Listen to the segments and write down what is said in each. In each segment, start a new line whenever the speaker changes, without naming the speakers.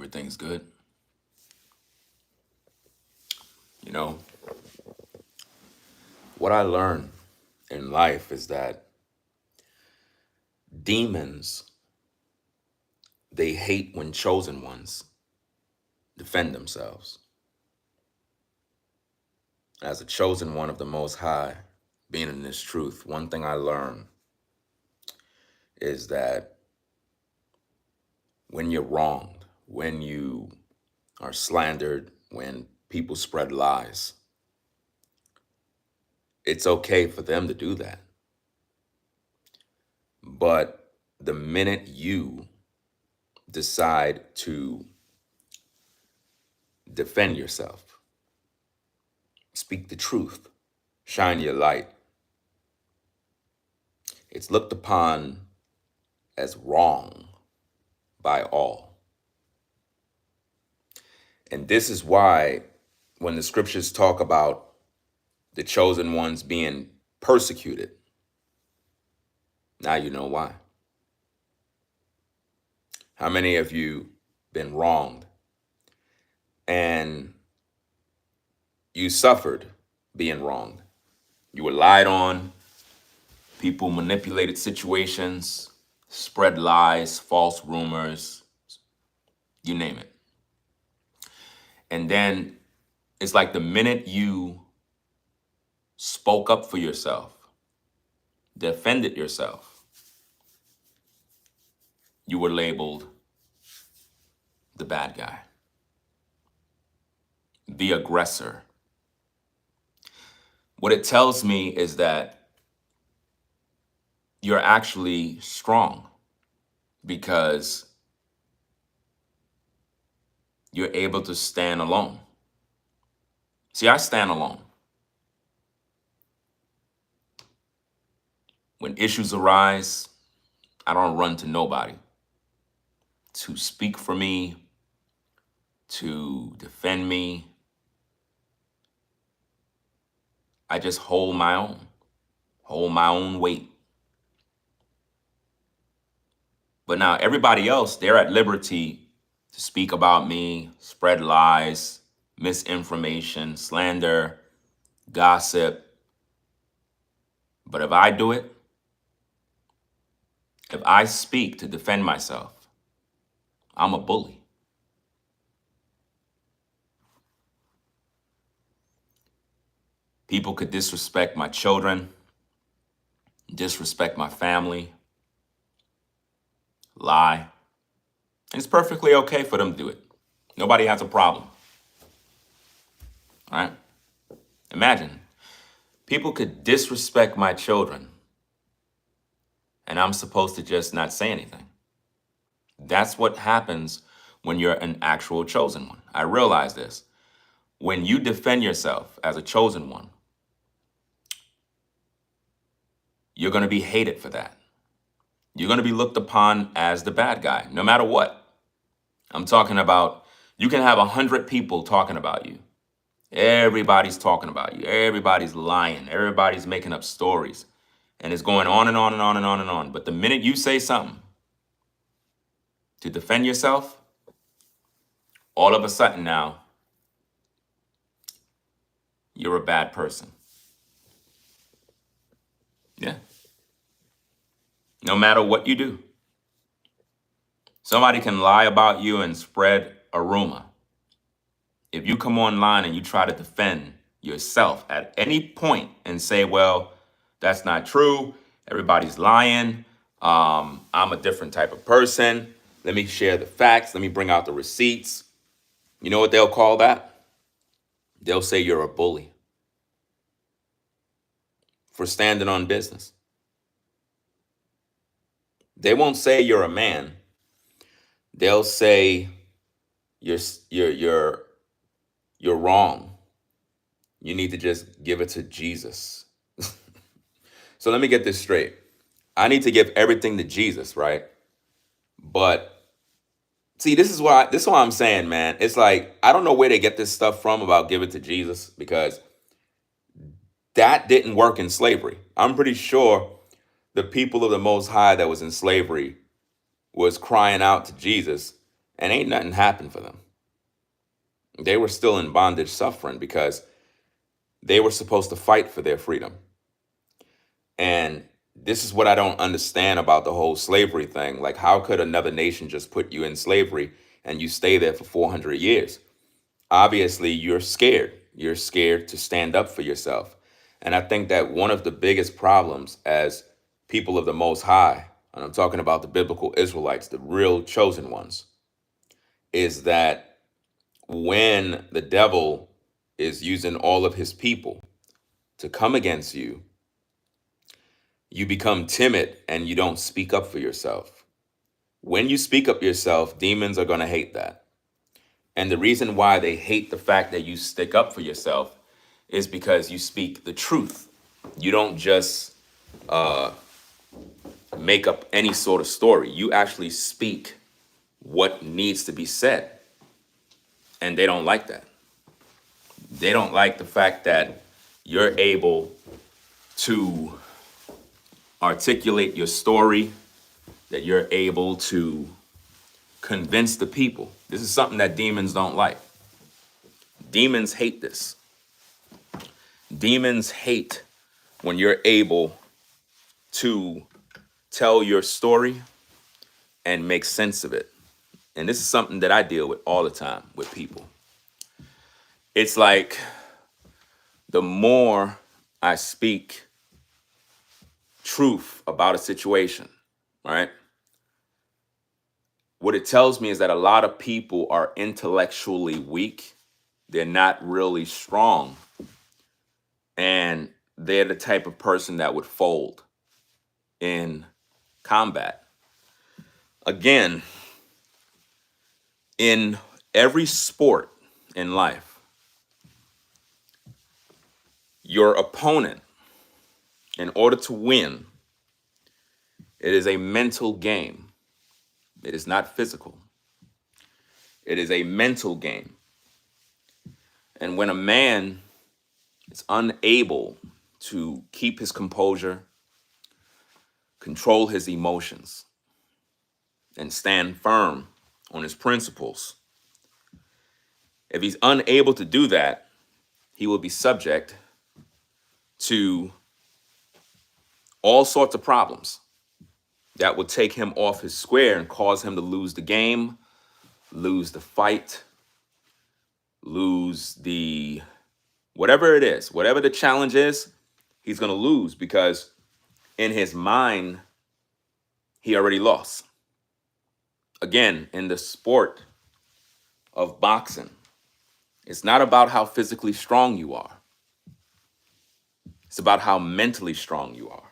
Everything's good. You know, what I learned in life is that demons, they hate when chosen ones defend themselves. As a chosen one of the Most High, being in this truth, one thing I learned is that when you're wronged, when you are slandered, when people spread lies, it's okay for them to do that. But the minute you decide to defend yourself, speak the truth, shine your light, it's looked upon as wrong by all. And this is why when the scriptures talk about the chosen ones being persecuted, now you know why. How many of you been wronged and you suffered being wronged? You were lied on, people manipulated situations, spread lies, false rumors, you name it. And then it's like the minute you spoke up for yourself, defended yourself, you were labeled the bad guy, the aggressor. What it tells me is that you're actually strong because you're able to stand alone. See, I stand alone. When issues arise, I don't run to nobody to speak for me, to defend me. I just hold my own weight. But now everybody else, they're at liberty to speak about me, spread lies, misinformation, slander, gossip. But if I do it, if I speak to defend myself, I'm a bully. People could disrespect my children, disrespect my family, lie. And it's perfectly okay for them to do it. Nobody has a problem. All right? Imagine, people could disrespect my children and I'm supposed to just not say anything. That's what happens when you're an actual chosen one. I realize this. When you defend yourself as a chosen one, you're going to be hated for that. You're going to be looked upon as the bad guy, no matter what. I'm talking about, you can have 100 people talking about you. Everybody's talking about you. Everybody's lying. Everybody's making up stories. And it's going on and on and on and on and on. But the minute you say something to defend yourself, all of a sudden now, you're a bad person. Yeah. No matter what you do. Somebody can lie about you and spread a rumor. If you come online and you try to defend yourself at any point and say, well, that's not true, everybody's lying, I'm a different type of person, let me share the facts, let me bring out the receipts. You know what they'll call that? They'll say you're a bully for standing on business. They won't say you're a man. They'll say you're wrong. You need to just give it to Jesus. So let me get this straight. I need to give everything to Jesus, right? But see, this is why I'm saying, man, it's like, I don't know where they get this stuff from about give it to Jesus, because that didn't work in slavery. I'm pretty sure the people of the Most High that was in slavery was crying out to Jesus, and ain't nothing happened for them. They were still in bondage suffering because they were supposed to fight for their freedom. And this is what I don't understand about the whole slavery thing. Like, how could another nation just put you in slavery and you stay there for 400 years? Obviously, you're scared. You're scared to stand up for yourself. And I think that one of the biggest problems as people of the Most High, and I'm talking about the biblical Israelites, the real chosen ones, is that when the devil is using all of his people to come against you, you become timid and you don't speak up for yourself. When you speak up yourself, demons are going to hate that. And the reason why they hate the fact that you stick up for yourself is because you speak the truth. You don't just make up any sort of story. You actually speak what needs to be said. And they don't like that. They don't like the fact that you're able to articulate your story, that you're able to convince the people. This is something that demons don't like. Demons hate this. Demons hate when you're able to tell your story and make sense of it. And this is something that I deal with all the time with people. It's like the more I speak truth about a situation, right? What it tells me is that a lot of people are intellectually weak. They're not really strong. And they're the type of person that would fold in combat. Again, in every sport in life, your opponent, in order to win, it is a mental game. It is not physical. It is a mental game. And when a man is unable to keep his composure, control his emotions, and stand firm on his principles, if he's unable to do that, he will be subject to all sorts of problems that would take him off his square and cause him to lose the game, lose the fight, lose the whatever it is, whatever the challenge is, he's going to lose because in his mind, he already lost. Again, in the sport of boxing, it's not about how physically strong you are. It's about how mentally strong you are.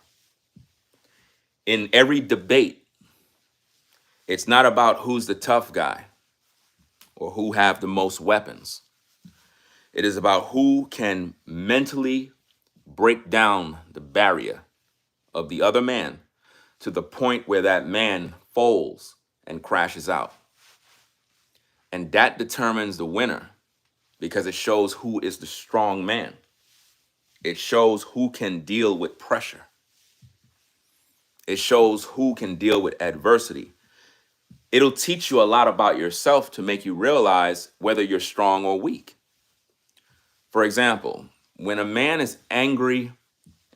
In every debate, it's not about who's the tough guy or who have the most weapons. It is about who can mentally break down the barrier of the other man to the point where that man folds and crashes out. And that determines the winner because it shows who is the strong man. It shows who can deal with pressure. It shows who can deal with adversity. It'll teach you a lot about yourself to make you realize whether you're strong or weak. For example, when a man is angry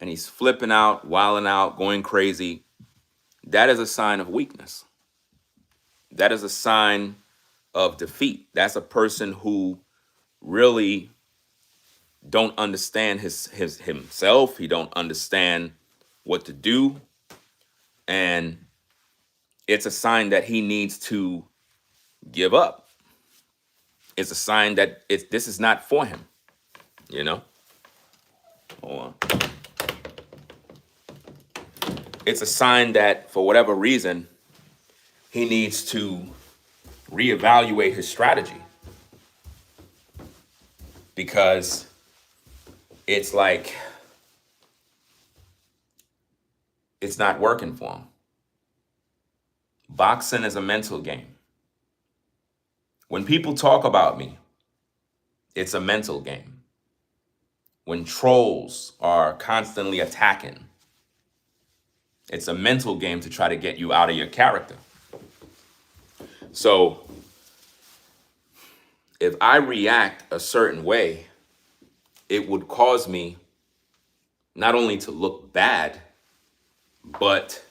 and he's flipping out, wilding out, going crazy, that is a sign of weakness. That is a sign of defeat. That's a person who really don't understand himself. He don't understand what to do. And it's a sign that he needs to give up. It's a sign that this is not for him, you know? Hold on. It's a sign that for whatever reason, he needs to reevaluate his strategy. Because it's like it's not working for him. Boxing is a mental game. When people talk about me, it's a mental game. When trolls are constantly attacking, it's a mental game to try to get you out of your character. So if I react a certain way, it would cause me not only to look bad, but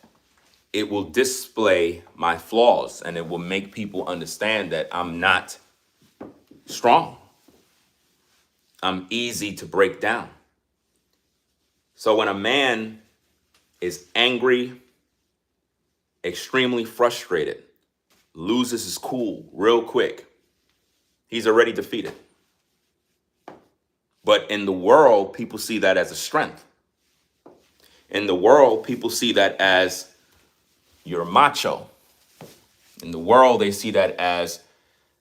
it will display my flaws and it will make people understand that I'm not strong. I'm easy to break down. So when a man is angry, extremely frustrated, loses his cool real quick, he's already defeated. But in the world, people see that as a strength. In the world, people see that as you're macho. In the world, they see that as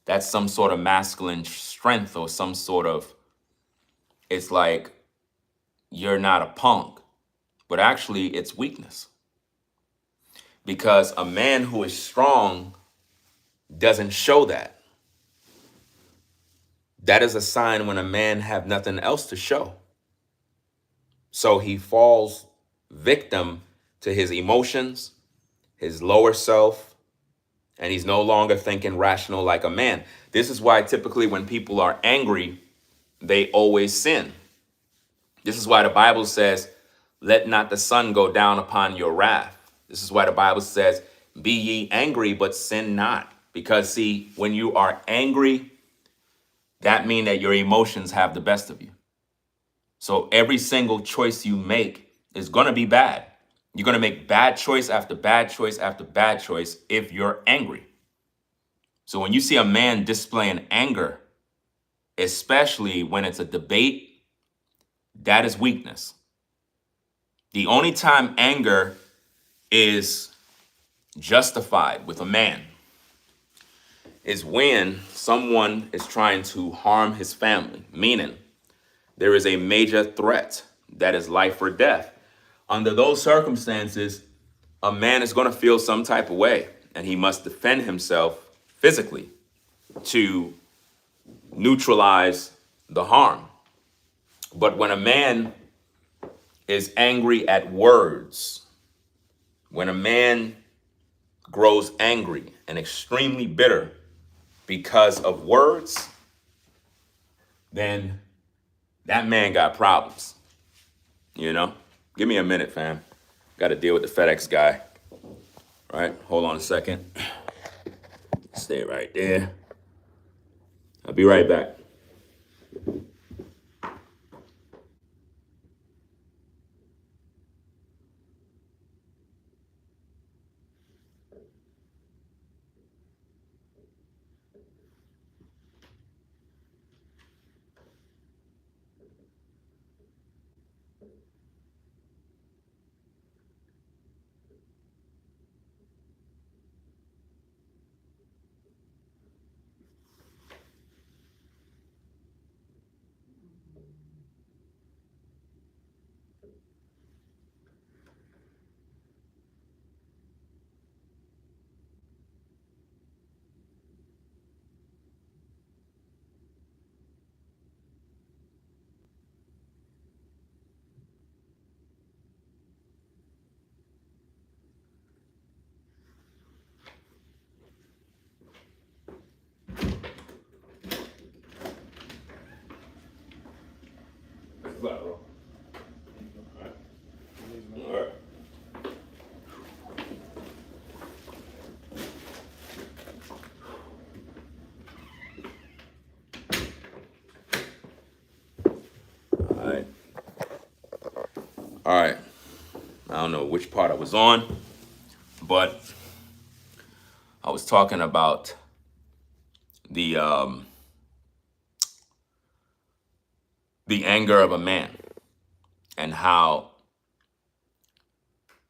that's some sort of masculine strength or some sort of, it's like you're not a punk. But actually, it's weakness. Because a man who is strong doesn't show that. That is a sign when a man have nothing else to show. So he falls victim to his emotions, his lower self, and he's no longer thinking rational like a man. This is why typically when people are angry, they always sin. This is why the Bible says, let not the sun go down upon your wrath. This is why the Bible says, be ye angry, but sin not. Because see, when you are angry, that means that your emotions have the best of you. So every single choice you make is going to be bad. You're going to make bad choice after bad choice after bad choice if you're angry. So when you see a man displaying anger, especially when it's a debate, that is weakness. The only time anger is justified with a man is when someone is trying to harm his family, meaning there is a major threat that is life or death. Under those circumstances, a man is going to feel some type of way, and he must defend himself physically to neutralize the harm. But when a man is angry at words, when a man grows angry and extremely bitter because of words, then that man got problems. You know? Give me a minute, fam. Got to deal with the FedEx guy. All right, hold on a second. Stay right there. I'll be right back. All right. I don't know which part I was on, but I was talking about the anger of a man and how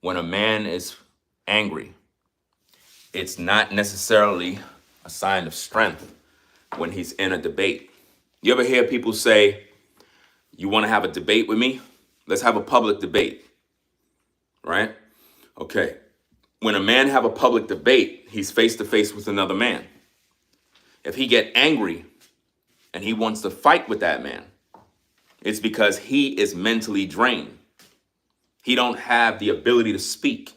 when a man is angry, it's not necessarily a sign of strength when he's in a debate. You ever hear people say, you want to have a debate with me? Let's have a public debate, right? Okay. When a man have a public debate, he's face to face with another man. If he get angry and he wants to fight with that man, it's because he is mentally drained. He don't have the ability to speak.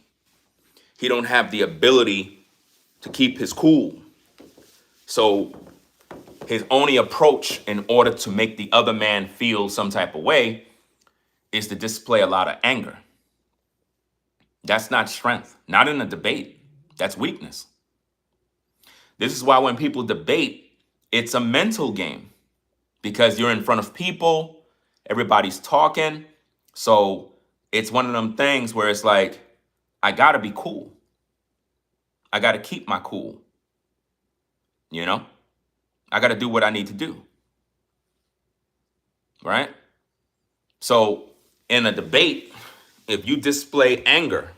He don't have the ability to keep his cool. So His only approach in order to make the other man feel some type of way is to display a lot of anger. That's not strength, not in a debate. That's weakness. This is why when people debate, it's a mental game because you're in front of people, everybody's talking. So it's one of them things where it's like, I gotta be cool. I gotta keep my cool. You know, I gotta do what I need to do. Right? So in a debate, if you display anger,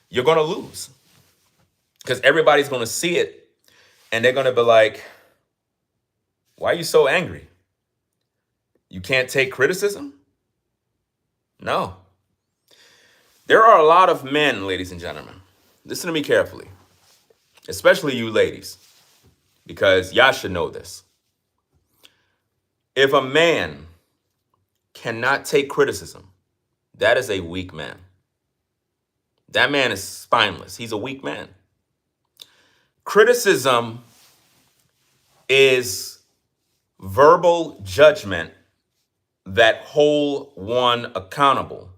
you're gonna lose because everybody's gonna see it and they're gonna be like, why are you so angry? You can't take criticism? No. There are a lot of men, ladies and gentlemen. Listen to me carefully, especially you ladies, because y'all should know this. If a man cannot take criticism, that is a weak man. That man is spineless. He's a weak man. Criticism is verbal judgment that hold one accountable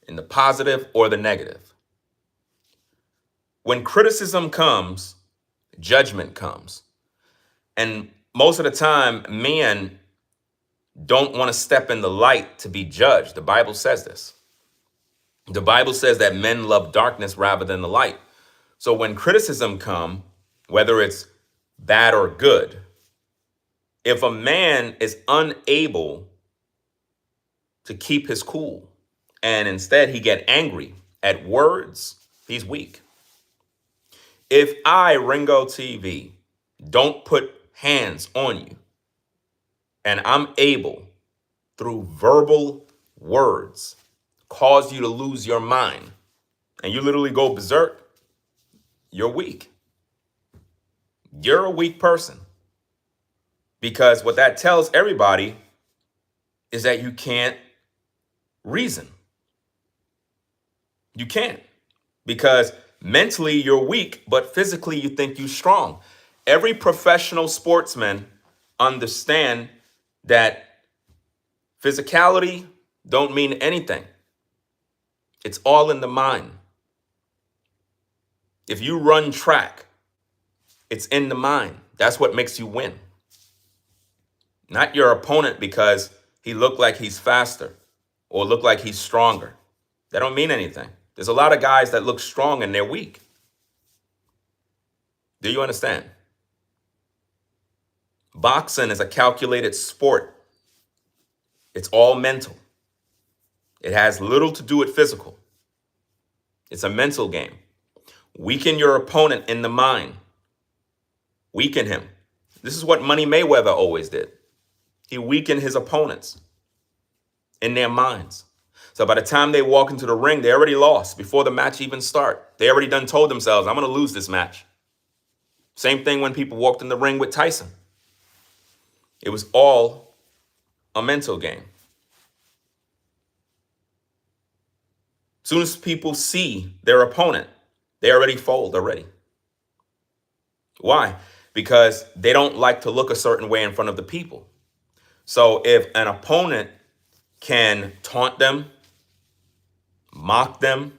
in the positive or the negative. When criticism comes, judgment comes. And most of the time, men don't want to step in the light to be judged. The Bible says this. The Bible says that men love darkness rather than the light. So when criticism comes, whether it's bad or good, if a man is unable to keep his cool and instead he get angry at words, he's weak. If I, Ringo TV, don't put hands on you and I'm able through verbal words cause you to lose your mind and you literally go berserk, you're weak. You're a weak person. Because what that tells everybody is that you can't reason. You can't. Because mentally you're weak, but physically you think you're strong. Every professional sportsman understand that physicality don't mean anything. It's all in the mind. If you run track, it's in the mind. That's what makes you win. Not your opponent because he looked like he's faster or look like he's stronger. That don't mean anything. There's a lot of guys that look strong and they're weak. Do you understand? Boxing is a calculated sport. It's all mental. It has little to do with physical. It's a mental game. Weaken your opponent in the mind. Weaken him. This is what Money Mayweather always did. He weakened his opponents in their minds. So by the time they walk into the ring, they already lost before the match even start. They already done told themselves, I'm going to lose this match. Same thing when people walked in the ring with Tyson. It was all a mental game. As soon as people see their opponent, they already fold already. Why? Because they don't like to look a certain way in front of the people. So if an opponent can taunt them, mock them,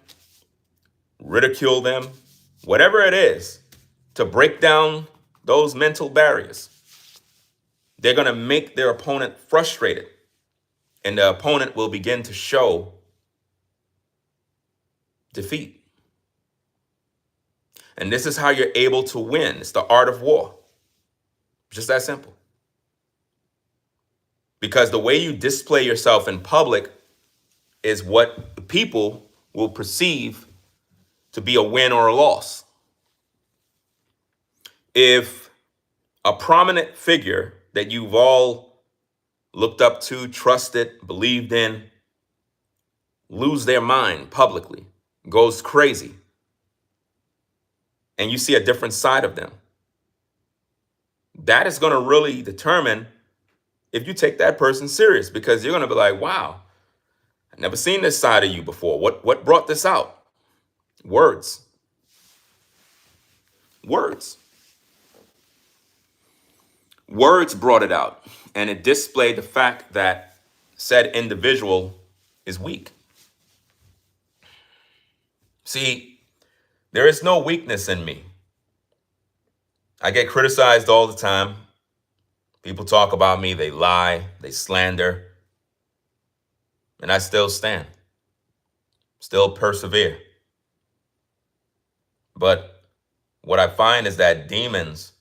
ridicule them, whatever it is, to break down those mental barriers, they're going to make their opponent frustrated. And the opponent will begin to show defeat. And this is how you're able to win. It's the art of war. Just that simple. Because the way you display yourself in public is what people will perceive to be a win or a loss. If a prominent figure that you've all looked up to, trusted, believed in, lose their mind publicly, goes crazy, and you see a different side of them, that is going to really determine if you take that person serious, because you're going to be like, wow, I've never seen this side of you before. What brought this out? Words. Words. Words brought it out, and it displayed the fact that said individual is weak. See, there is no weakness in me. I get criticized all the time. People talk about me, they lie, they slander, and I still stand, still persevere. But what I find is that demons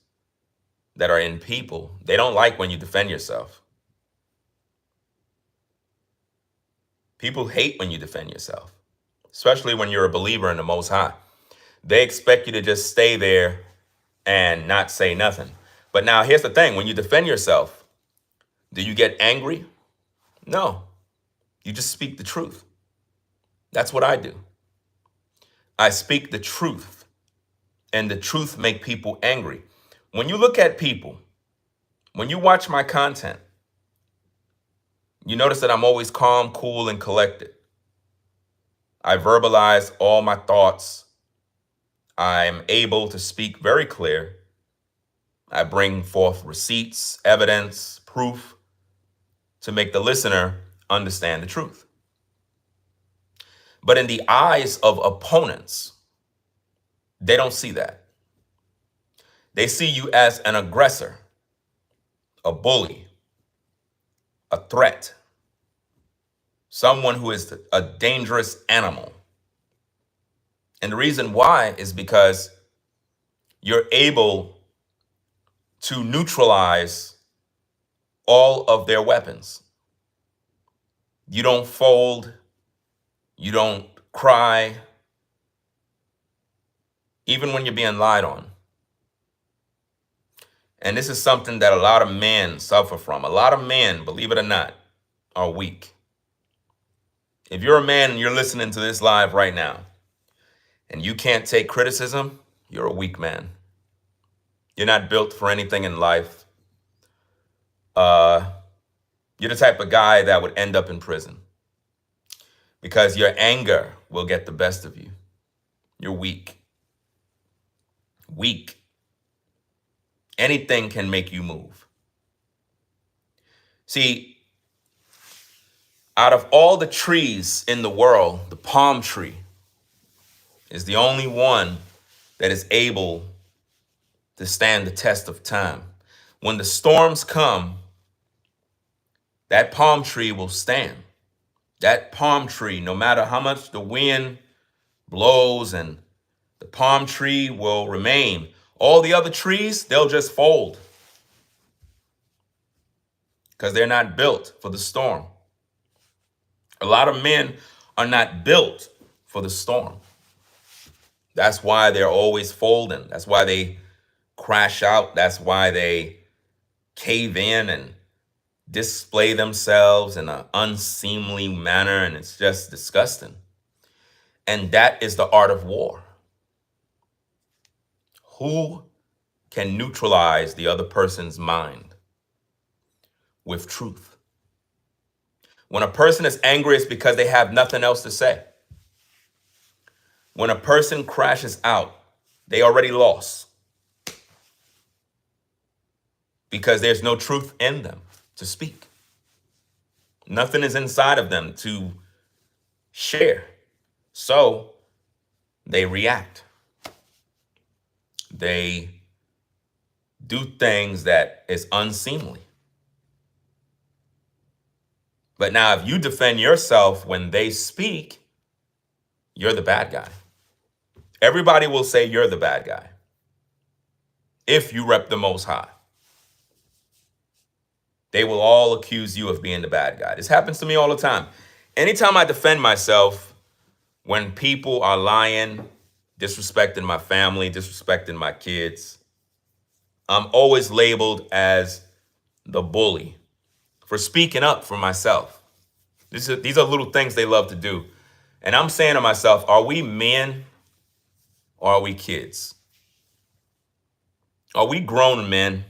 that are in people, they don't like when you defend yourself. People hate when you defend yourself, especially when you're a believer in the Most High. They expect you to just stay there and not say nothing. But now here's the thing, when you defend yourself, do you get angry? No, you just speak the truth. That's what I do. I speak the truth, and the truth make people angry. When you look at people, when you watch my content, you notice that I'm always calm, cool, and collected. I verbalize all my thoughts. I'm able to speak very clear. I bring forth receipts, evidence, proof to make the listener understand the truth. But in the eyes of opponents, they don't see that. They see you as an aggressor, a bully, a threat, someone who is a dangerous animal. And the reason why is because you're able to neutralize all of their weapons. You don't fold, you don't cry, even when you're being lied on. And this is something that a lot of men suffer from. A lot of men, believe it or not, are weak. If you're a man and you're listening to this live right now, and you can't take criticism, you're a weak man. You're not built for anything in life. You're the type of guy that would end up in prison because your anger will get the best of you. You're weak. Weak. Anything can make you move. See, out of all the trees in the world, the palm tree is the only one that is able to stand the test of time. When the storms come, that palm tree will stand. That palm tree, no matter how much the wind blows, and the palm tree will remain. All the other trees, they'll just fold because they're not built for the storm. A lot of men are not built for the storm. That's why they're always folding. That's why they crash out. That's why they cave in and display themselves in an unseemly manner, and it's just disgusting. And that is the art of war. Who can neutralize the other person's mind with truth? When a person is angry, it's because they have nothing else to say. When a person crashes out, they already lost because there's no truth in them to speak. Nothing is inside of them to share. So they react. They do things that is unseemly. But now if you defend yourself when they speak, you're the bad guy. Everybody will say you're the bad guy if you rep the Most High. They will all accuse you of being the bad guy. This happens to me all the time. Anytime I defend myself, when people are lying, disrespecting my family, disrespecting my kids, I'm always labeled as the bully for speaking up for myself. These are little things they love to do. And I'm saying to myself, are we men or are we kids? Are we grown men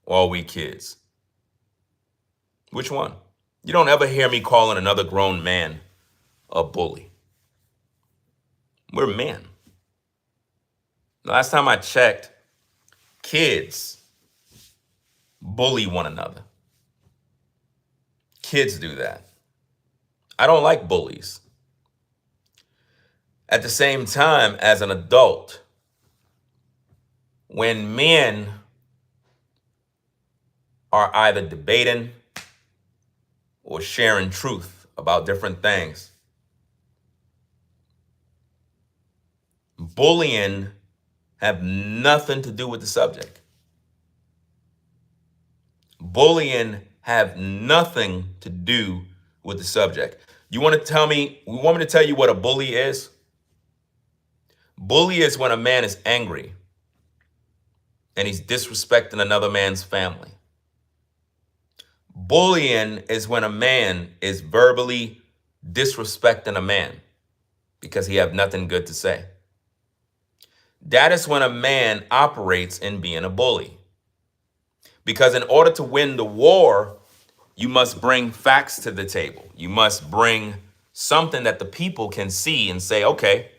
or are we kids? Which one? You don't ever hear me calling another grown man a bully. We're men. Last time I checked, kids bully one another. Kids do that. I don't like bullies. At the same time, as an adult, when men are either debating or sharing truth about different things, bullying have nothing to do with the subject. Bullying have nothing to do with the subject. You want to tell me, you want me to tell you what a bully is? Bully is when a man is angry and he's disrespecting another man's family. Bullying is when a man is verbally disrespecting a man because he have nothing good to say. That is when a man operates in being a bully. Because in order to win the war, you must bring facts to the table. You must bring something that the people can see and say, okay.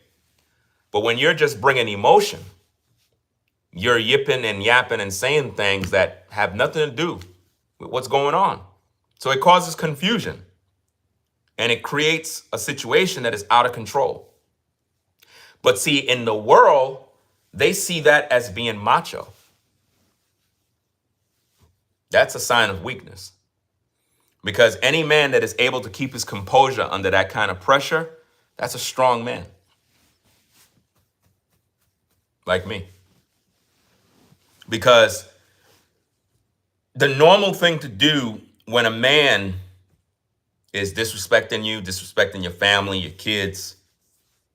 But when you're just bringing emotion, you're yipping and yapping and saying things that have nothing to do with what's going on. So it causes confusion and it creates a situation that is out of control. But see, in the world, they see that as being macho. That's a sign of weakness. Because any man that is able to keep his composure under that kind of pressure, that's a strong man. Like me. Because the normal thing to do when a man is disrespecting you, disrespecting your family, your kids,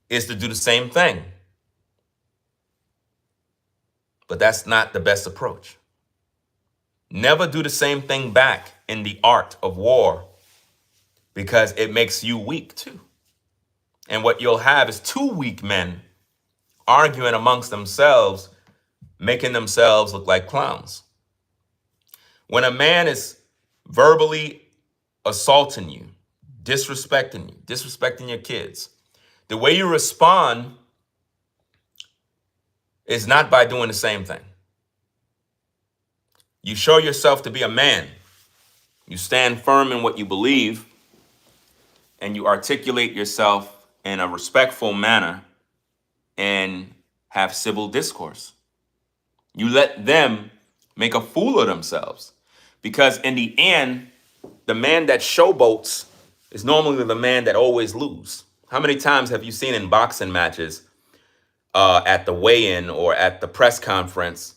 is to do the same thing. But that's not the best approach. Never do the same thing back in the art of war because it makes you weak too. And what you'll have is two weak men arguing amongst themselves, making themselves look like clowns. When a man is verbally assaulting you, disrespecting your kids, the way you respond is not by doing the same thing. You show yourself to be a man. You stand firm in what you believe, and you articulate yourself in a respectful manner and have civil discourse. You let them make a fool of themselves. Because in the end, the man that showboats is normally the man that always loses. How many times have you seen in boxing matches, at the weigh-in or at the press conference,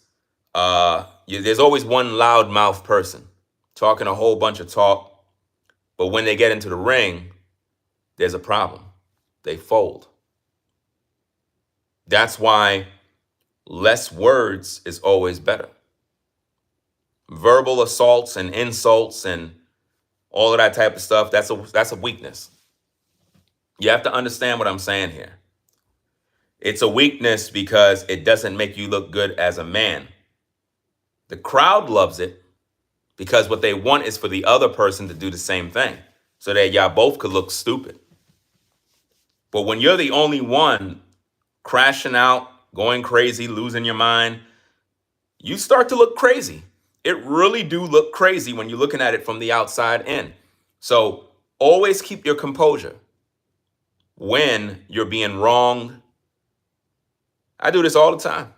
there's always one loudmouth person talking a whole bunch of talk, but when they get into the ring, there's a problem. They fold. That's why less words is always better. Verbal assaults and insults and all of that type of stuff, that's a weakness. You have to understand what I'm saying here. It's a weakness because it doesn't make you look good as a man. The crowd loves it because what they want is for the other person to do the same thing so that y'all both could look stupid. But when you're the only one crashing out, going crazy, losing your mind, you start to look crazy. It really do look crazy when you're looking at it from the outside in. So always keep your composure when you're being wronged. I do this all the time.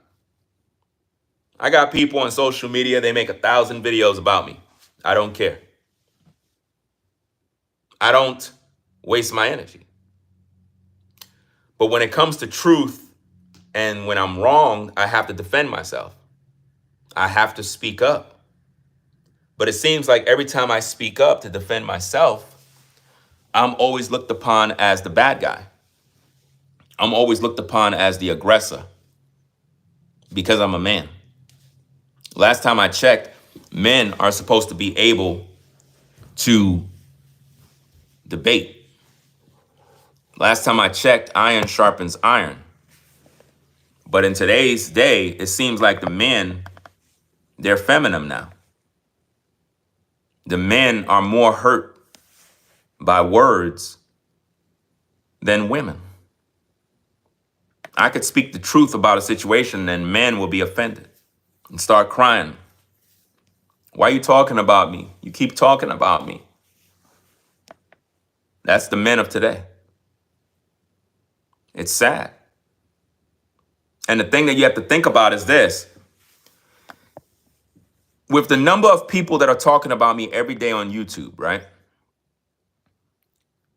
I got people on social media, they make 1,000 videos about me. I don't care. I don't waste my energy. But when it comes to truth and when I'm wrong, I have to defend myself. I have to speak up. But it seems like every time I speak up to defend myself, I'm always looked upon as the bad guy. I'm always looked upon as the aggressor because I'm a man. Last time I checked, men are supposed to be able to debate. Last time I checked, iron sharpens iron. But in today's day, it seems like the men, they're feminine now. The men are more hurt by words than women. I could speak the truth about a situation and men will be offended and start crying Why are you talking about me? You keep talking about me. That's the men of today. It's sad. And the thing that you have to think about is this. With the number of people that are talking about me every day on YouTube, right?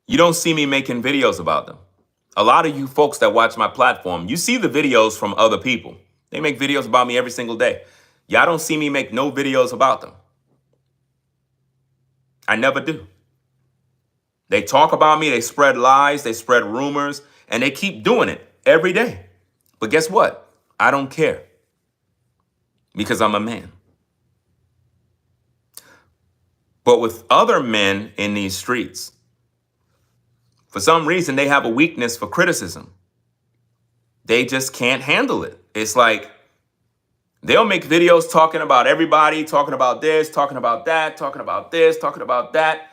You don't see me making videos about them. A lot of you folks that watch my platform, you see the videos from other people. They make videos about me every single day. Y'all don't see me make no videos about them. I never do. They talk about me, they spread lies, they spread rumors, and they keep doing it every day. But guess what? I don't care because I'm a man. But with other men in these streets, for some reason, they have a weakness for criticism. They just can't handle it. It's like they'll make videos talking about everybody, talking about this, talking about that, talking about this, talking about that.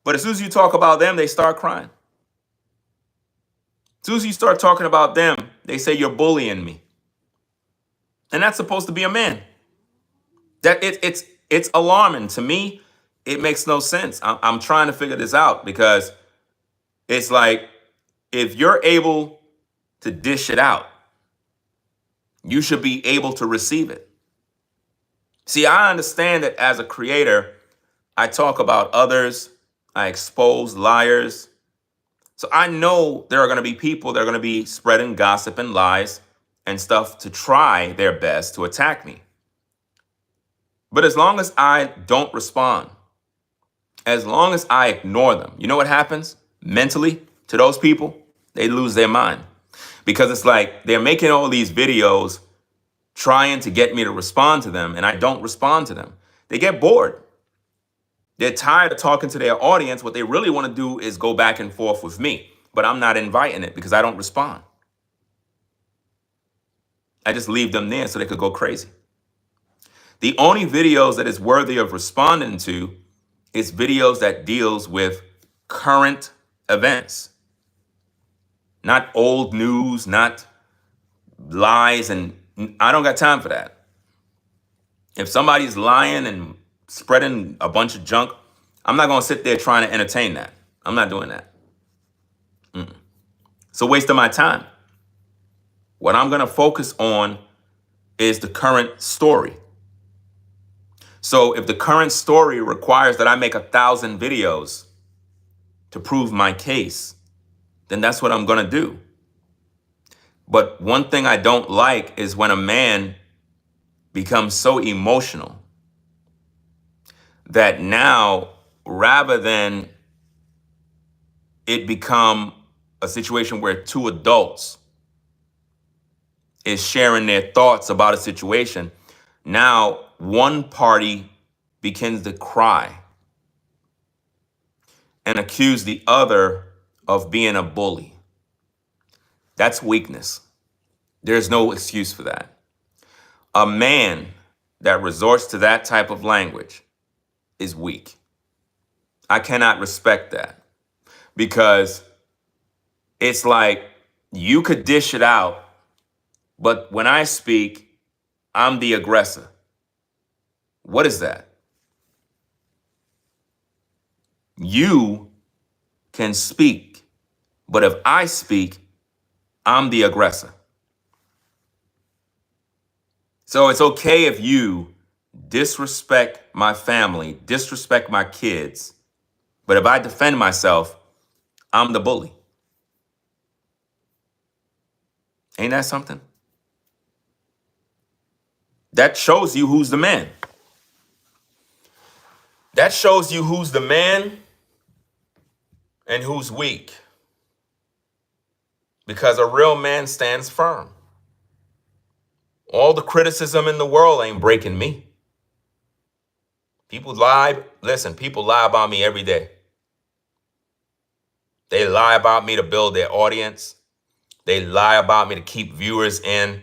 But as soon as you talk about them, they start crying. As soon as you start talking about them, they say you're bullying me. And that's supposed to be a man. It's alarming to me. It makes no sense. I'm trying to figure this out because it's like if you're able to dish it out, you should be able to receive it. See, I understand that as a creator, I talk about others, I expose liars. So I know there are going to be people that are going to be spreading gossip and lies and stuff to try their best to attack me. But as long as I don't respond, as long as I ignore them, you know what happens mentally to those people? They lose their mind because it's like they're making all these videos trying to get me to respond to them, and I don't respond to them. They get bored. They're tired of talking to their audience. What they really want to do is go back and forth with me, but I'm not inviting it because I don't respond. I just leave them there so they could go crazy. The only videos that is worthy of responding to is videos that deals with current events, not old news, not lies, and I don't got time for that. If somebody's lying and spreading a bunch of junk, I'm not going to sit there trying to entertain that. I'm not doing that. It's a waste of my time. What I'm going to focus on is the current story. So if the current story requires that I make 1,000 videos to prove my case, then that's what I'm going to do. But one thing I don't like is when a man becomes so emotional that now, rather than it become a situation where two adults is sharing their thoughts about a situation, now one party begins to cry and accuse the other of being a bully. That's weakness. There's no excuse for that. A man that resorts to that type of language is weak. I cannot respect that because it's like you could dish it out, but when I speak, I'm the aggressor. What is that? You can speak, but if I speak, I'm the aggressor. So it's okay if you disrespect my family, disrespect my kids, but if I defend myself, I'm the bully. Ain't that something? That shows you who's the man. That shows you who's the man and who's weak. Because a real man stands firm. All the criticism in the world ain't breaking me. People lie. Listen, people lie about me every day. They lie about me to build their audience. They lie about me to keep viewers in.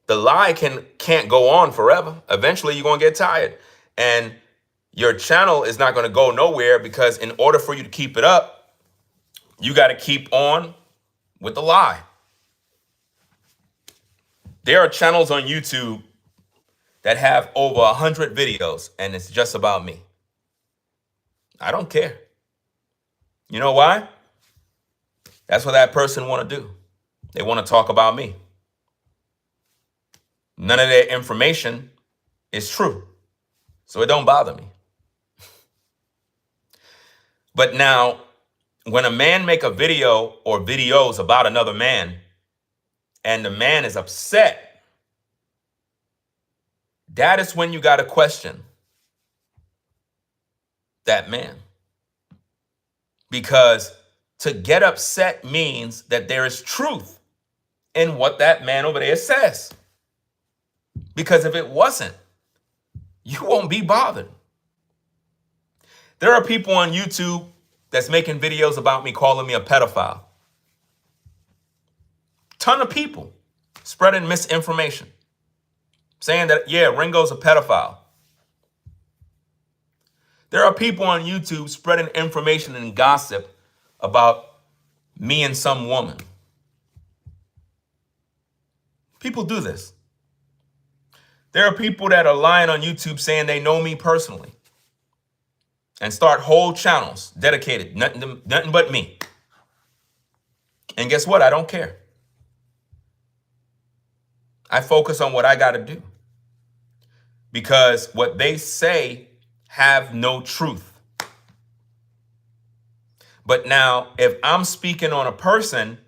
The lie can't go on forever. Eventually, you're going to get tired. And your channel is not going to go nowhere because in order for you to keep it up, you got to keep on with the lie. There are channels on YouTube that have over 100 videos and it's just about me. I don't care. You know why? That's what that person want to do. They want to talk about me. None of their information is true, so it don't bother me. But now, when a man make a video or videos about another man and the man is upset, that is when you got to question that man. Because to get upset means that there is truth in what that man over there says. Because if it wasn't, you won't be bothered. There are people on YouTube that's making videos about me calling me a pedophile. Ton of people spreading misinformation, saying that, yeah, Ringo's a pedophile. There are people on YouTube spreading information and gossip about me and some woman. People do this. There are people that are lying on YouTube saying they know me personally and start whole channels dedicated, nothing but me. And guess what? I don't care. I focus on what I got to do. Because what they say have no truth. But now, if I'm speaking on a person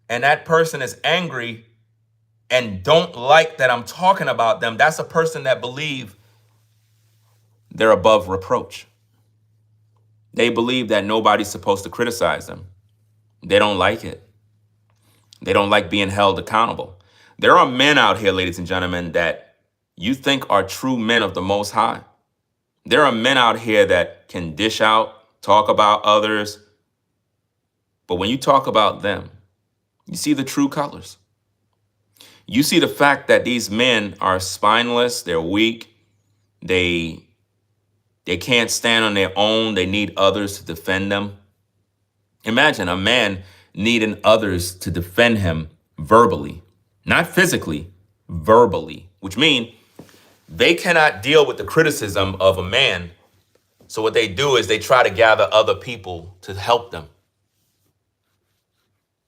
and that person is angry and don't like that I'm talking about them, that's a person that believe they're above reproach. They believe that nobody's supposed to criticize them. They don't like it. They don't like being held accountable. There are men out here, ladies and gentlemen, that you think are true men of the Most High. There are men out here that can dish out, talk about others. But when you talk about them, you see the true colors. You see the fact that these men are spineless, they're weak, they can't stand on their own, they need others to defend them. Imagine a man needing others to defend him verbally, not physically, verbally, which means they cannot deal with the criticism of a man. So what they do is they try to gather other people to help them.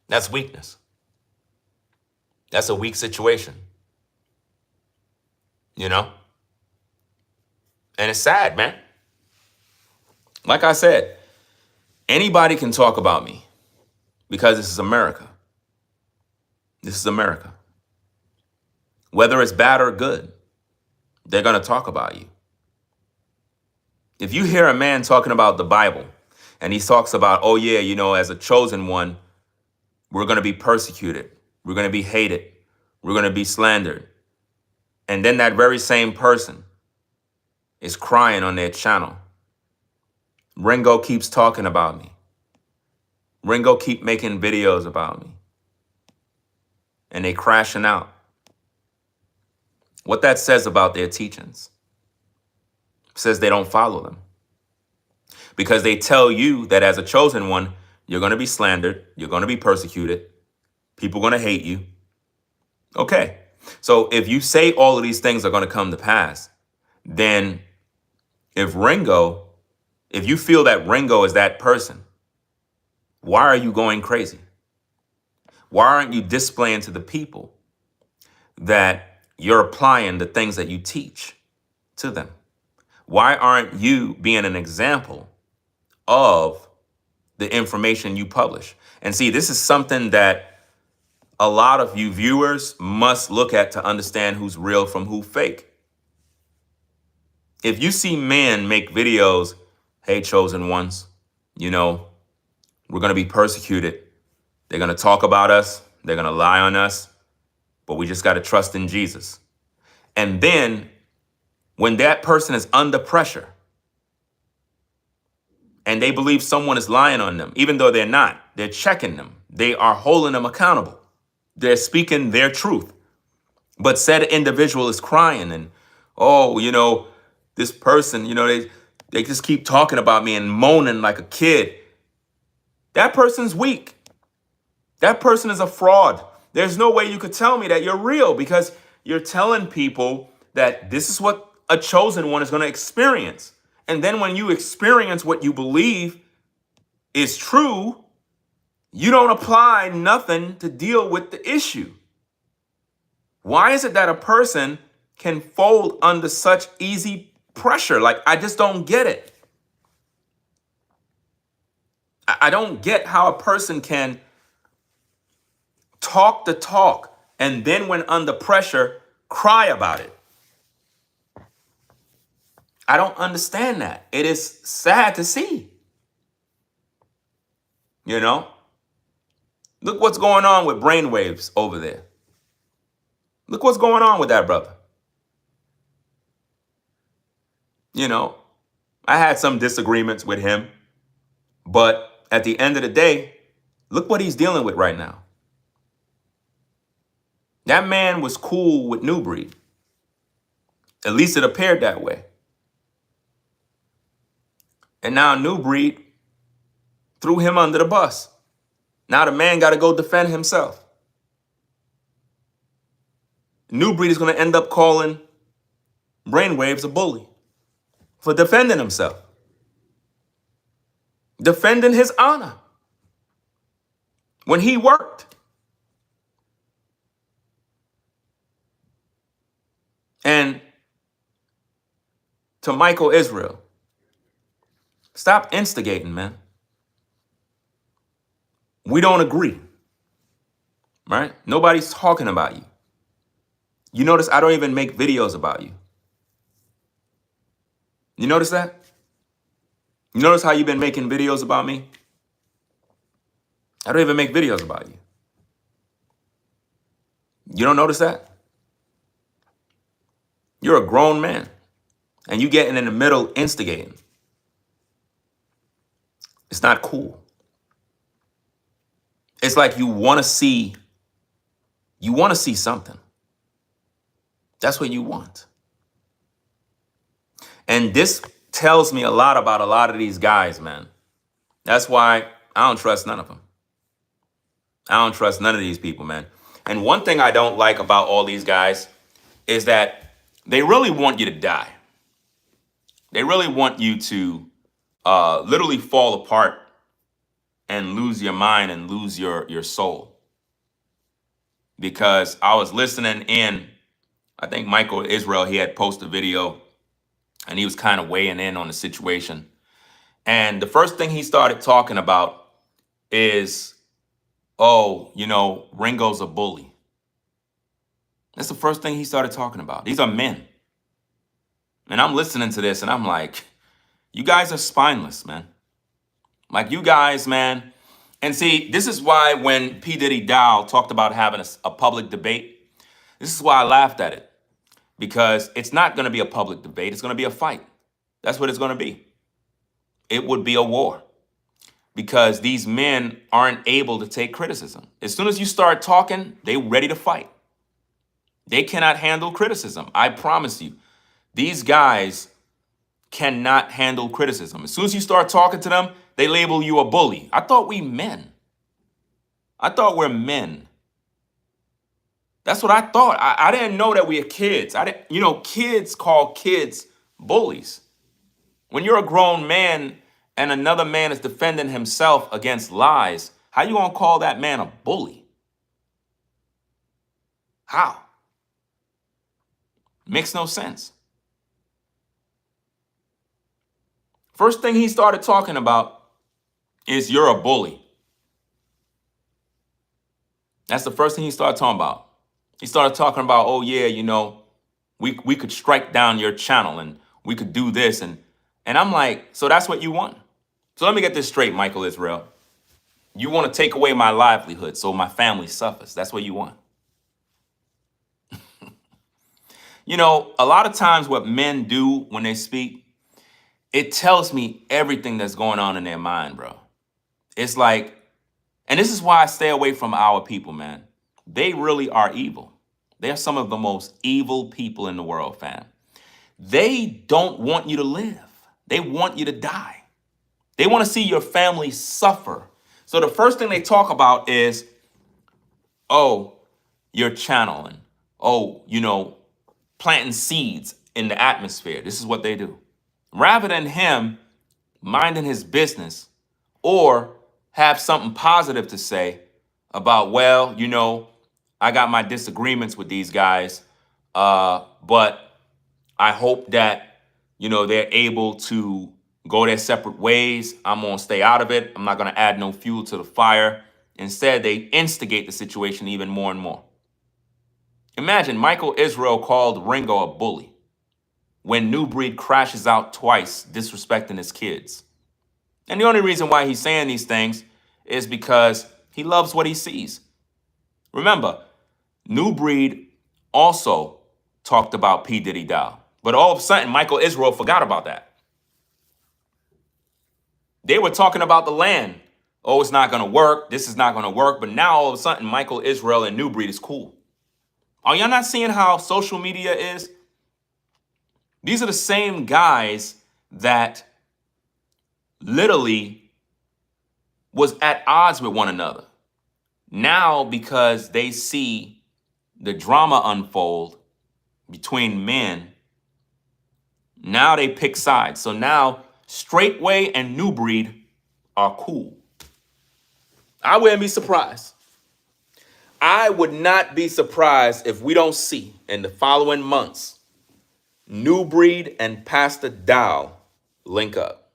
That's weakness. That's a weak situation. You know? And it's sad, man. Like I said, anybody can talk about me because this is America. This is America. Whether it's bad or good, they're going to talk about you. If you hear a man talking about the Bible and he talks about, oh yeah, you know, as a chosen one, we're going to be persecuted. We're going to be hated. We're going to be slandered. And then that very same person is crying on their channel. Ringo keeps talking about me. Ringo keep making videos about me. And they crashing out. What that says about their teachings says they don't follow them. Because they tell you that as a chosen one, you're going to be slandered. You're going to be persecuted. People are going to hate you. Okay. So if you say all of these things are going to come to pass, then if you feel that Ringo is that person, why are you going crazy? Why aren't you displaying to the people that you're applying the things that you teach to them? Why aren't you being an example of the information you publish? And see, this is something that a lot of you viewers must look at to understand who's real from who fake. If you see men make videos, hey, chosen ones, you know, we're going to be persecuted. They're going to talk about us. They're going to lie on us. But we just got to trust in Jesus. And then when that person is under pressure and they believe someone is lying on them, even though they're not, they're checking them. They are holding them accountable. They're speaking their truth. But said individual is crying and, oh, you know, this person, you know, they just keep talking about me and moaning like a kid. That person's weak. That person is a fraud. There's no way you could tell me that you're real because you're telling people that this is what a chosen one is going to experience. And then when you experience what you believe is true, you don't apply nothing to deal with the issue. Why is it that a person can fold under such easy pressure? Like, I just don't get it. I don't get how a person can talk the talk and then when under pressure, cry about it. I don't understand that. It is sad to see. You know? Look what's going on with brainwaves over there. Look what's going on with that brother. You know, I had some disagreements with him, but at the end of the day, look what he's dealing with right now. That man was cool with New Breed. At least it appeared that way. And now New Breed threw him under the bus. Now the man got to go defend himself. New Breed is going to end up calling Brainwaves a bully for defending himself, defending his honor when he worked. And to Michael Israel, stop instigating, man. We don't agree, right? Nobody's talking about you. You notice I don't even make videos about you. You notice that? You notice how you've been making videos about me? I don't even make videos about you. You don't notice that? You're a grown man and you getting in the middle instigating. It's not cool. It's like you want to see something. That's what you want. And this tells me a lot about a lot of these guys, man. That's why I don't trust none of them. I don't trust none of these people, man. And one thing I don't like about all these guys is that they really want you to die. They really want you to literally fall apart and lose your mind and lose your soul. Because I was listening in, I think Michael Israel, he had posted a video and he was kind of weighing in on the situation. And the first thing he started talking about is, oh, you know, Ringo's a bully. That's the first thing he started talking about. These are men. And I'm listening to this and I'm like, you guys are spineless, man. Like you guys, man. And see, this is why when P. Diddy Dow talked about having a public debate, this is why I laughed at it. Because it's not going to be a public debate. It's going to be a fight. That's what it's going to be. It would be a war. Because these men aren't able to take criticism. As soon as you start talking, they're ready to fight. They cannot handle criticism. I promise you. These guys cannot handle criticism. As soon as you start talking to them, they label you a bully. I thought we men. I thought we're men. That's what I thought. I didn't know that we're kids. Kids call kids bullies. When you're a grown man and another man is defending himself against lies, how you gonna call that man a bully? How? Makes no sense. First thing he started talking about is you're a bully. That's the first thing he started talking about. He started talking about, oh yeah, you know, we could strike down your channel and we could do this. And I'm like, so that's what you want? So let me get this straight, Michael Israel. You want to take away my livelihood so my family suffers. That's what you want. You know, a lot of times what men do when they speak, it tells me everything that's going on in their mind, bro. It's like, and this is why I stay away from our people, man. They really are evil. They're some of the most evil people in the world, fam. They don't want you to live. They want you to die. They want to see your family suffer. So the first thing they talk about is, oh, your channel and, oh, you know, planting seeds in the atmosphere. This is what they do. Rather than him minding his business or have something positive to say about, well, you know, I got my disagreements with these guys, but I hope that, you know, they're able to go their separate ways. I'm going to stay out of it. I'm not going to add no fuel to the fire. Instead, they instigate the situation even more and more. Imagine Michael Israel called Ringo a bully when New Breed crashes out twice, disrespecting his kids. And the only reason why he's saying these things is because he loves what he sees. Remember, New Breed also talked about P. Diddy Dow. But all of a sudden, Michael Israel forgot about that. They were talking about the land. Oh, it's not going to work. This is not going to work. But now all of a sudden, Michael Israel and New Breed is cool. Are y'all not seeing how social media is? These are the same guys that literally was at odds with one another. Now, because they see the drama unfold between men, now they pick sides. So now Straightway and New Breed are cool. I wouldn't be surprised. I would not be surprised if we don't see in the following months New Breed and Pastor Dow link up.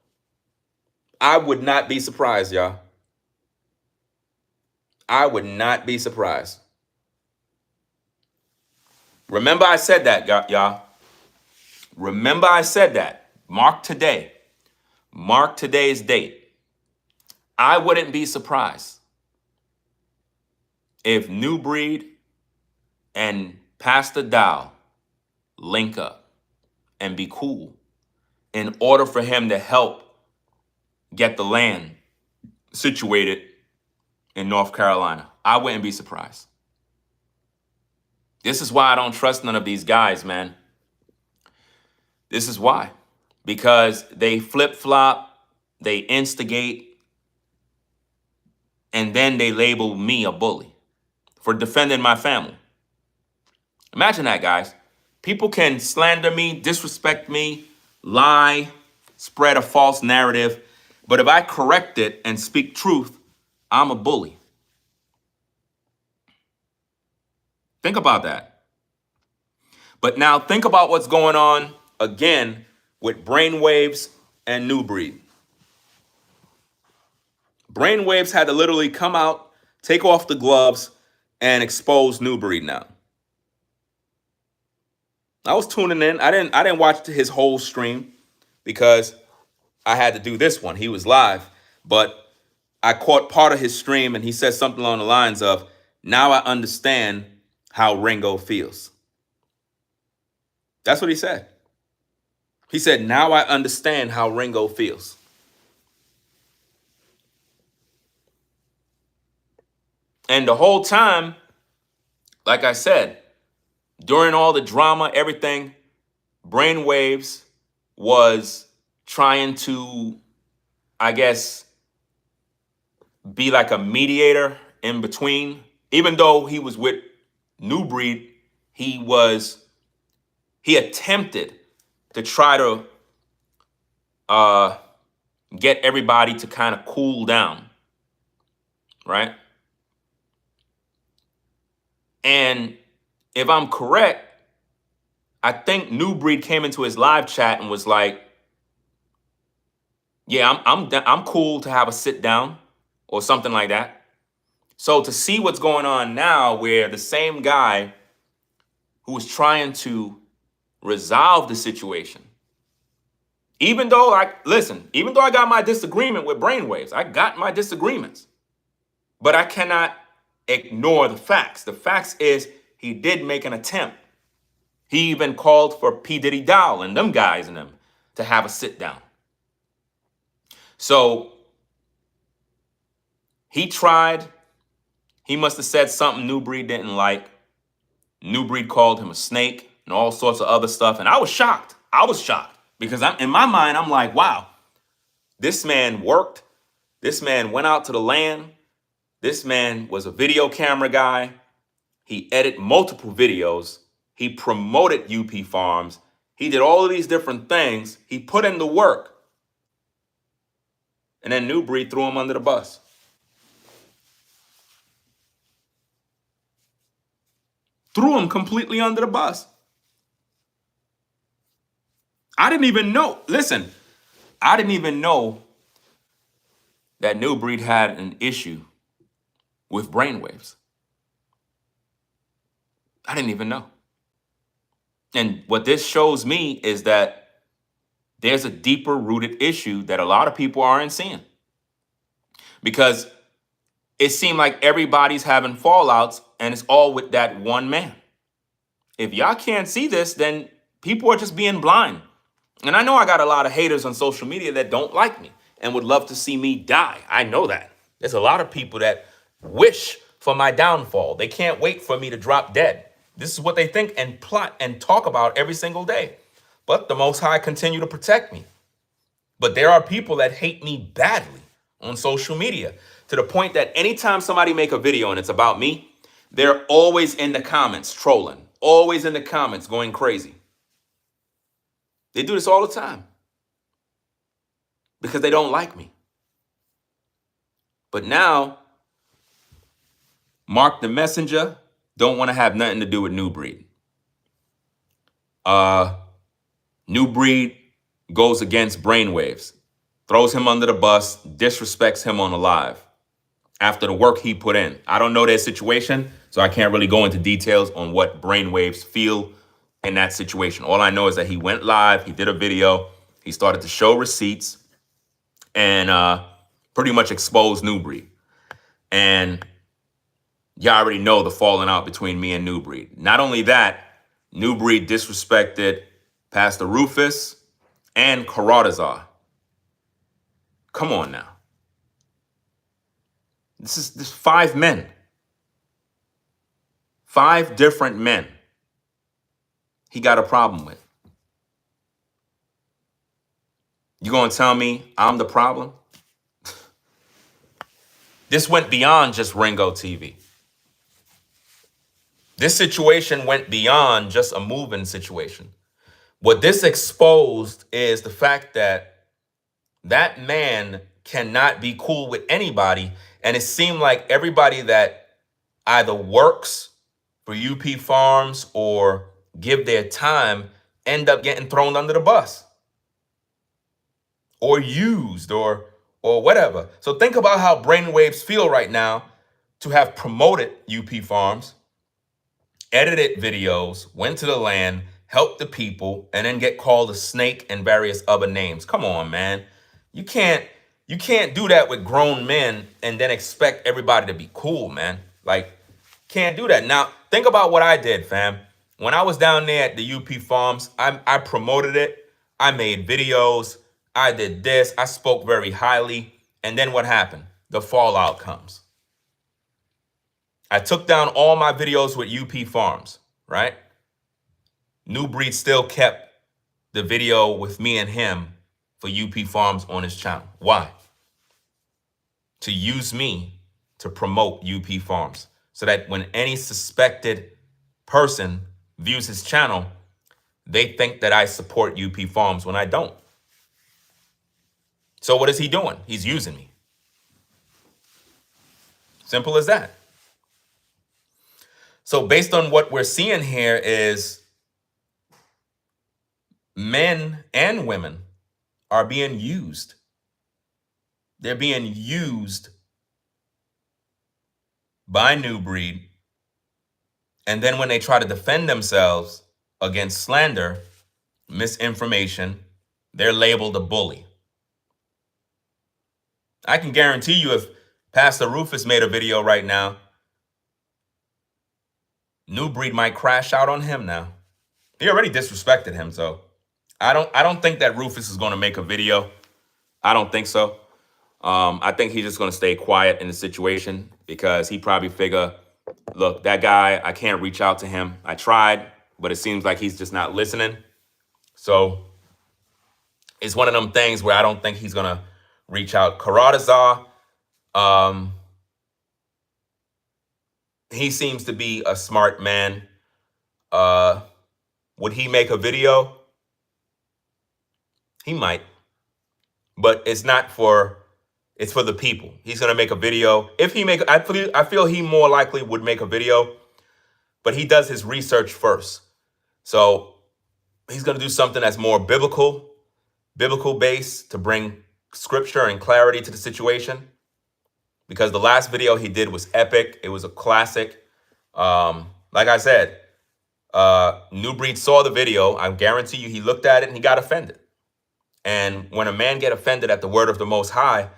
I would not be surprised, y'all. I would not be surprised. Remember I said that, y'all. Remember I said that. Mark today. Mark today's date. I wouldn't be surprised if New Breed and Pastor Dow link up and be cool in order for him to help get the land situated in North Carolina. I wouldn't be surprised. This is why I don't trust none of these guys, man. This is why. Because they flip-flop, they instigate, and then they label me a bully for defending my family. Imagine that, guys. People can slander me, disrespect me, lie, spread a false narrative, but if I correct it and speak truth, I'm a bully. Think about that. But now think about what's going on again with Brainwaves and New Breed. Brainwaves had to literally come out, take off the gloves, and expose New Breed now. I was tuning in. I didn't watch his whole stream because I had to do this one. He was live, but I caught part of his stream and he said something along the lines of, now I understand how Ringo feels. That's what he said. He said, now I understand how Ringo feels. And the whole time, like I said, during all the drama, everything, Brainwaves was trying to, I guess, be like a mediator in between. Even though he was with New Breed, he attempted to try to get everybody to kind of cool down, right? And if I'm correct, I think New Breed came into his live chat and was like, yeah, I'm cool to have a sit down or something like that. So to see what's going on now, where the same guy who was trying to resolve the situation, even though I got my disagreement with Brainwaves, I got my disagreements, but I cannot ignore the facts. The facts is he did make an attempt. He even called for P. Diddy Dow and them guys and them to have a sit down. So he tried. He must have said something New Breed didn't like. New Breed called him a snake and all sorts of other stuff. And I was shocked. Because in my mind, I'm like, wow, this man worked. This man went out to the land. This man was a video camera guy. He edited multiple videos. He promoted UP Farms. He did all of these different things. He put in the work. And then New Breed threw him under the bus. Threw him completely under the bus. I didn't even know. Listen, I didn't even know that New Breed had an issue with brainwaves. I didn't even know. And what this shows me is that there's a deeper rooted issue that a lot of people aren't seeing. Because it seemed like everybody's having fallouts and it's all with that one man. If y'all can't see this, then people are just being blind. And I know I got a lot of haters on social media that don't like me and would love to see me die. I know that. There's a lot of people that wish for my downfall. They can't wait for me to drop dead. This is what they think and plot and talk about every single day. But the Most High continue to protect me. But there are people that hate me badly on social media to the point that anytime somebody make a video and it's about me, they're always in the comments trolling, always in the comments going crazy. They do this all the time because they don't like me. But now, Mark the Messenger don't want to have nothing to do with New Breed. New Breed goes against brainwaves, throws him under the bus, disrespects him on the live after the work he put in. I don't know their situation, so I can't really go into details on what brainwaves feel in that situation. All I know is that he went live, he did a video, he started to show receipts and pretty much exposed New Breed. And y'all already know the falling out between me and New Breed. Not only that, New Breed disrespected Pastor Rufus and Karadazar. Come on now. This is 5 men. 5 different men he got a problem with. You gonna tell me I'm the problem? This went beyond just Ringo TV. This situation went beyond just a moving situation. What this exposed is the fact that that man cannot be cool with anybody. And it seemed like everybody that either works for UP Farms or give their time end up getting thrown under the bus or used or whatever. So think about how brainwaves feel right now to have promoted UP Farms, edited videos, went to the land, helped the people, and then get called a snake and various other names. Come on, man. You can't do that with grown men and then expect everybody to be cool, man. Like, can't do that. Now, think about what I did, fam. When I was down there at the UP Farms, I promoted it. I made videos. I did this. I spoke very highly. And then what happened? The fallout comes. I took down all my videos with UP Farms, right? New Breed still kept the video with me and him for UP Farms on his channel. Why? To use me to promote UP Farms so that when any suspected person views his channel, they think that I support UP Farms when I don't. So what is he doing? He's using me. Simple as that. So based on what we're seeing here is men and women are being used. They're being used by New Breed. And then when they try to defend themselves against slander, misinformation, they're labeled a bully. I can guarantee you if Pastor Rufus made a video right now, New Breed might crash out on him now. He already disrespected him, so I don't think that Rufus is going to make a video. I don't think so. I think he's just going to stay quiet in the situation because he probably figure, look, that guy, I can't reach out to him. I tried, but it seems like he's just not listening. So it's one of them things where I don't think he's going to reach out. Karadazar, he seems to be a smart man. Would he make a video? He might, but it's not for. It's for the people. He's gonna make a video. If he make, I feel he more likely would make a video, but he does his research first. So he's gonna do something that's more biblical based to bring scripture and clarity to the situation. Because the last video he did was epic. It was a classic. Like I said, New Breed saw the video. I guarantee you he looked at it and he got offended. And when a man get offended at the word of the Most High,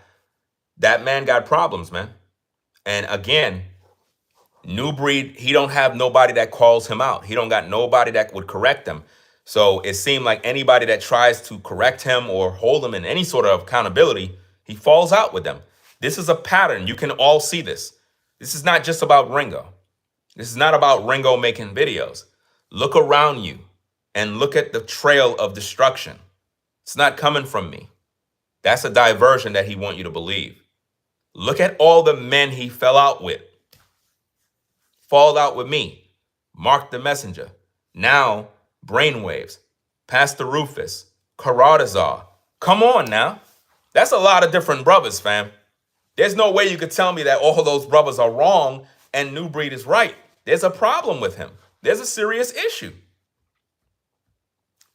that man got problems, man. And again, New Breed, he don't have nobody that calls him out. He don't got nobody that would correct him. So it seemed like anybody that tries to correct him or hold him in any sort of accountability, he falls out with them. This is a pattern. You can all see this. This is not just about Ringo. This is not about Ringo making videos. Look around you and look at the trail of destruction. It's not coming from me. That's a diversion that he wants you to believe. Look at all the men he fell out with. Fall out with me. Mark the Messenger. Now, Brainwaves. Pastor Rufus. Karadazar. Come on now. That's a lot of different brothers, fam. There's no way you could tell me that all those brothers are wrong and New Breed is right. There's a problem with him. There's a serious issue.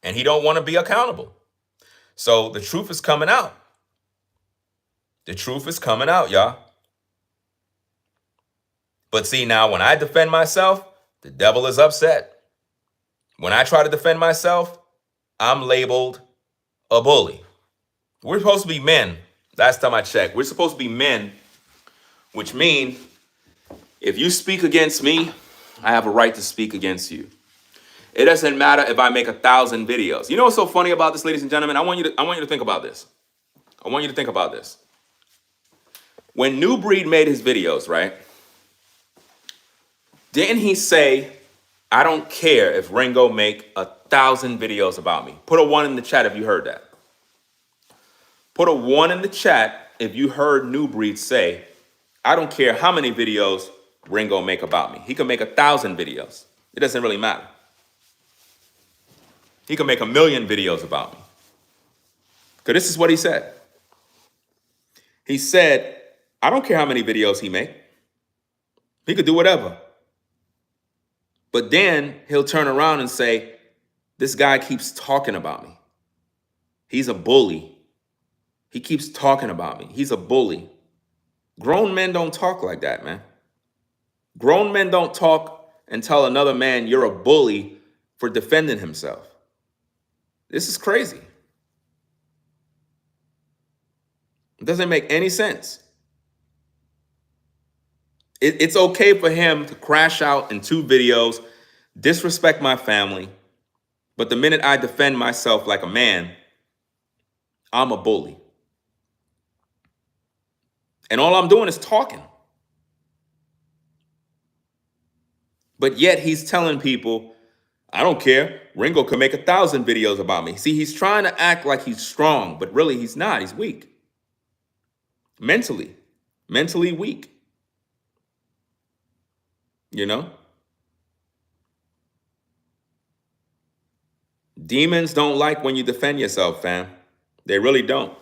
And he don't want to be accountable. So the truth is coming out. The truth is coming out, y'all. But see, now when I defend myself, the devil is upset. When I try to defend myself, I'm labeled a bully. We're supposed to be men. Last time I checked, we're supposed to be men, which means if you speak against me, I have a right to speak against you. It doesn't matter if I make 1,000 videos. You know what's so funny about this, ladies and gentlemen? I want you to think about this. I want you to think about this. When New Breed made his videos, right? Didn't he say, I don't care if Ringo make 1,000 videos about me? Put a 1 in the chat if you heard that. Put a 1 in the chat if you heard New Breed say, I don't care how many videos Ringo make about me. He can make 1,000 videos. It doesn't really matter. He can make 1,000,000 videos about me. Because this is what he said. He said, I don't care how many videos he make. He could do whatever. But then he'll turn around and say, this guy keeps talking about me. He's a bully. He keeps talking about me. He's a bully. Grown men don't talk like that, man. Grown men don't talk and tell another man you're a bully for defending himself. This is crazy. It doesn't make any sense. It's okay for him to crash out in 2 videos, disrespect my family, but the minute I defend myself like a man, I'm a bully. And all I'm doing is talking. But yet he's telling people, I don't care. Ringo could make 1,000 videos about me. See, he's trying to act like he's strong, but really he's not. He's weak. Mentally weak. You know? Demons don't like when you defend yourself, fam. They really don't.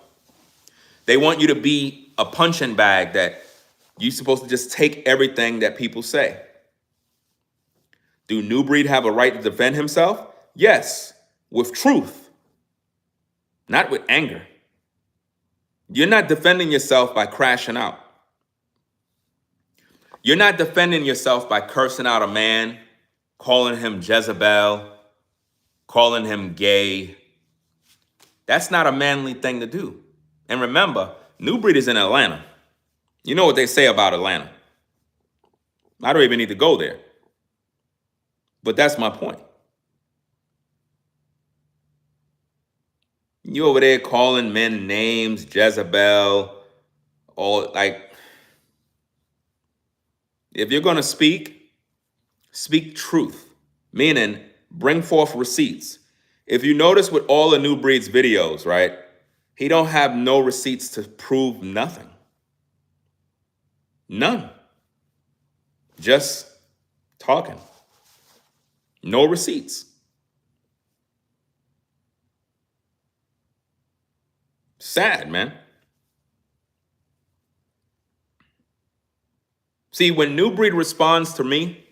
They want you to be a punching bag that you're supposed to just take everything that people say. Do New Breed have a right to defend himself? Yes, with truth, not with anger. You're not defending yourself by crashing out. You're not defending yourself by cursing out a man, calling him Jezebel, calling him gay. That's not a manly thing to do. And remember, New Breed is in Atlanta. You know what they say about Atlanta. I don't even need to go there. But that's my point. You over there calling men names, Jezebel, all like, if you're going to speak truth, meaning bring forth receipts. If you notice with all the New Breed's videos, right, he don't have no receipts to prove nothing. None. Just talking. No receipts. Sad, man. See, when New Breed responds to me,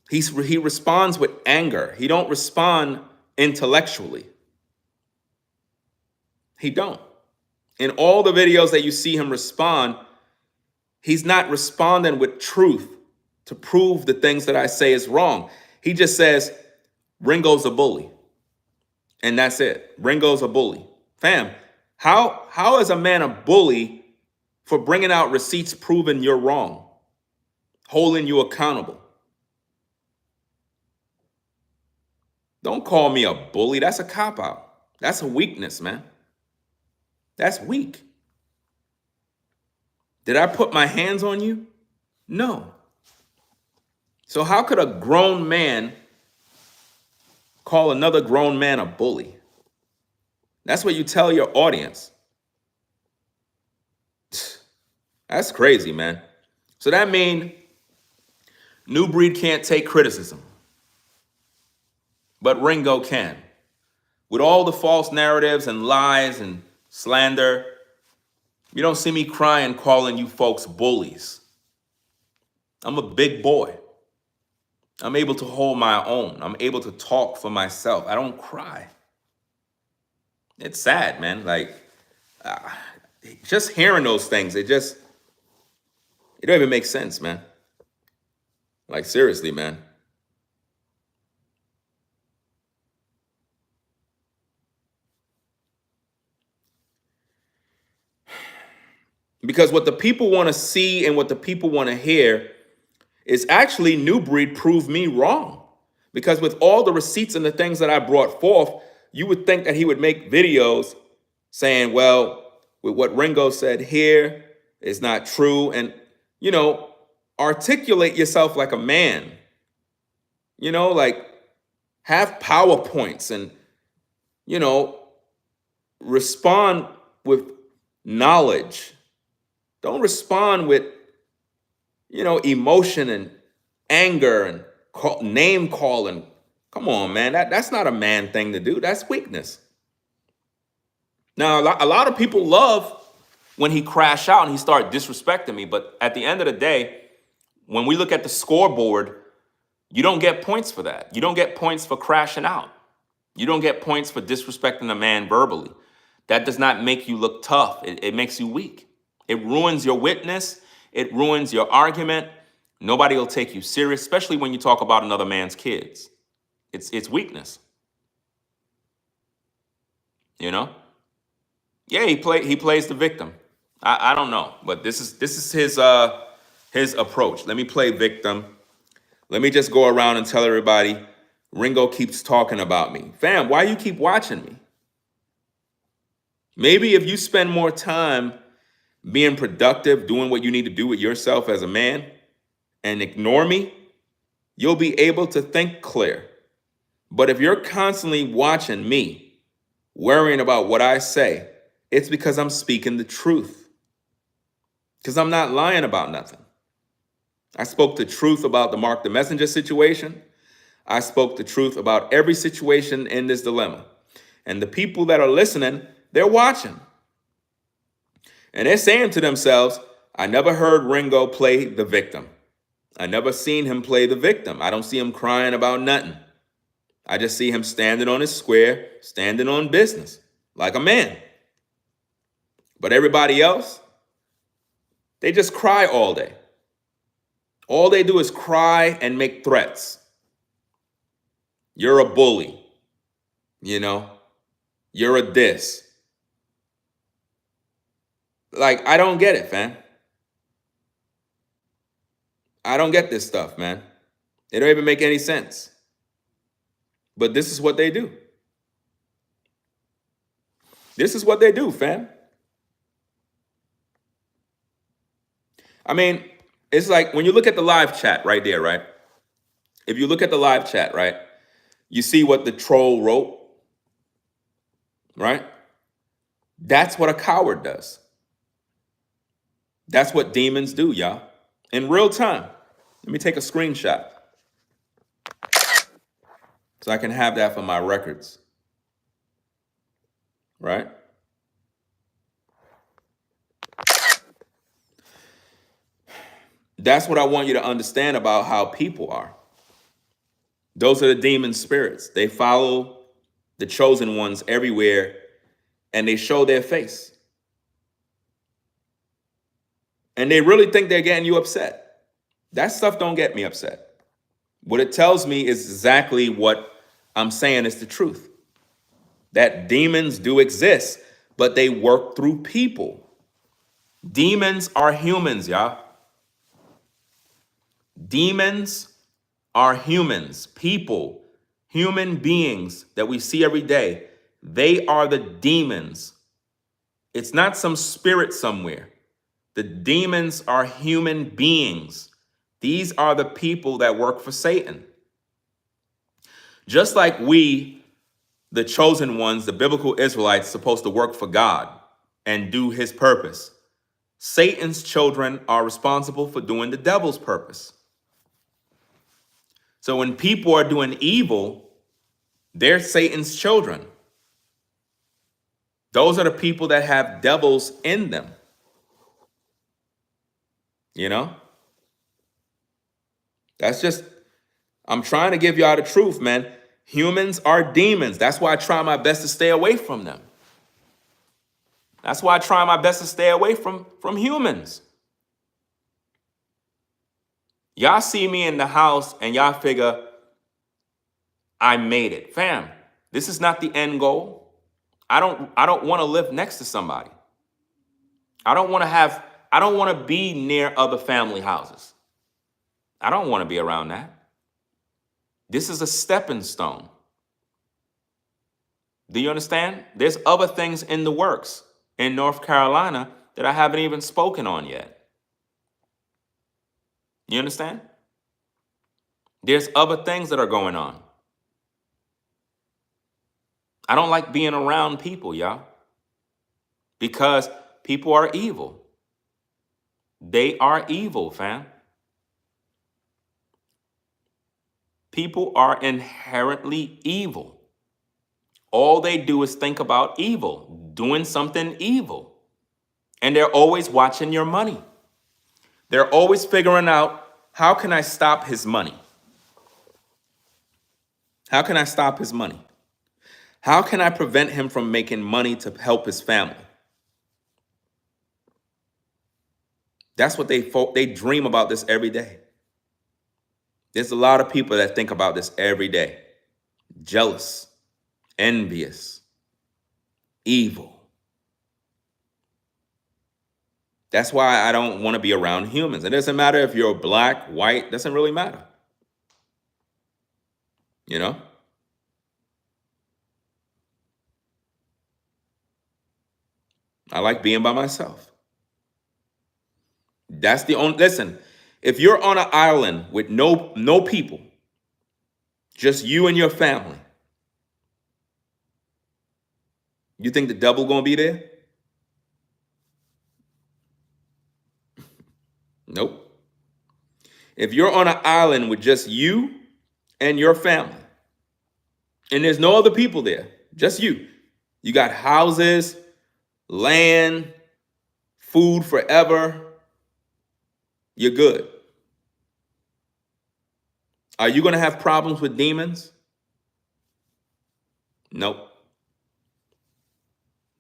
he responds with anger. He don't respond intellectually. He don't. In all the videos that you see him respond, he's not responding with truth to prove the things that I say is wrong. He just says, Ringo's a bully. And that's it. Ringo's a bully. Fam, how is a man a bully for bringing out receipts proving you're wrong, holding you accountable? Don't call me a bully. That's a cop-out. That's a weakness, man. That's weak. Did I put my hands on you? No. So how could a grown man call another grown man a bully? That's what you tell your audience. That's crazy, man. So that means New Breed can't take criticism, but Ringo can. With all the false narratives and lies and slander, you don't see me crying calling you folks bullies. I'm a big boy. I'm able to hold my own. I'm able to talk for myself. I don't cry. It's sad, man. Like, just hearing those things, it don't even make sense, man. Like, seriously, man. Because what the people want to see and what the people want to hear is actually New Breed proved me wrong. Because with all the receipts and the things that I brought forth, you would think that he would make videos saying, well, with what Ringo said here is not true. And, articulate yourself like a man. Like have PowerPoints and, respond with knowledge. Don't respond with, emotion and anger and name calling. Come on, man. That's not a man thing to do. That's weakness. Now, a lot of people love when he crash out and he start disrespecting me. But at the end of the day, when we look at the scoreboard, you don't get points for that. You don't get points for crashing out. You don't get points for disrespecting a man verbally. That does not make you look tough. It makes you weak. It ruins your witness. It ruins your argument. Nobody will take you serious, especially when you talk about another man's kids. It's weakness. Yeah, he plays the victim. I don't know, but this is his approach. Let me play victim. Let me just go around and tell everybody Ringo keeps talking about me. Fam, why you keep watching me? Maybe if you spend more time being productive, doing what you need to do with yourself as a man, and ignore me, you'll be able to think clear. But if you're constantly watching me, worrying about what I say, it's because I'm speaking the truth. Because I'm not lying about nothing. I spoke the truth about the Mark the Messenger situation. I spoke the truth about every situation in this dilemma. And the people that are listening, they're watching. And they're saying to themselves, I never heard Ringo play the victim. I never seen him play the victim. I don't see him crying about nothing. I just see him standing on his square, standing on business, like a man. But everybody else, they just cry all day. All they do is cry and make threats. You're a bully. You're a this. Like, I don't get it, fam. I don't get this stuff, man. It don't even make any sense. But this is what they do. This is what they do, fam. I mean, it's like when you look at the live chat right there, right? If you look at the live chat, right, you see what the troll wrote, right? That's what a coward does. That's what demons do, y'all. In real time. Let me take a screenshot. So I can have that for my records, right? That's what I want you to understand about how people are. Those are the demon spirits. They follow the chosen ones everywhere and they show their face. And they really think they're getting you upset. That stuff don't get me upset. What it tells me is exactly what I'm saying is the truth. That demons do exist, but they work through people. Demons are humans, y'all. Demons are humans, people, human beings that we see every day. They are the demons. It's not some spirit somewhere. The demons are human beings. These are the people that work for Satan. Just like we, the chosen ones, the biblical Israelites, supposed to work for God and do his purpose. Satan's children are responsible for doing the devil's purpose. So when people are doing evil, they're Satan's children. Those are the people that have devils in them. You know? That's just, I'm trying to give y'all the truth, man. Humans are demons. That's why I try my best to stay away from them. That's why I try my best to stay away from humans. Y'all see me in the house and y'all figure I made it. Fam, this is not the end goal. I don't want to live next to somebody. I don't want to be near other family houses. I don't want to be around that. This is a stepping stone. Do you understand? There's other things in the works in North Carolina that I haven't even spoken on yet. You understand? There's other things that are going on. I don't like being around people, y'all, because people are evil. They are evil, fam. People are inherently evil. All they do is think about evil, doing something evil. And they're always watching your money. They're always figuring out, how can I stop his money? How can I stop his money? How can I prevent him from making money to help his family? That's what they dream about this every day. There's a lot of people that think about this every day. Jealous, envious, evil. That's why I don't want to be around humans. It doesn't matter if you're black, white, doesn't really matter. You know? I like being by myself. That's the only, listen, if you're on an island with no people, just you and your family, you think the devil gonna be there? Nope. If you're on an island with just you and your family, and there's no other people there, just you got houses, land, food forever, you're good. Are you going to have problems with demons? Nope.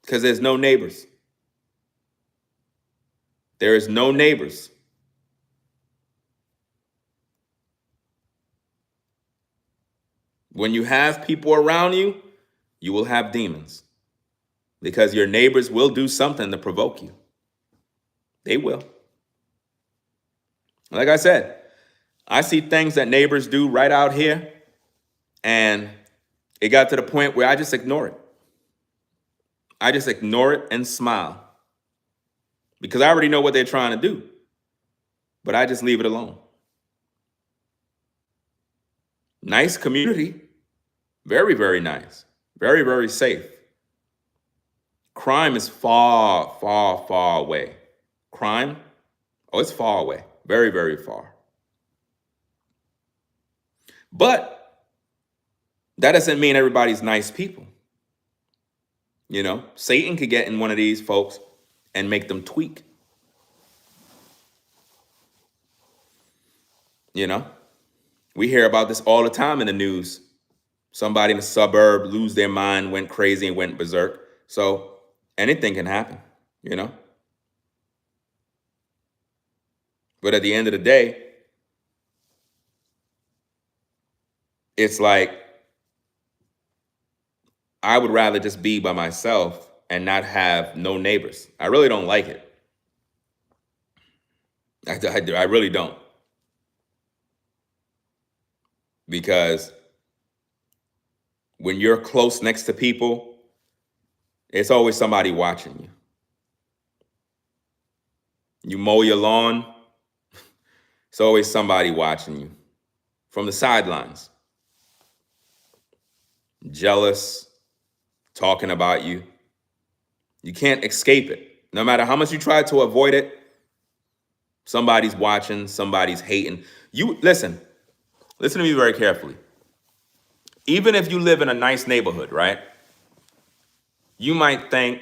Because there's no neighbors. There is no neighbors. When you have people around you, you will have demons. Because your neighbors will do something to provoke you. They will. Like I said, I see things that neighbors do right out here, and it got to the point where I just ignore it. I just ignore it and smile. Because I already know what they're trying to do. But I just leave it alone. Nice community. Very, very nice. Very, very safe. Crime is far, far, far away. Crime, oh, it's far away. Very, very far. But That doesn't mean everybody's nice people. Satan could get in one of these folks and make them tweak. You know, we hear about this all the time in the news. Somebody in a suburb lose their mind, went crazy, and went berserk. So anything can happen, you know. But at the end of the day, it's like I would rather just be by myself and not have no neighbors. I really don't like it. I really don't. Because when you're close next to people, it's always somebody watching you. You mow your lawn, it's always somebody watching you from the sidelines. Jealous, talking about you. You can't escape it. No matter how much you try to avoid it, somebody's watching, somebody's hating. You listen to me very carefully. Even if you live in a nice neighborhood, right? You might think,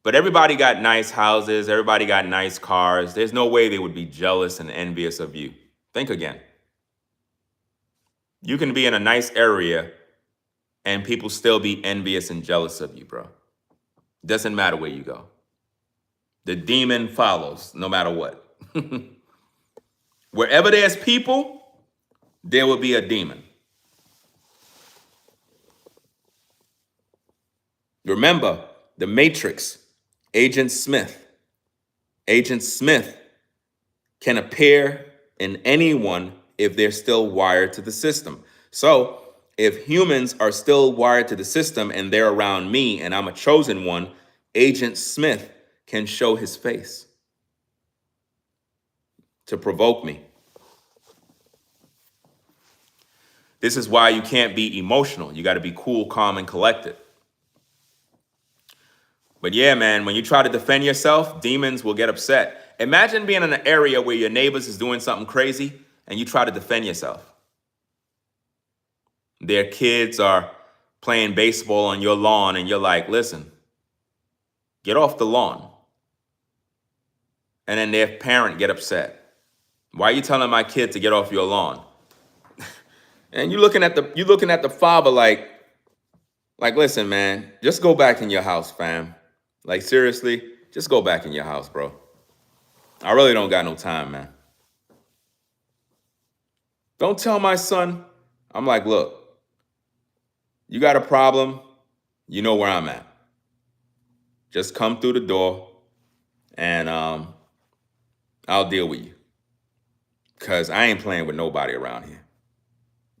but everybody got nice houses, everybody got nice cars. There's no way they would be jealous and envious of you. Think again. You can be in a nice area and people still be envious and jealous of you, bro. Doesn't matter where you go. The demon follows no matter what. Wherever there's people, there will be a demon. Remember, the Matrix, Agent Smith. Agent Smith can appear in anyone if they're still wired to the system. So if humans are still wired to the system and they're around me and I'm a chosen one, Agent Smith can show his face to provoke me. This is why you can't be emotional. You got to be cool, calm, and collected. But yeah, man, when you try to defend yourself, demons will get upset. Imagine being in an area where your neighbors is doing something crazy and you try to defend yourself. Their kids are playing baseball on your lawn and you're like, listen, get off the lawn. And then their parent get upset. Why are you telling my kid to get off your lawn? And you're looking at the father like, listen, man, just go back in your house, fam. Like, seriously, just go back in your house, bro. I really don't got no time, man. Don't tell my son. I'm like, look, you got a problem. You know where I'm at. Just come through the door and I'll deal with you. Because I ain't playing with nobody around here.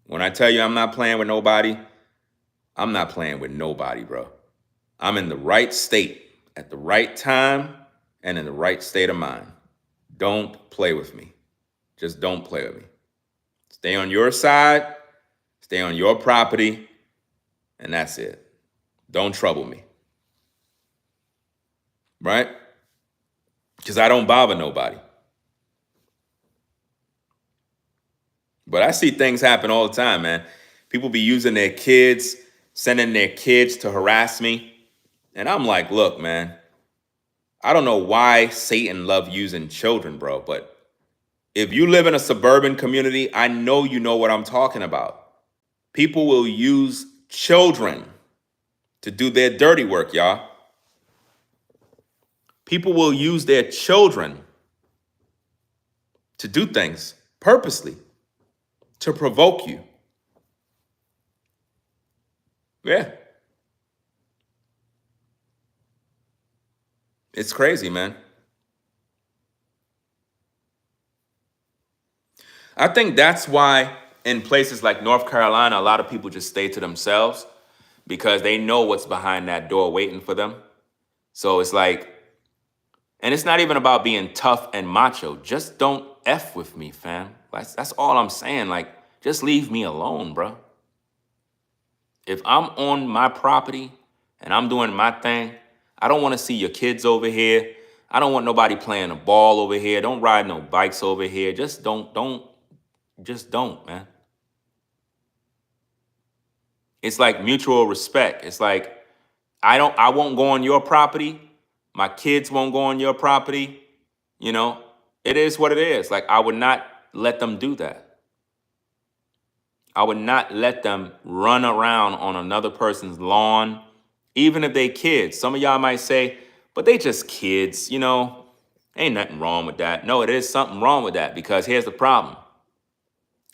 When I tell you I'm not playing with nobody, I'm not playing with nobody, bro. I'm in the right state at the right time and in the right state of mind. Don't play with me. Just don't play with me. Stay on your side, stay on your property, and that's it. Don't trouble me. Right? Because I don't bother nobody. But I see things happen all the time, man. People be using their kids, sending their kids to harass me. And I'm like, look, man, I don't know why Satan love using children, bro. But if you live in a suburban community, I know you know what I'm talking about. People will use children to do their dirty work, y'all. People will use their children to do things purposely, to provoke you. Yeah. It's crazy, man. I think that's why in places like North Carolina, a lot of people just stay to themselves because they know what's behind that door waiting for them. So it's like, and it's not even about being tough and macho. Just don't F with me, fam. That's all I'm saying. Like, just leave me alone, bro. If I'm on my property and I'm doing my thing, I don't want to see your kids over here. I don't want nobody playing a ball over here. Don't ride no bikes over here. Just don't, man. It's like mutual respect. It's like, I won't go on your property. My kids won't go on your property. You know, it is what it is. Like, I would not let them do that. I would not let them run around on another person's lawn, even if they kids. Some of y'all might say, but they just kids, you know, ain't nothing wrong with that. No, it is something wrong with that, because here's the problem.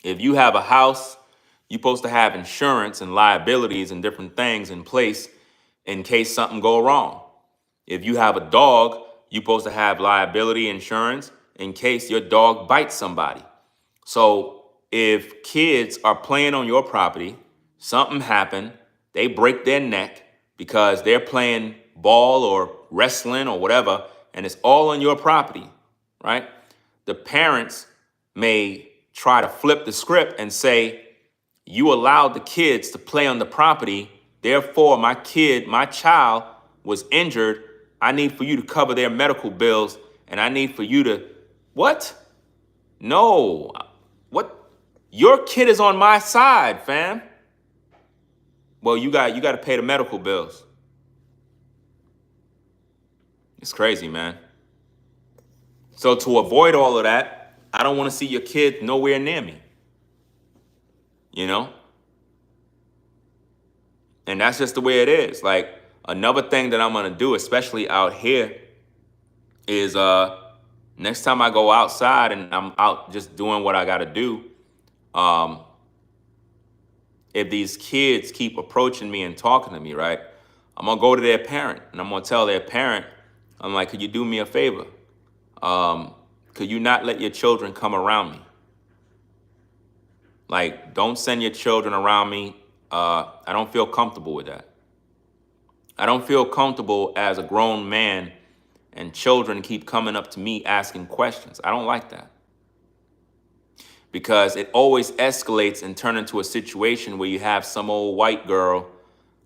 If you have a house, you're supposed to have insurance and liabilities and different things in place in case something go wrong. If you have a dog, you're supposed to have liability insurance in case your dog bites somebody. So if kids are playing on your property, something happened, they break their neck because they're playing ball or wrestling or whatever, and it's all on your property, right? The parents may try to flip the script and say, you allowed the kids to play on the property, therefore my child was injured. I need for you to cover their medical bills, and I need for you to, what? No. What? Your kid is on my side, fam. Well, you got to pay the medical bills. It's crazy, man. So to avoid all of that, I don't want to see your kid nowhere near me. You know? And that's just the way it is. Like, another thing that I'm going to do, especially out here, is next time I go outside and I'm out just doing what I got to do, if these kids keep approaching me and talking to me, right, I'm going to go to their parent and I'm going to tell their parent, I'm like, could you do me a favor? Could you not let your children come around me? Like, don't send your children around me. I don't feel comfortable with that. I don't feel comfortable as a grown man and children keep coming up to me asking questions. I don't like that. Because it always escalates and turns into a situation where you have some old white girl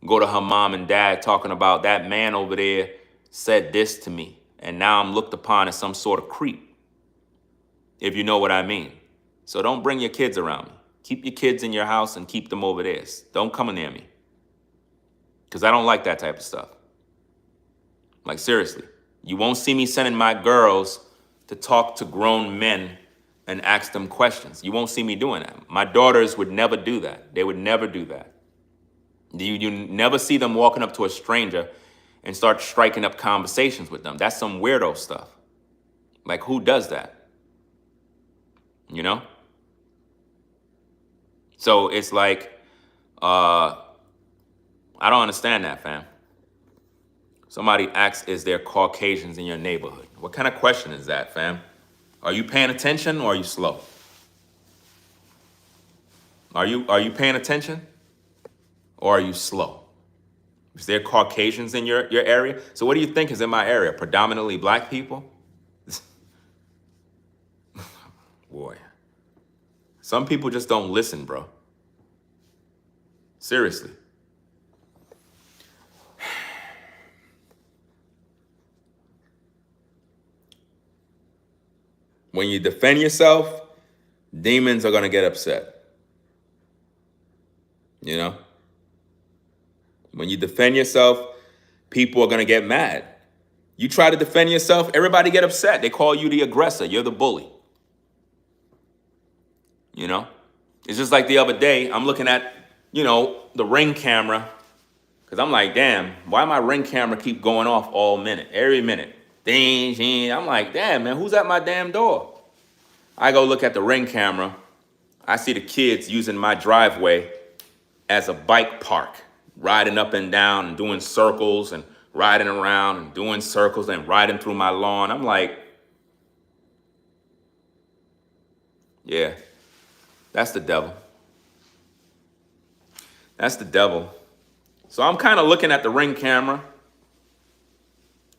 go to her mom and dad talking about, that man over there said this to me, and now I'm looked upon as some sort of creep, if you know what I mean. So don't bring your kids around me. Keep your kids in your house and keep them over there. Don't come near me, because I don't like that type of stuff. Like, seriously, you won't see me sending my girls to talk to grown men and ask them questions. You won't see me doing that. My daughters would never do that. They would never do that. You never see them walking up to a stranger and start striking up conversations with them. That's some weirdo stuff. Like, who does that? You know? So it's like, I don't understand that, fam. Somebody asks, is there Caucasians in your neighborhood? What kind of question is that, fam? Are you paying attention or are you slow? Are you paying attention or are you slow? Is there Caucasians in your area? So what do you think is in my area? Predominantly black people? Boy. Some people just don't listen, bro. Seriously. When you defend yourself, demons are going to get upset. You know? When you defend yourself, people are going to get mad. You try to defend yourself, everybody get upset. They call you the aggressor. You're the bully. You know? It's just like the other day, I'm looking at, the Ring camera, because I'm like, damn, why my Ring camera keep going off all minute, every minute? Ding, ding. I'm like, damn, man, who's at my damn door? I go look at the Ring camera. I see the kids using my driveway as a bike park, riding up and down and doing circles and riding around and doing circles and riding through my lawn. I'm like, yeah, that's the devil. That's the devil. So I'm kind of looking at the Ring camera.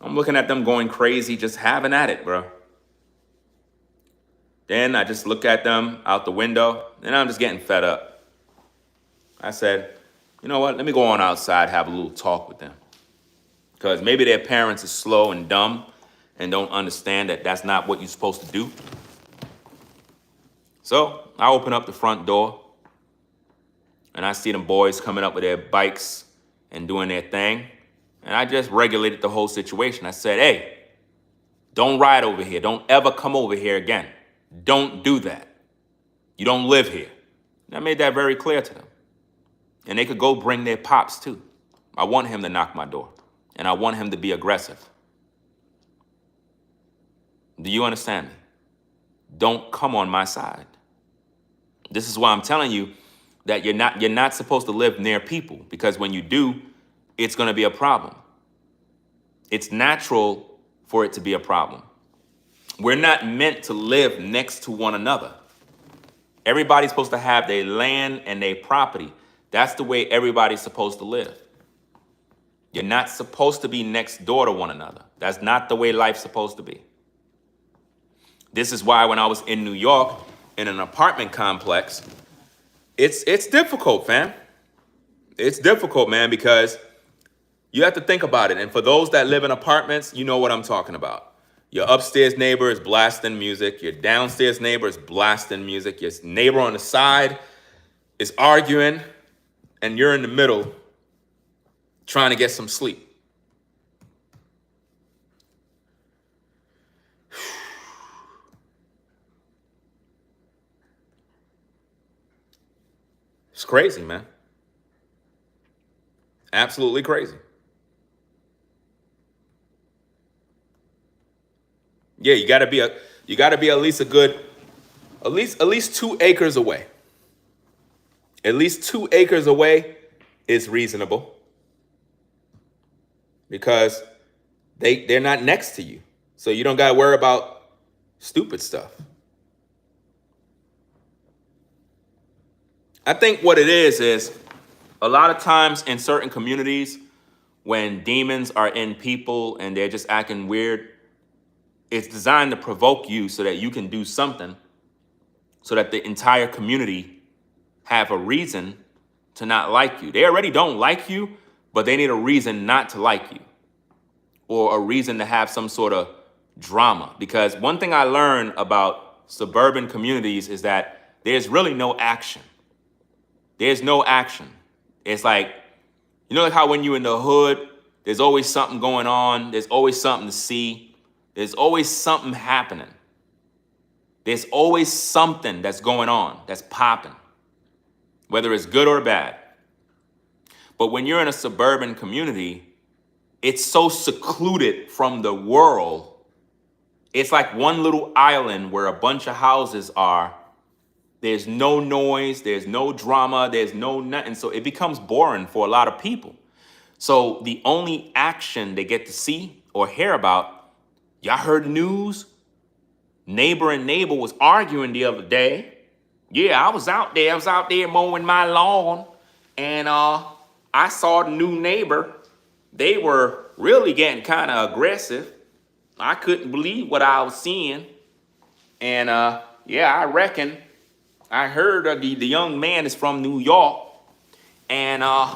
I'm looking at them going crazy, just having at it, bro. Then I just look at them out the window, and I'm just getting fed up. I said, you know what? Let me go on outside, have a little talk with them. Because maybe their parents are slow and dumb and don't understand that that's not what you're supposed to do. So I open up the front door, and I see them boys coming up with their bikes and doing their thing. And I just regulated the whole situation. I said, hey, don't ride over here. Don't ever come over here again. Don't do that. You don't live here. And I made that very clear to them. And they could go bring their pops too. I want him to knock my door. And I want him to be aggressive. Do you understand me? Don't come on my side. This is why I'm telling you that you're not supposed to live near people, because when you do, it's going to be a problem. It's natural for it to be a problem. We're not meant to live next to one another. Everybody's supposed to have their land and their property. That's the way everybody's supposed to live. You're not supposed to be next door to one another. That's not the way life's supposed to be. This is why when I was in New York in an apartment complex, it's difficult, fam. It's difficult, man, because you have to think about it. And for those that live in apartments, you know what I'm talking about. Your upstairs neighbor is blasting music. Your downstairs neighbor is blasting music. Your neighbor on the side is arguing, and you're in the middle trying to get some sleep. It's crazy, man. Absolutely crazy. Yeah, you gotta be at least at least 2 acres away. At least 2 acres away is reasonable, because they're not next to you. So you don't gotta worry about stupid stuff. I think what it is a lot of times in certain communities, when demons are in people and they're just acting weird, it's designed to provoke you so that you can do something, so that the entire community have a reason to not like you. They already don't like you, but they need a reason not to like you, or a reason to have some sort of drama. Because one thing I learned about suburban communities is that there's really no action. There's no action. It's like, like how when you're in the hood, there's always something going on. There's always something to see. There's always something happening. There's always something that's going on, that's popping, whether it's good or bad. But when you're in a suburban community, it's so secluded from the world. It's like one little island where a bunch of houses are. There's no noise, there's no drama, there's no nothing. So it becomes boring for a lot of people. So the only action they get to see or hear about, y'all heard the news? Neighbor and neighbor was arguing the other day. Yeah, I was out there mowing my lawn, and I saw the new neighbor. They were really getting kind of aggressive. I couldn't believe what I was seeing. And yeah, I reckon I heard the young man is from New York, and I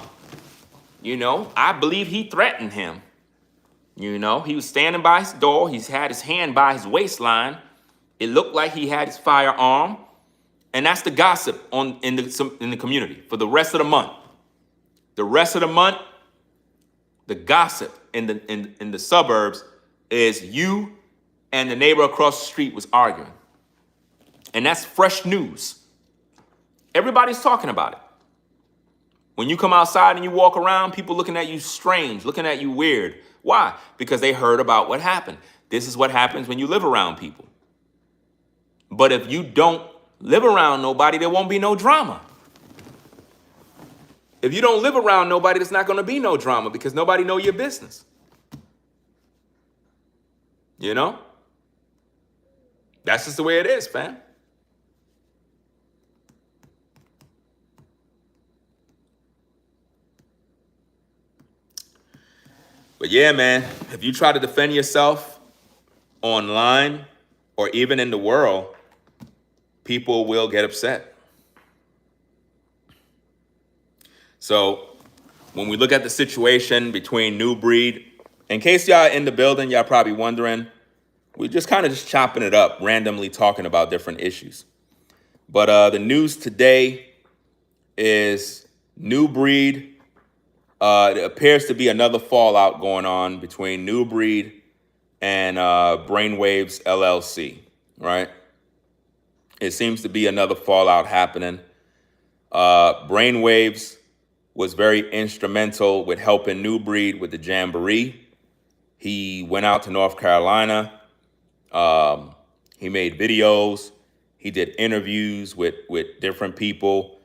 believe he threatened him. He was standing by his door. He's had his hand by his waistline. It looked like he had his firearm, and that's the gossip in the community for the rest of the month. The rest of the month, the gossip in the suburbs is you and the neighbor across the street was arguing, and that's fresh news. Everybody's talking about it. When you come outside and you walk around, people looking at you strange, looking at you weird. Why? Because they heard about what happened. This is what happens when you live around people. But if you don't live around nobody, there won't be no drama. If you don't live around nobody, there's not going to be no drama, because nobody know your business. That's just the way it is, fam. But yeah, man, if you try to defend yourself online or even in the world, people will get upset. So when we look at the situation between New Breed, in case y'all in the building, y'all probably wondering, we're just kind of just chopping it up, randomly talking about different issues. But the news today is New Breed. It appears to be another fallout going on between New Breed and Brainwaves LLC, right? It seems to be another fallout happening. Brainwaves was very instrumental with helping New Breed with the Jamboree. He went out to North Carolina. He made videos. He did interviews with different people.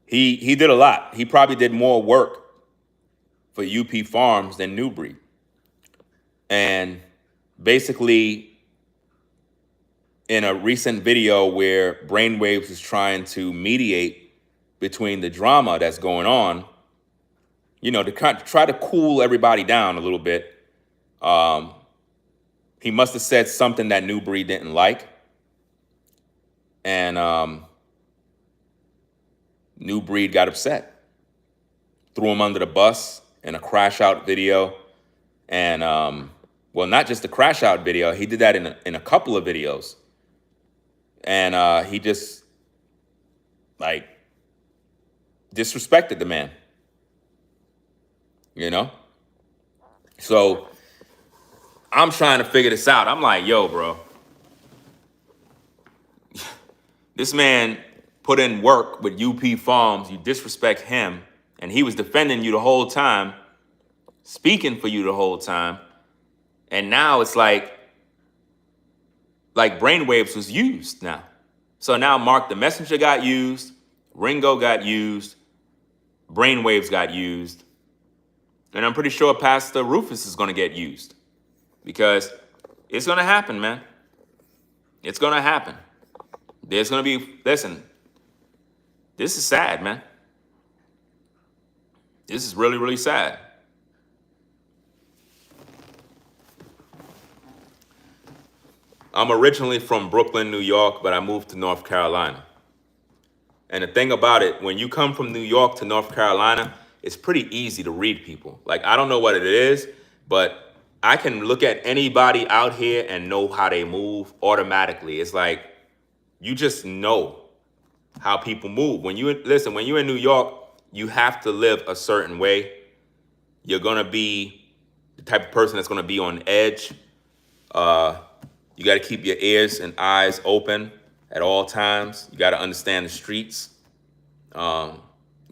He did a lot. He probably did more work for UP Farms than New Breed. And basically, in a recent video where Brainwaves is trying to mediate between the drama that's going on, to try to cool everybody down a little bit, he must have said something that New Breed didn't like. And New Breed got upset, threw him under the bus in a crash out video. And well, not just the crash out video, he did that in a couple of videos. And he just disrespected the man, So I'm trying to figure this out. I'm like, yo, bro, this man put in work with UP Farms. You disrespect him, and he was defending you the whole time, speaking for you the whole time. And now it's like Brainwaves was used now. So now Mark the Messenger got used, Ringo got used, Brainwaves got used, and I'm pretty sure Pastor Rufus is going to get used, because it's going to happen, man. It's going to happen. There's going to be, listen, this is sad, man. This is really, really sad. I'm originally from Brooklyn, New York, but I moved to North Carolina. And the thing about it, when you come from New York to North Carolina, it's pretty easy to read people. Like, I don't know what it is, but I can look at anybody out here and know how they move automatically. It's like, you just know how people move. When you're in New York, you have to live a certain way. You're going to be the type of person that's going to be on edge. You got to keep your ears and eyes open at all times. You got to understand the streets. You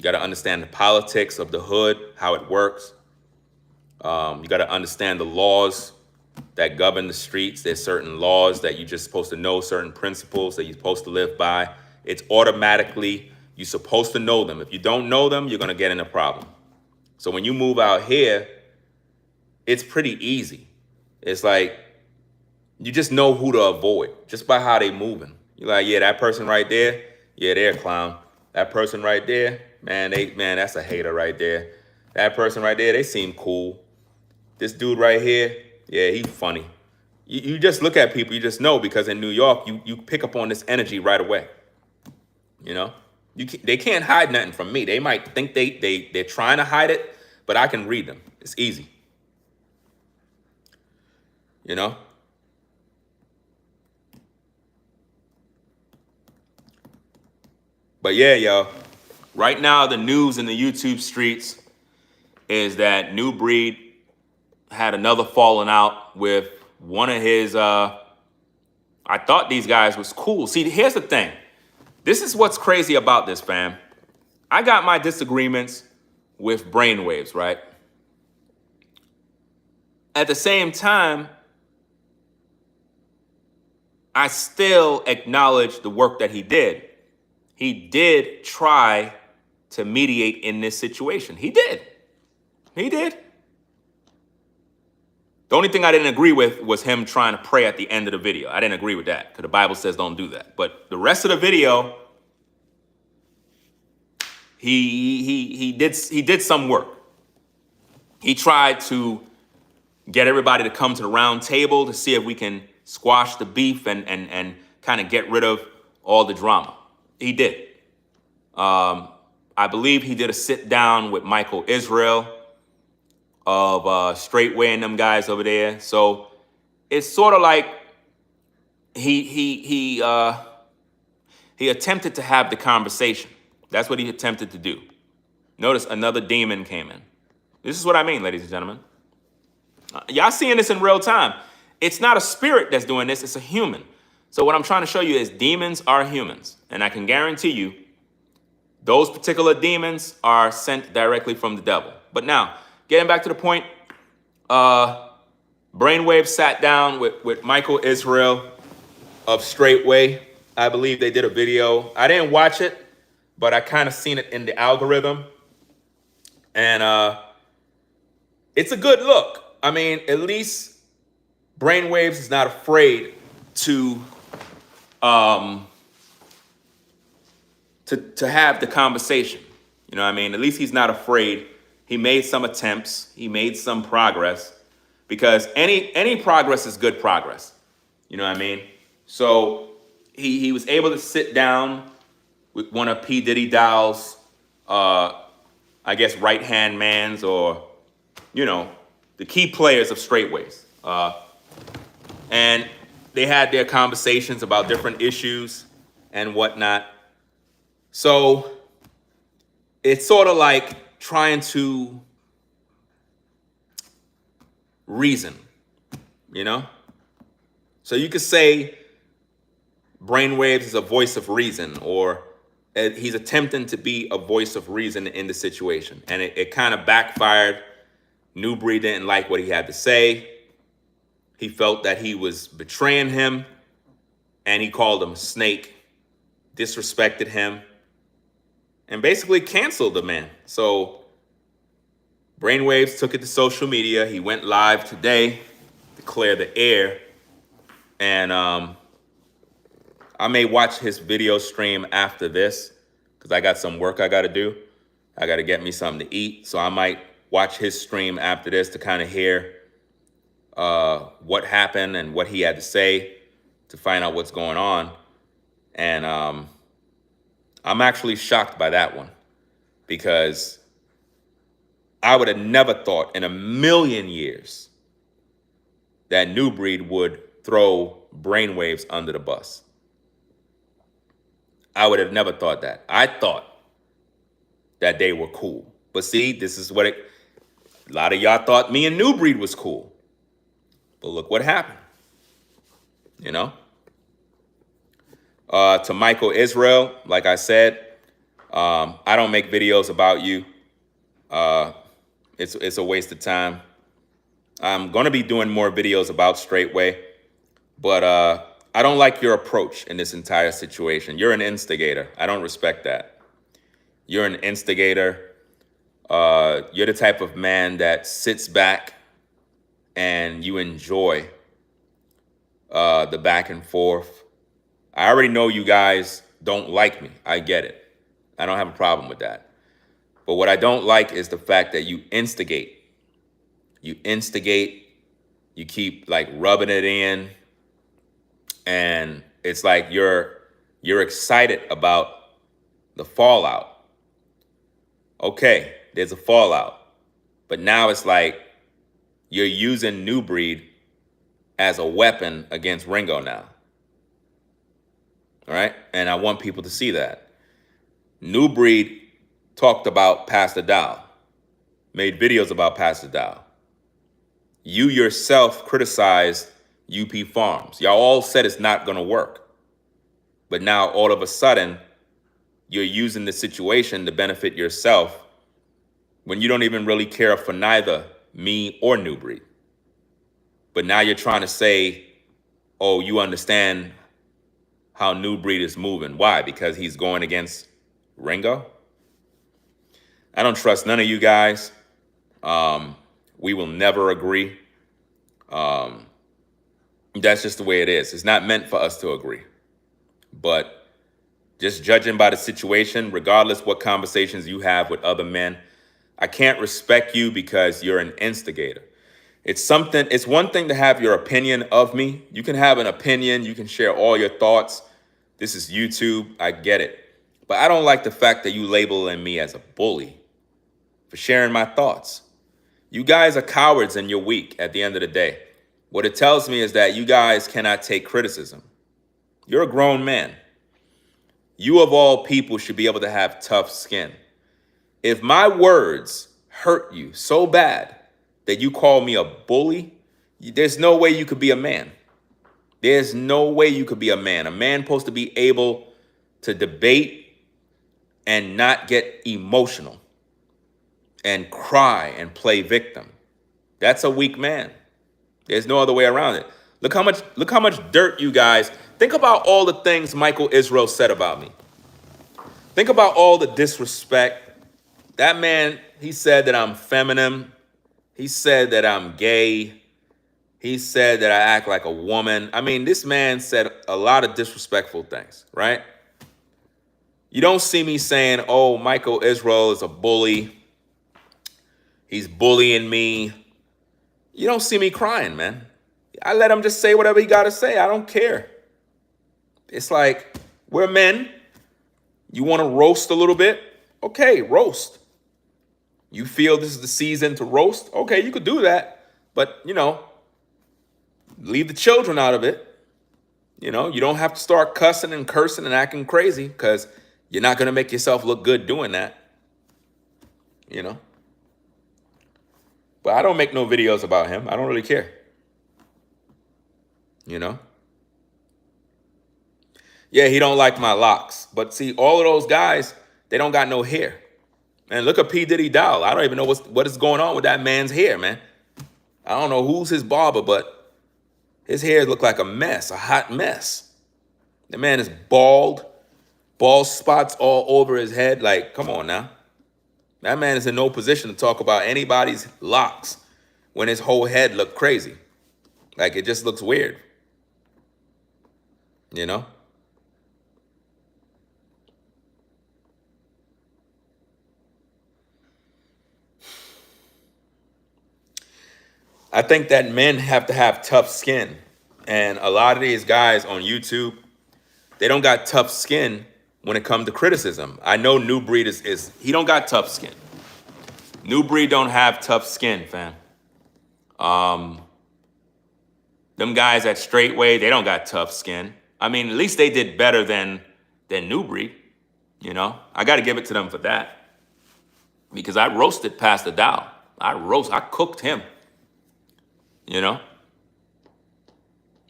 got to understand the politics of the hood, how it works. You got to understand the laws that govern the streets. There's certain laws that you're just supposed to know, certain principles that you're supposed to live by. It's automatically, you're supposed to know them. If you don't know them, you're going to get in a problem. So when you move out here, it's pretty easy. It's like, you just know who to avoid just by how they moving. You're like, yeah, that person right there, yeah, they're a clown. That person right there, man, that's a hater right there. That person right there, they seem cool. This dude right here, yeah, he's funny. You just look at people, you just know, because in New York, you pick up on this energy right away. They can't hide nothing from me. They might think they're trying to hide it, but I can read them. It's easy. But yeah, yo, right now the news in the YouTube streets is that New Breed had another falling out with one of his, I thought these guys was cool. See, here's the thing. This is what's crazy about this, fam. I got my disagreements with Brainwaves, right? At the same time, I still acknowledge the work that he did. He did try to mediate in this situation. He did. The only thing I didn't agree with was him trying to pray at the end of the video. I didn't agree with that because the Bible says don't do that. But the rest of the video, he did some work. He tried to get everybody to come to the round table to see if we can squash the beef and kind of get rid of all the drama. He did. I believe he did a sit down with Michael Israel of Straightway and them guys over there. So it's sort of like he attempted to have the conversation. That's what he attempted to do. Notice another demon came in. This is what I mean, ladies and gentlemen. Y'all seeing this in real time. It's not a spirit that's doing this, it's a human. So what I'm trying to show you is demons are humans. And I can guarantee you, those particular demons are sent directly from the devil. But now, getting back to the point, Brainwave sat down with Michael Israel of Straightway. I believe they did a video. I didn't watch it, but I kind of seen it in the algorithm. And it's a good look. I mean, at least Brainwaves is not afraid to have the conversation. You know what I mean? At least he's not afraid. He made some attempts. He made some progress, because any progress is good progress. You know what I mean? So he was able to sit down with one of P. Diddy Dow's, I guess, right-hand mans, or, you know, the key players of Straightways. And they had their conversations about different issues and whatnot. So it's sort of like trying to reason, you know? So you could say Brainwaves is a voice of reason, or he's attempting to be a voice of reason in the situation. And it kind of backfired. New Breed didn't like what he had to say. He felt that he was betraying him, and he called him a snake, disrespected him, and basically canceled the man. So Brainwaves took it to social media. He went live today to clear the air. And I may watch his video stream after this, because I got some work I got to do. I got to get me something to eat. So I might watch his stream after this to kind of hear what happened and what he had to say, to find out what's going on. And I'm actually shocked by that one, because I would have never thought in a million years that New Breed would throw Brainwaves under the bus. I would have never thought that. I thought that they were cool. But see, this is what a lot of y'all thought me and New Breed was cool. But look what happened, you know? To Michael Israel, like I said, I don't make videos about you. It's a waste of time. I'm going to be doing more videos about Straightway, but I don't like your approach in this entire situation. You're an instigator. I don't respect that. You're an instigator. You're the type of man that sits back and you enjoy the back and forth. I already know you guys don't like me. I get it. I don't have a problem with that. But what I don't like is the fact that you instigate. You instigate, you keep like rubbing it in, and it's like you're excited about the fallout. Okay, there's a fallout. But now it's like you're using New Breed as a weapon against Ringo now. All right? And I want people to see that. New Breed talked about Pastor Dow, made videos about Pastor Dow. You yourself criticized UP Farms. Y'all all said it's not going to work. But now all of a sudden, you're using the situation to benefit yourself when you don't even really care for neither me or New Breed. But now you're trying to say, oh, you understand how New Breed is moving. Why? Because he's going against Ringo? I don't trust none of you guys. We will never agree. That's just the way it is. It's not meant for us to agree. But just judging by the situation, regardless what conversations you have with other men, I can't respect you because you're an instigator. It's one thing to have your opinion of me. You can have an opinion. You can share all your thoughts. This is YouTube. I get it. But I don't like the fact that you labeling me as a bully for sharing my thoughts. You guys are cowards and you're weak at the end of the day. What it tells me is that you guys cannot take criticism. You're a grown man. You of all people should be able to have tough skin. If my words hurt you so bad that you call me a bully, there's no way you could be a man. There's no way you could be a man. A man supposed to be able to debate and not get emotional and cry and play victim. That's a weak man. There's no other way around it. Look how much dirt you guys. Think about all the things Michael Israel said about me. Think about all the disrespect. That man, he said that I'm feminine. He said that I'm gay. He said that I act like a woman. I mean, this man said a lot of disrespectful things, right? You don't see me saying, oh, Michael Israel is a bully. He's bullying me. You don't see me crying, man. I let him just say whatever he got to say. I don't care. It's like, we're men. You want to roast a little bit? Okay, roast. You feel this is the season to roast? Okay, you could do that. But, leave the children out of it. You don't have to start cussing and cursing and acting crazy, because you're not going to make yourself look good doing that. But I don't make no videos about him. I don't really care. Yeah, he don't like my locks. But see, all of those guys, they don't got no hair. And look at P. Diddy Doll. I don't even know what is going on with that man's hair, man. I don't know who's his barber, but his hair look like a mess, a hot mess. The man is bald spots all over his head. Like, come on now. That man is in no position to talk about anybody's locks when his whole head look crazy. Like, it just looks weird. I think that men have to have tough skin. And a lot of these guys on YouTube, they don't got tough skin when it comes to criticism. I know New Breed he don't got tough skin. New Breed don't have tough skin, fam. Them guys at Straightway, they don't got tough skin. I mean, at least they did better than New Breed. I got to give it to them for that. Because I roasted Pastor Dow. I cooked him.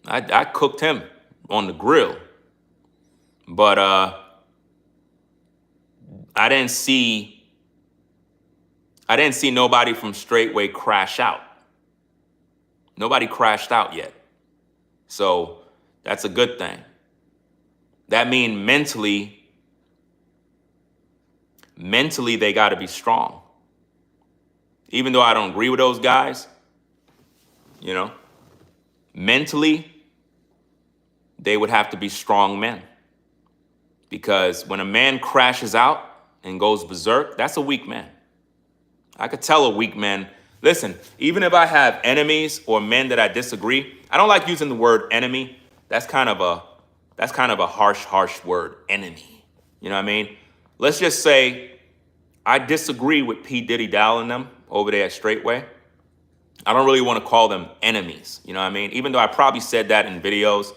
I cooked him on the grill. But I didn't see nobody from Straightway crash out. Nobody crashed out yet. So that's a good thing. That means mentally they got to be strong. Even though I don't agree with those guys, mentally, they would have to be strong men. Because when a man crashes out and goes berserk, that's a weak man. I could tell a weak man, listen, even if I have enemies or men that I disagree, I don't like using the word enemy. That's kind of a harsh word, enemy. You know what I mean? Let's just say I disagree with P. Diddy Dow and them over there at Straightway. I don't really want to call them enemies. You know what I mean? Even though I probably said that in videos,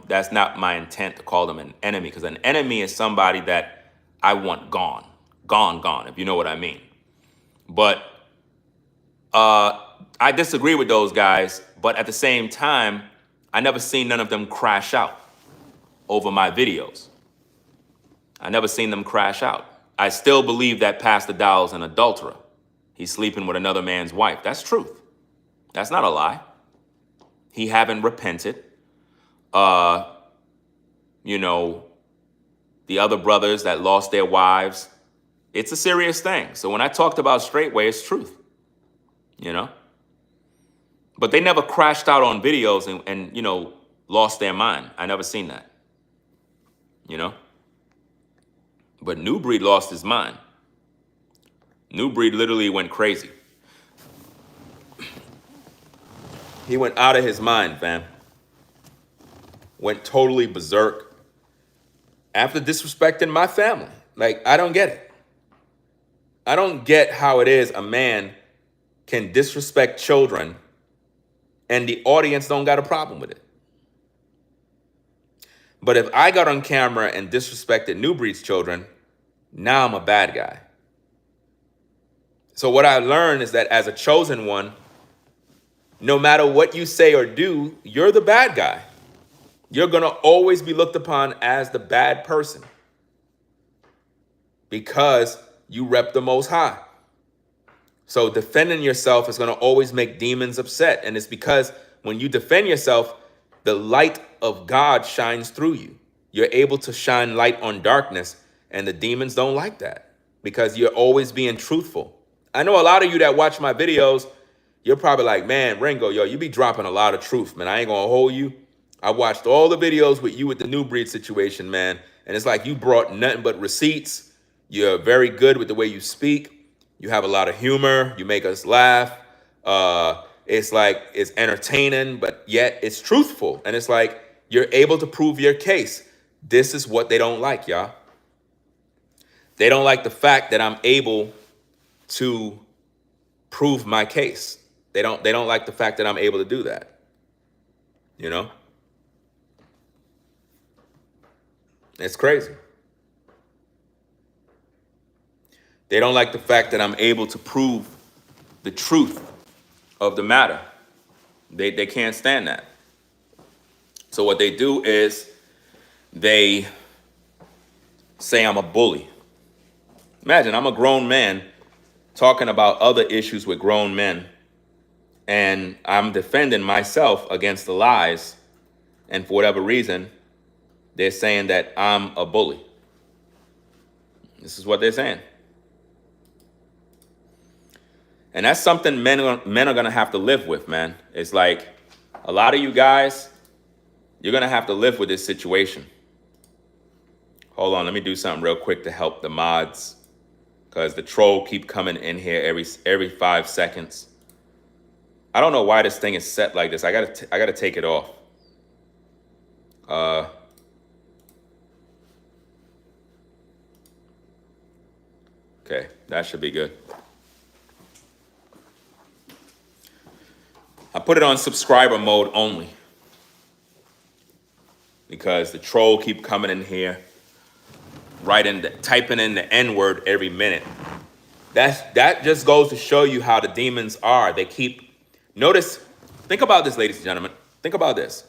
that's not my intent to call them an enemy, because an enemy is somebody that I want gone, if you know what I mean. But I disagree with those guys, but at the same time, I never seen none of them crash out over my videos. I never seen them crash out. I still believe that Pastor Dow's an adulterer. He's sleeping with another man's wife. That's truth. That's not a lie. He haven't repented. The other brothers that lost their wives, it's a serious thing. So when I talked about Straightway, it's truth, But they never crashed out on videos and lost their mind. I never seen that, But New Breed lost his mind. New Breed literally went crazy. He went out of his mind, fam. Went totally berserk after disrespecting my family. Like, I don't get it. I don't get how it is a man can disrespect children and the audience don't got a problem with it. But if I got on camera and disrespected New Breed's children, now I'm a bad guy. So what I learned is that as a chosen one, no matter what you say or do, you're the bad guy. You're going to always be looked upon as the bad person because you rep the Most High. So defending yourself is going to always make demons upset. And it's because when you defend yourself, the light of God shines through you. You're able to shine light on darkness, and the demons don't like that because you're always being truthful. I know a lot of you that watch my videos, you're probably like, man, Ringo, yo, you be dropping a lot of truth, man. I ain't gonna hold you. I watched all the videos with you with the new breed situation, man. And it's like you brought nothing but receipts. You're very good with the way you speak. You have a lot of humor. You make us laugh. It's like it's entertaining, but yet it's truthful. And it's like you're able to prove your case. This is what they don't like, y'all. They don't like the fact that I'm able to prove my case. They don't like the fact that I'm able to do that. You know? It's crazy. They don't like the fact that I'm able to prove the truth of the matter. They can't stand that. So what they do is they say I'm a bully. Imagine I'm a grown man talking about other issues with grown men, and I'm defending myself against the lies, and for whatever reason, they're saying that I'm a bully. This is what they're saying. And that's something men are going to have to live with, man. It's like a lot of you guys, you're going to have to live with this situation. Hold on, let me do something real quick to help the mods, because the troll keep coming in here every 5 seconds. I don't know why this thing is set like this. I gotta take it off. Okay, that should be good. I put it on subscriber mode only because the troll keep coming in here, typing in the N-word every minute. That just goes to show you how the demons are. They keep, notice, think about this, ladies and gentlemen. Think about this.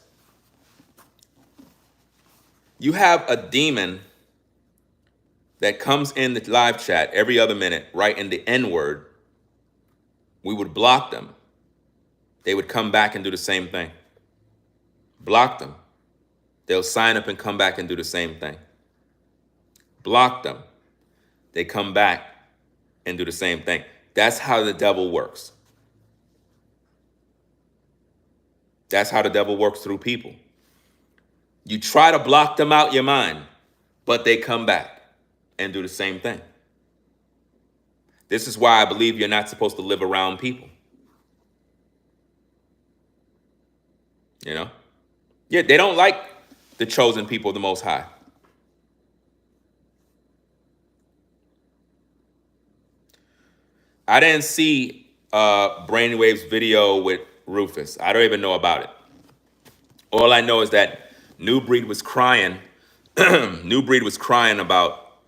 You have a demon that comes in the live chat every other minute, right in the N-word. We would block them. They would come back and do the same thing. Block them. They'll sign up and come back and do the same thing. Block them. They come back and do the same thing. That's how the devil works. That's how the devil works through people. You try to block them out your mind, but they come back and do the same thing. This is why I believe you're not supposed to live around people. You know? Yeah, they don't like the chosen people of the Most High. I didn't see Brainwave's video with Rufus. I don't even know about it. All I know is that New Breed was crying. New Breed was crying about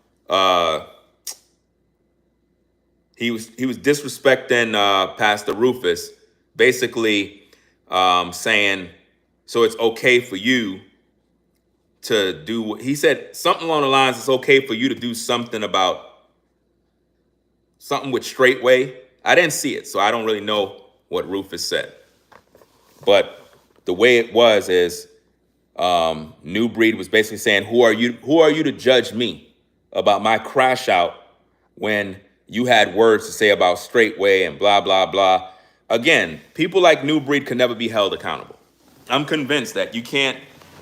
he was disrespecting Pastor Rufus, basically saying, so it's okay for you to do, he said something along the lines, it's okay for you to do something about something with straightway. I didn't see it, so I don't really know what Rufus said. But the way it was is New Breed was basically saying, who are you to judge me about my crash out when you had words to say about straightway and blah, blah, blah. Again, people like New Breed can never be held accountable. I'm convinced that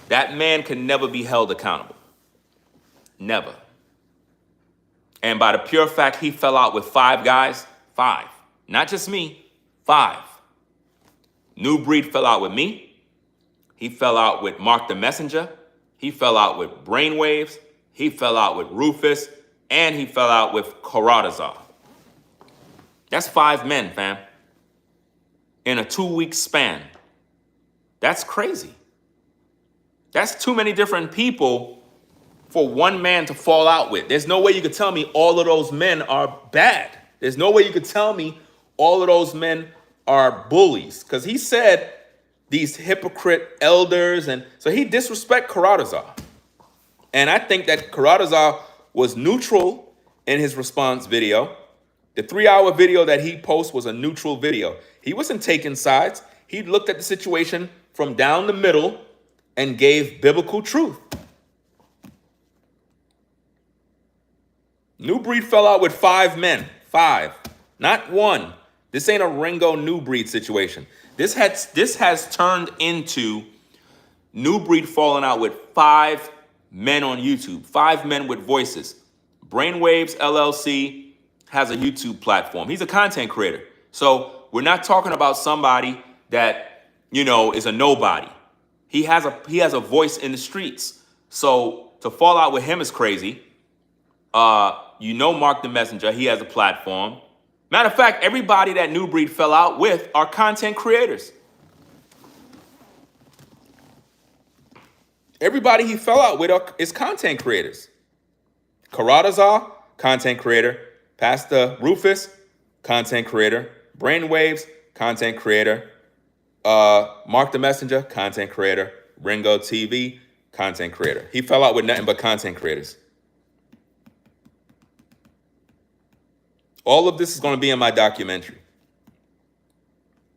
that man can never be held accountable. Never. And by the pure fact he fell out with 5 guys, 5, not just me, 5. New Breed fell out with me. He fell out with Mark the Messenger. He fell out with Brainwaves. He fell out with Rufus. And he fell out with Karatazar. That's 5 men, fam. In a 2-week span. That's crazy. That's too many different people for one man to fall out with. There's no way you could tell me all of those men are bad. There's no way you could tell me all of those men are bullies, because he said these hypocrite elders, and so he disrespect Karatazar. And I think that Karatazar was neutral in his response video. The 3-hour video that he posted was a neutral video. He wasn't taking sides. He looked at the situation from down the middle and gave biblical truth. New Breed fell out with 5 men. 5, not 1. This ain't a Ringo New Breed situation. This has turned into New Breed falling out with 5 men on YouTube. 5 men with voices. Brainwaves LLC has a YouTube platform. He's a content creator. So we're not talking about somebody that, is a nobody. He has a voice in the streets. So to fall out with him is crazy. Mark the Messenger, he has a platform. Matter of fact, everybody that New Breed fell out with are content creators. Everybody he fell out with is content creators. Karatazar, content creator. Pastor Rufus, content creator. Brainwaves, content creator. Mark the Messenger, content creator. Ringo TV, content creator. He fell out with nothing but content creators. All of this is going to be in my documentary.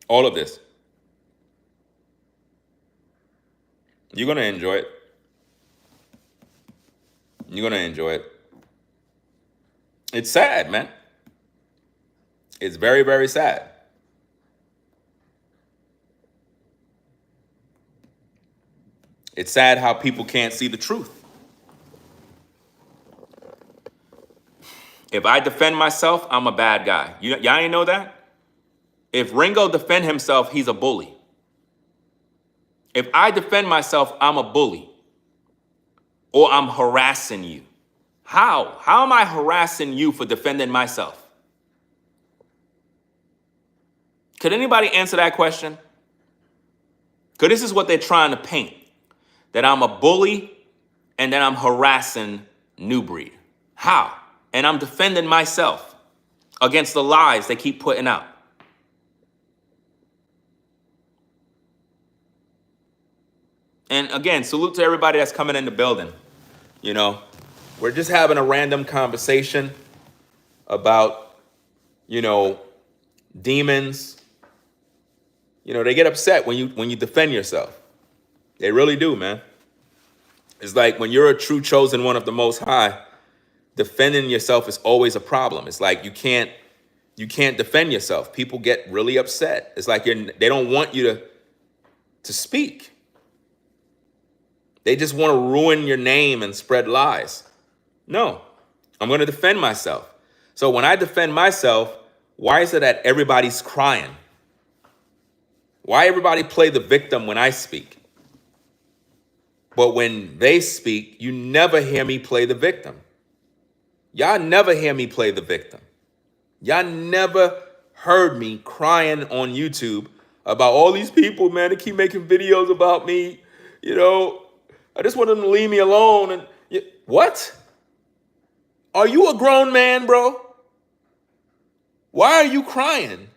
All of this. You're going to enjoy it. You're going to enjoy it. It's sad, man. It's very, very sad. It's sad how people can't see the truth. If I defend myself, I'm a bad guy. Y'all ain't know that? If Ringo defend himself, he's a bully. If I defend myself, I'm a bully. Or I'm harassing you. How? How am I harassing you for defending myself? Could anybody answer that question? Because this is what they're trying to paint. That I'm a bully and that I'm harassing New Breed. How? And I'm defending myself against the lies they keep putting out. And again, salute to everybody that's coming in the building. We're just having a random conversation about, demons. They get upset when you defend yourself. They really do, man. It's like when you're a true chosen one of the Most High, defending yourself is always a problem. It's like you can't defend yourself. People get really upset. It's like they don't want you to speak. They just want to ruin your name and spread lies. No, I'm going to defend myself. So when I defend myself, why is it that everybody's crying? Why everybody play the victim when I speak? But when they speak, you never hear me play the victim. Y'all never hear me play the victim. Y'all never heard me crying on YouTube about all these people, man, that keep making videos about me. I just want them to leave me alone. And what? Are you a grown man, bro? Why are you crying?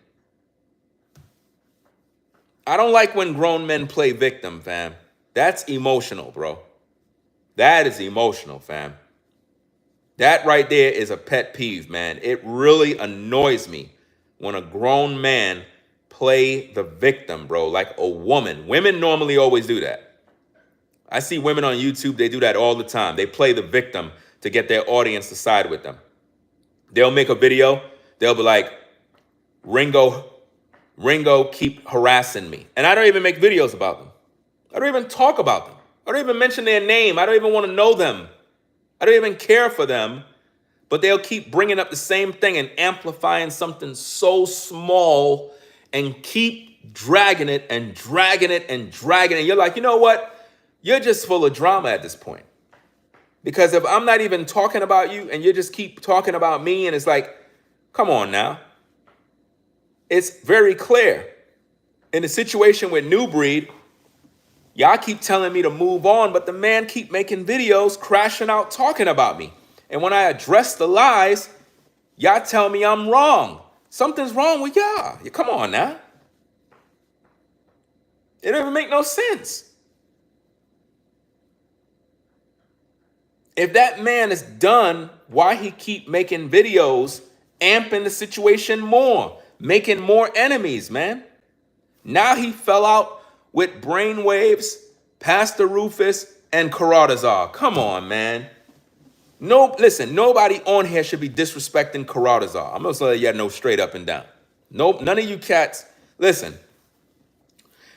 I don't like when grown men play victim, fam. That's emotional, bro. That is emotional, fam. That right there is a pet peeve, man. It really annoys me when a grown man play the victim, bro, like a woman. Women normally always do that. I see women on YouTube, they do that all the time. They play the victim to get their audience to side with them. They'll make a video. They'll be like, Ringo keep harassing me. And I don't even make videos about them. I don't even talk about them. I don't even mention their name. I don't even want to know them. I don't even care for them. But they'll keep bringing up the same thing and amplifying something so small and keep dragging it and dragging it and dragging it. You're like, you know what? You're just full of drama at this point. Because if I'm not even talking about you and you just keep talking about me, and it's like, come on now. It's very clear. In the situation with New Breed, y'all keep telling me to move on, but the man keep making videos, crashing out, talking about me. And when I address the lies, Y'all tell me I'm wrong. Something's wrong with y'all. Come on now. It doesn't make no sense. If that man is done, why he keep making videos, amping the situation more, making more enemies, man? Now he fell out with Brainwaves, Pastor Rufus, and Karatazar. Come on, man. No, listen, nobody on here should be disrespecting Karatazar. I'm gonna let you know straight up and down. Nope, none of you cats, listen,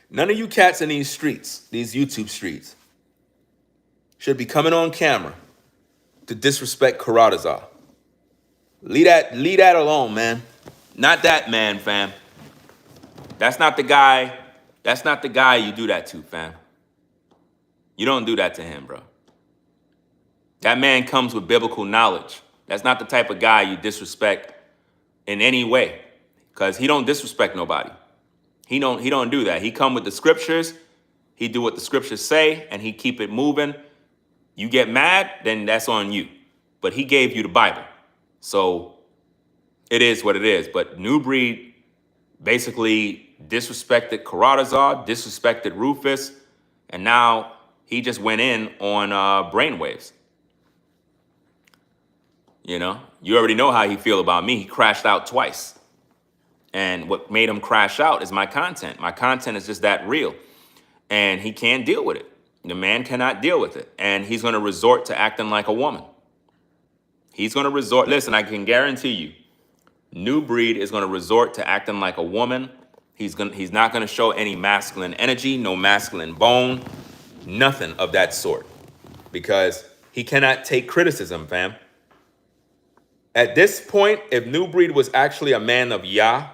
none of you cats in these streets, these YouTube streets, should be coming on camera to disrespect Karatazar. Leave that alone, man. Not that man, fam. That's not the guy. That's not the guy you do that to, fam. You don't do that to him, bro. That man comes with biblical knowledge. That's not the type of guy you disrespect in any way, because he don't disrespect nobody. He don't do that. He come with the scriptures. He do what the scriptures say, and he keep it moving. You get mad, then that's on you. But he gave you the Bible. So it is what it is. But New Breed basically disrespected Karatazar, disrespected Rufus, and now he just went in on Brainwaves. You know, you already know how he feel about me. He crashed out twice. And what made him crash out is my content. My content is just that real. And he can't deal with it. The man cannot deal with it. And he's going to resort to acting like a woman. He's going to resort. Listen, I can guarantee you, New Breed is going to resort to acting like a woman. He's not going to show any masculine energy, no masculine bone, nothing of that sort. Because he cannot take criticism, fam. At this point, if New Breed was actually a man of Yah,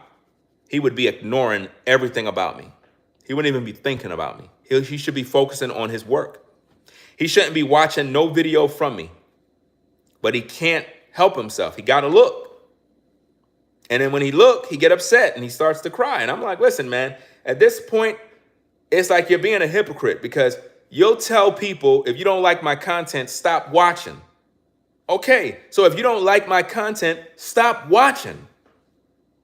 he would be ignoring everything about me. He wouldn't even be thinking about me. He should be focusing on his work. He shouldn't be watching no video from me. But he can't help himself. He got to look. And then when he look, he get upset and he starts to cry. And I'm like, listen, man, at this point, it's like you're being a hypocrite, because you'll tell people, if you don't like my content, stop watching. Okay, so if you don't like my content, stop watching.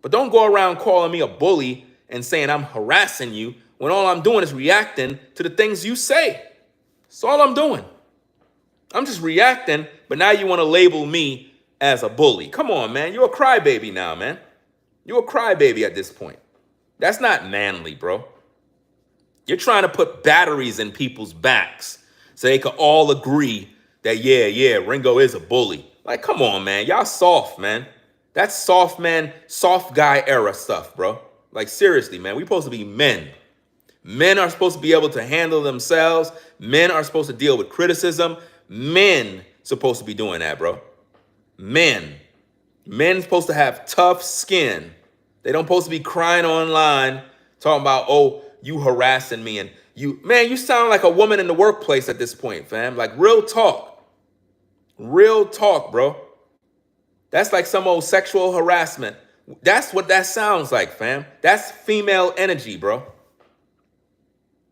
But don't go around calling me a bully and saying I'm harassing you when all I'm doing is reacting to the things you say. That's all I'm doing. I'm just reacting, but now you want to label me as a bully. Come on, man. You're a crybaby now, man. You're a crybaby at this point. That's not manly, bro. You're trying to put batteries in people's backs so they can all agree that, yeah, Ringo is a bully. Like, come on, man. Y'all soft, man. That's soft, man, soft guy era stuff, bro. Like, seriously, man. We're supposed to be men. Men are supposed to be able to handle themselves. Men are supposed to deal with criticism. Men supposed to be doing that, bro. Men supposed to have tough skin. They don't supposed to be crying online talking about, oh, you harassing me, and you sound like a woman in the workplace at this point, fam. Like, real talk, bro. That's like some old sexual harassment. That's what that sounds like, fam. That's female energy, bro.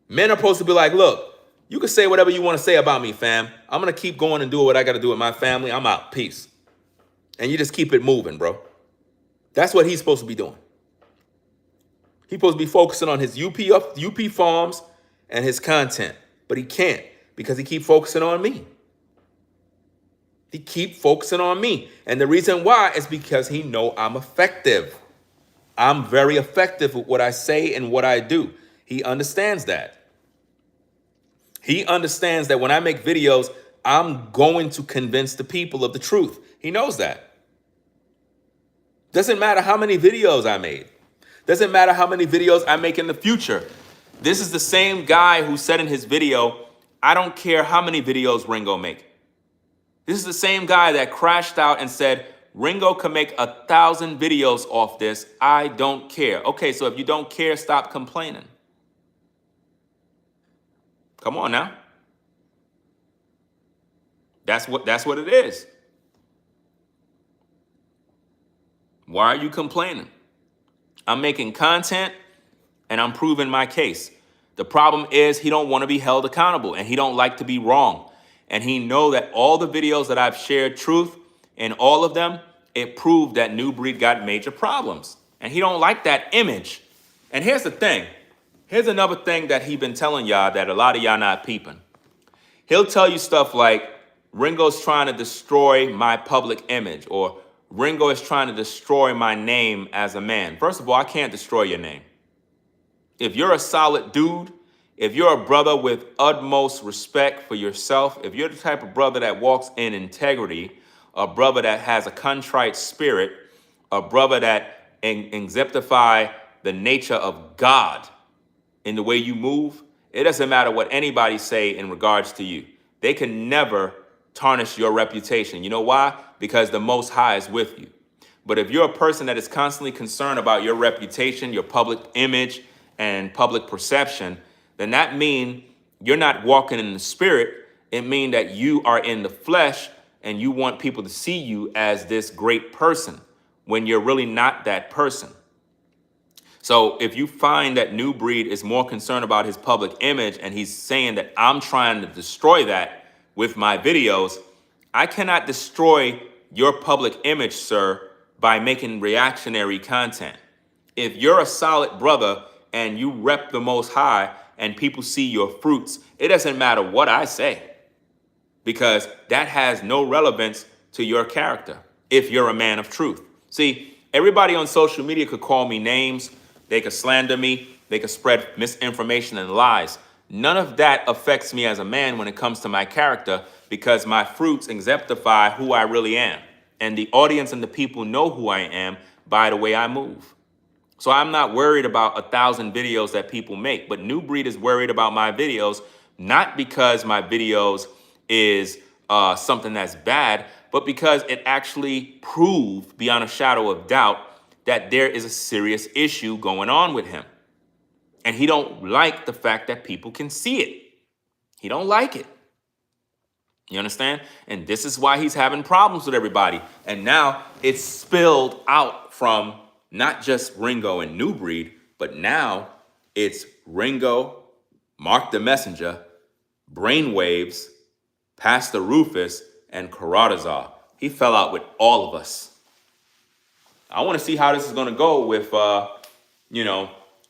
Men are supposed to be like, look, you can say whatever you want to say about me, fam. I'm going to keep going and do what I got to do with my family. I'm out. Peace. And you just keep it moving, bro. That's what he's supposed to be doing. He's supposed to be focusing on his UP farms and his content. But he can't, because he keep focusing on me. He keep focusing on me. And the reason why is because he know I'm effective. I'm very effective with what I say and what I do. He understands that. He understands that when I make videos, I'm going to convince the people of the truth. He knows that. Doesn't matter how many videos I made. Doesn't matter how many videos I make in the future. This is the same guy who said in his video, I don't care how many videos Ringo make. This is the same guy that crashed out and said, Ringo can make 1,000 videos off this. I don't care. Okay, so if you don't care, stop complaining. Come on now. That's what it is. Why are you complaining? I'm making content and I'm proving my case. The problem is he don't want to be held accountable, and he don't like to be wrong. And he know that all the videos that I've shared truth in all of them, it proved that New Breed got major problems. And he don't like that image. And here's the thing. Here's another thing that he been telling y'all that a lot of y'all not peeping. He'll tell you stuff like, Ringo's trying to destroy my public image, or Ringo is trying to destroy my name as a man. First of all, I can't destroy your name. If you're a solid dude, if you're a brother with utmost respect for yourself, if you're the type of brother that walks in integrity, a brother that has a contrite spirit, a brother that exemplify the nature of God in the way you move, it doesn't matter what anybody say in regards to you. They can never tarnish your reputation. You know why? Because the Most High is with you. But if you're a person that is constantly concerned about your reputation, your public image, and public perception, then that means you're not walking in the spirit. It means that you are in the flesh and you want people to see you as this great person when you're really not that person. So if you find that New Breed is more concerned about his public image and he's saying that I'm trying to destroy that with my videos, I cannot destroy your public image, sir, by making reactionary content. If you're a solid brother and you rep the Most High and people see your fruits, it doesn't matter what I say, because that has no relevance to your character if you're a man of truth. See, everybody on social media could call me names, they could slander me, they could spread misinformation and lies. None of that affects me as a man when it comes to my character, because my fruits exemplify who I really am. And the audience and the people know who I am by the way I move. So I'm not worried about 1,000 videos that people make, but New Breed is worried about my videos, not because my videos is something that's bad, but because it actually proved beyond a shadow of doubt that there is a serious issue going on with him. And he don't like the fact that people can see it. He don't like it. You understand? And this is why he's having problems with everybody. And now it's spilled out from not just Ringo and New Breed, but now it's Ringo, Mark the Messenger, Brainwaves, Pastor Rufus, and Karatazar. He fell out with all of us. I want to see how this is going to go with,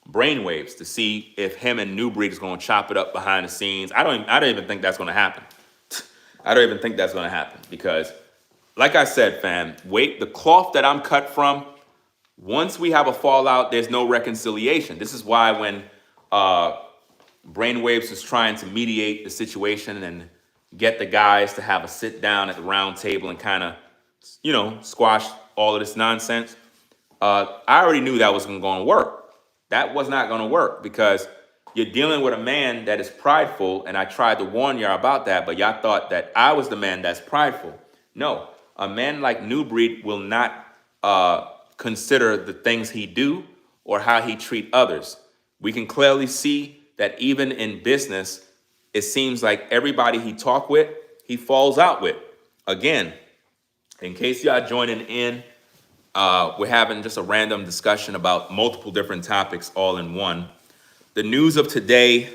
Brainwaves, to see if him and New Breed is going to chop it up behind the scenes. I don't even think that's going to happen. I don't even think that's going to happen because, like I said, fam, the cloth that I'm cut from, once we have a fallout, there's no reconciliation. This is why when Brainwaves is trying to mediate the situation and get the guys to have a sit down at the round table and kind of, squash all of this nonsense, I already knew that wasn't going to work. That was not going to work because you're dealing with a man that is prideful, and I tried to warn y'all about that, but y'all thought that I was the man that's prideful. No, a man like New Breed will not consider the things he do or how he treat others. We can clearly see that even in business, it seems like everybody he talk with, he falls out with. Again, in case y'all joining in, we're having just a random discussion about multiple different topics all in one. The news of today,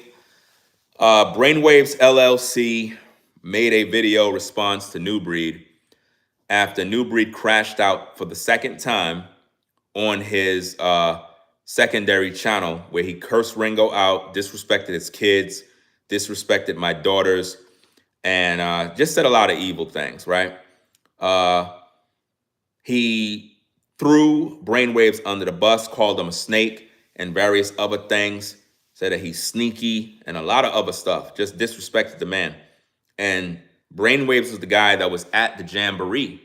Brainwaves LLC made a video response to New Breed after New Breed crashed out for the second time on his secondary channel, where he cursed Ringo out, disrespected his kids, disrespected my daughters, and just said a lot of evil things, right? He threw Brainwaves under the bus, called him a snake and various other things, said that he's sneaky and a lot of other stuff, just disrespected the man. And Brainwaves was the guy that was at the Jamboree.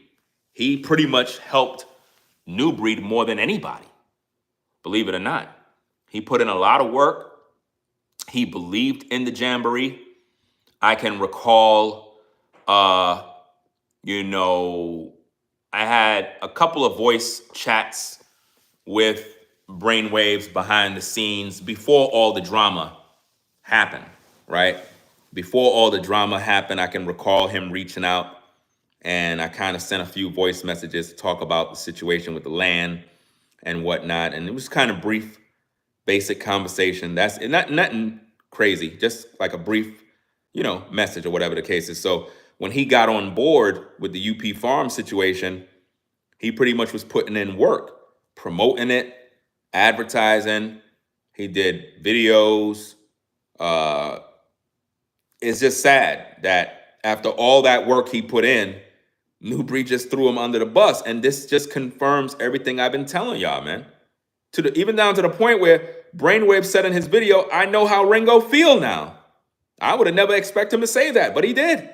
He pretty much helped New Breed more than anybody, believe it or not. He put in a lot of work. He believed in the Jamboree. I can recall, I had a couple of voice chats with Brainwaves behind the scenes before all the drama happened, right? Before all the drama happened, I can recall him reaching out, and I kind of sent a few voice messages to talk about the situation with the land and whatnot. And it was kind of brief, basic conversation. That's nothing crazy, just like a brief, message or whatever the case is. So when he got on board with the UP Farm situation, He pretty much was putting in work, promoting it, advertising. He did videos. Uh, it's just sad that after all that work he put in, New Breed just threw him under the bus. And this just confirms everything I've been telling y'all, man. Even down to the point where Brainwave said in his video, I know how Ringo feel now. I would have never expected him to say that, but he did.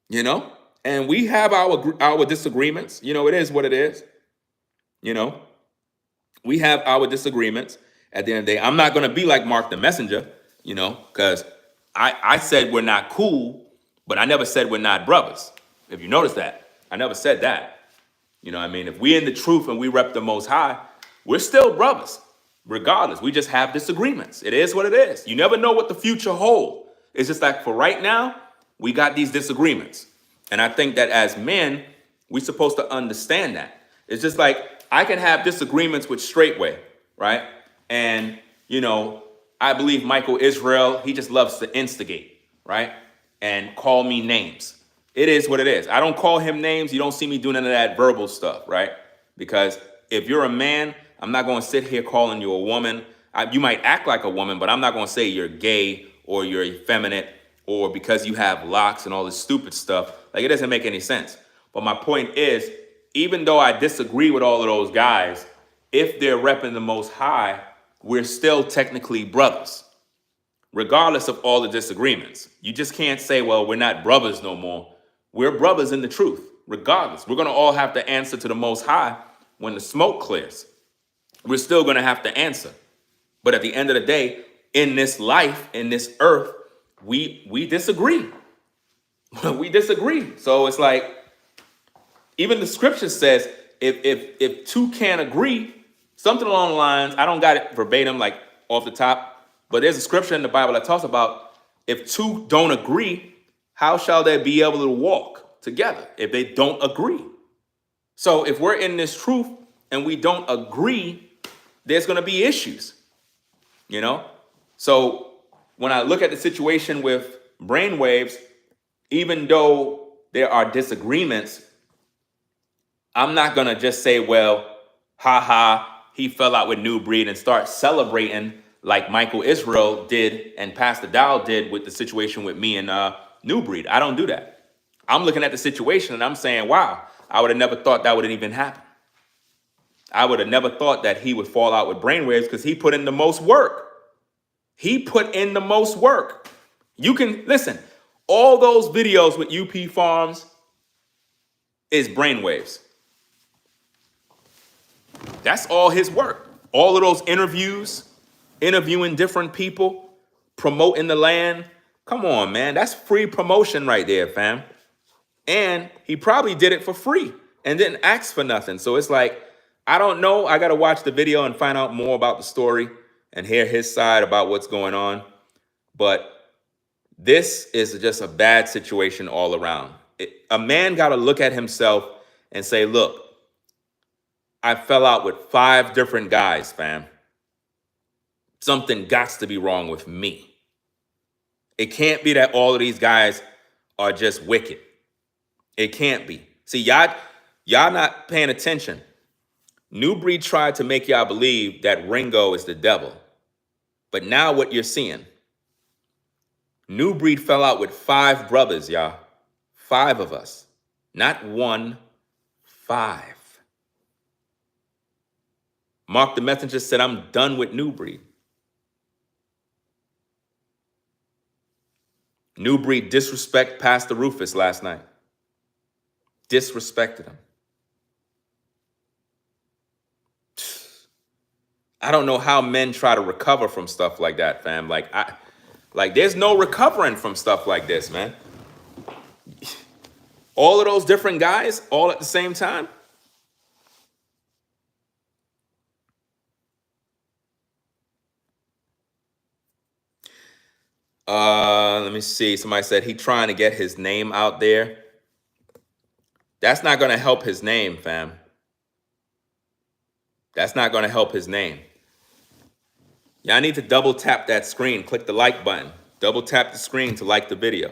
You know? And we have our disagreements. You know, it is what it is. You know? We have our disagreements. At the end of the day, I'm not going to be like Mark the Messenger, you know, because I said we're not cool, but I never said we're not brothers. If you notice that, I never said that. You know what I mean? If we're in the truth and we rep the Most High, we're still brothers, regardless. We just have disagreements. It is what it is. You never know what the future holds. It's just like for right now, we got these disagreements. And I think that as men, we're supposed to understand that. It's just like I can have disagreements with Straightway, right? And, you know, I believe Michael Israel, he just loves to instigate, right? And call me names. It is what it is. I don't call him names. You don't see me doing none of that verbal stuff, right? Because if you're a man, I'm not going to sit here calling you a woman. You might act like a woman, but I'm not going to say you're gay or you're effeminate or because you have locks and all this stupid stuff. Like, it doesn't make any sense. But my point is, even though I disagree with all of those guys, if they're repping the Most High, we're still technically brothers, regardless of all the disagreements. You just can't say, well, we're not brothers no more. We're brothers in the truth, regardless. We're going to all have to answer to the Most High when the smoke clears. We're still going to have to answer. But at the end of the day, in this life, in this earth, we disagree. We disagree. So it's like, even the scripture says, if two can't agree, something along the lines, I don't got it verbatim, like off the top, but there's a scripture in the Bible that talks about if two don't agree, how shall they be able to walk together if they don't agree? So if we're in this truth and we don't agree, there's going to be issues, you know? So when I look at the situation with brainwaves, even though there are disagreements, I'm not going to just say, well, he fell out with New Breed and start celebrating like Michael Israel did and Pastor Dow did with the situation with me and New Breed. I don't do that. I'm looking at the situation and I'm saying, wow, I would have never thought that would have even happened. I would have never thought that he would fall out with brainwaves because he put in the most work. He put in the most work. You can, listen, all those videos with UP Farms is brainwaves. That's all his work. All of those interviews, interviewing different people, promoting the land. Come on, man. That's free promotion right there, fam. And he probably did it for free and didn't ask for nothing. So it's like, I don't know. I got to watch the video and find out more about the story and hear his side about what's going on. But this is just a bad situation all around. A man got to look at himself and say, look, I fell out with 5 different guys, fam. Something gots to be wrong with me. It can't be that all of these guys are just wicked. It can't be. See, y'all not paying attention. New Breed tried to make y'all believe that Ringo is the devil. But now what you're seeing, New Breed fell out with 5 brothers, y'all. 5 of us. Not 1, 5. Mark the Messenger said, I'm done with New Breed. New Breed disrespect Pastor Rufus last night. Disrespected him. I don't know how men try to recover from stuff like that, fam. Like there's no recovering from stuff like this, man. All of those different guys, all at the same time. Let me see. Somebody said he trying to get his name out there. That's not going to help his name, fam. That's not going to help his name. Y'all need to double tap that screen. Click the like button. Double tap the screen to like the video.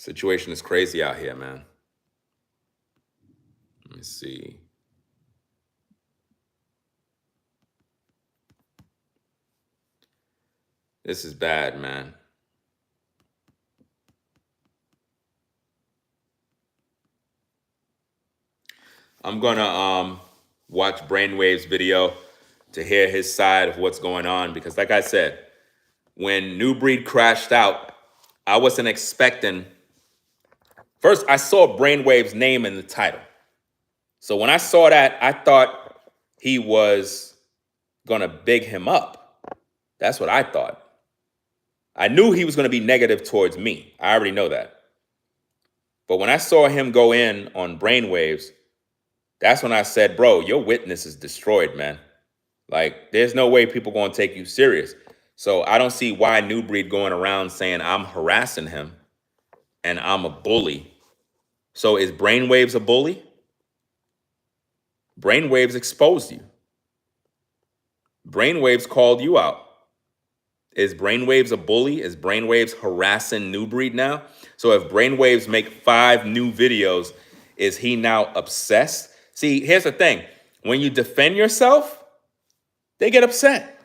Situation is crazy out here, man. Let me see. This is bad, man. I'm gonna watch Brainwave's video to hear his side of what's going on, because like I said, when New Breed crashed out, I wasn't expecting. First, I saw Brainwave's name in the title. So when I saw that, I thought he was gonna big him up. That's what I thought. I knew he was gonna be negative towards me. I already know that. But when I saw him go in on Brainwaves, that's when I said, bro, your witness is destroyed, man. Like, there's no way people gonna take you serious. So I don't see why New Breed going around saying I'm harassing him and I'm a bully. So is Brainwaves a bully? Brainwaves exposed you. Brainwaves called you out. Is Brainwaves a bully? Is Brainwaves harassing New Breed now? So if Brainwaves make 5 new videos, is he now obsessed? See, here's the thing. When you defend yourself, they get upset.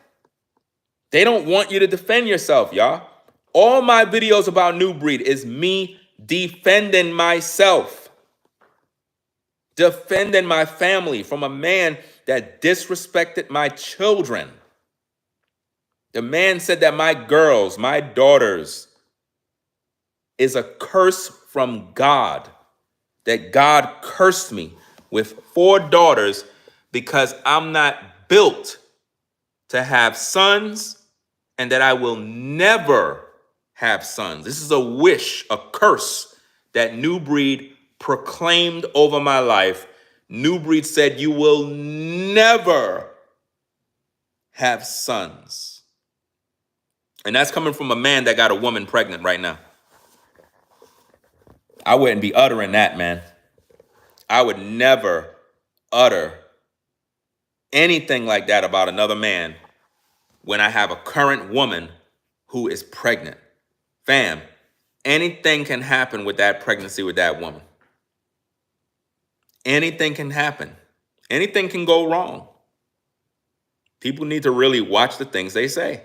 They don't want you to defend yourself, y'all. All my videos about New Breed is me defending myself. Defending my family from a man that disrespected my children. The man said that my girls, my daughters, is a curse from God. That God cursed me with 4 daughters because I'm not built to have sons, and that I will never have sons. This is a wish, a curse that New Breed proclaimed over my life. New Breed said, you will never have sons. And that's coming from a man that got a woman pregnant right now. I wouldn't be uttering that, man. I would never utter anything like that about another man when I have a current woman who is pregnant. Fam, anything can happen with that pregnancy with that woman. Anything can happen. Anything can go wrong. People need to really watch the things they say.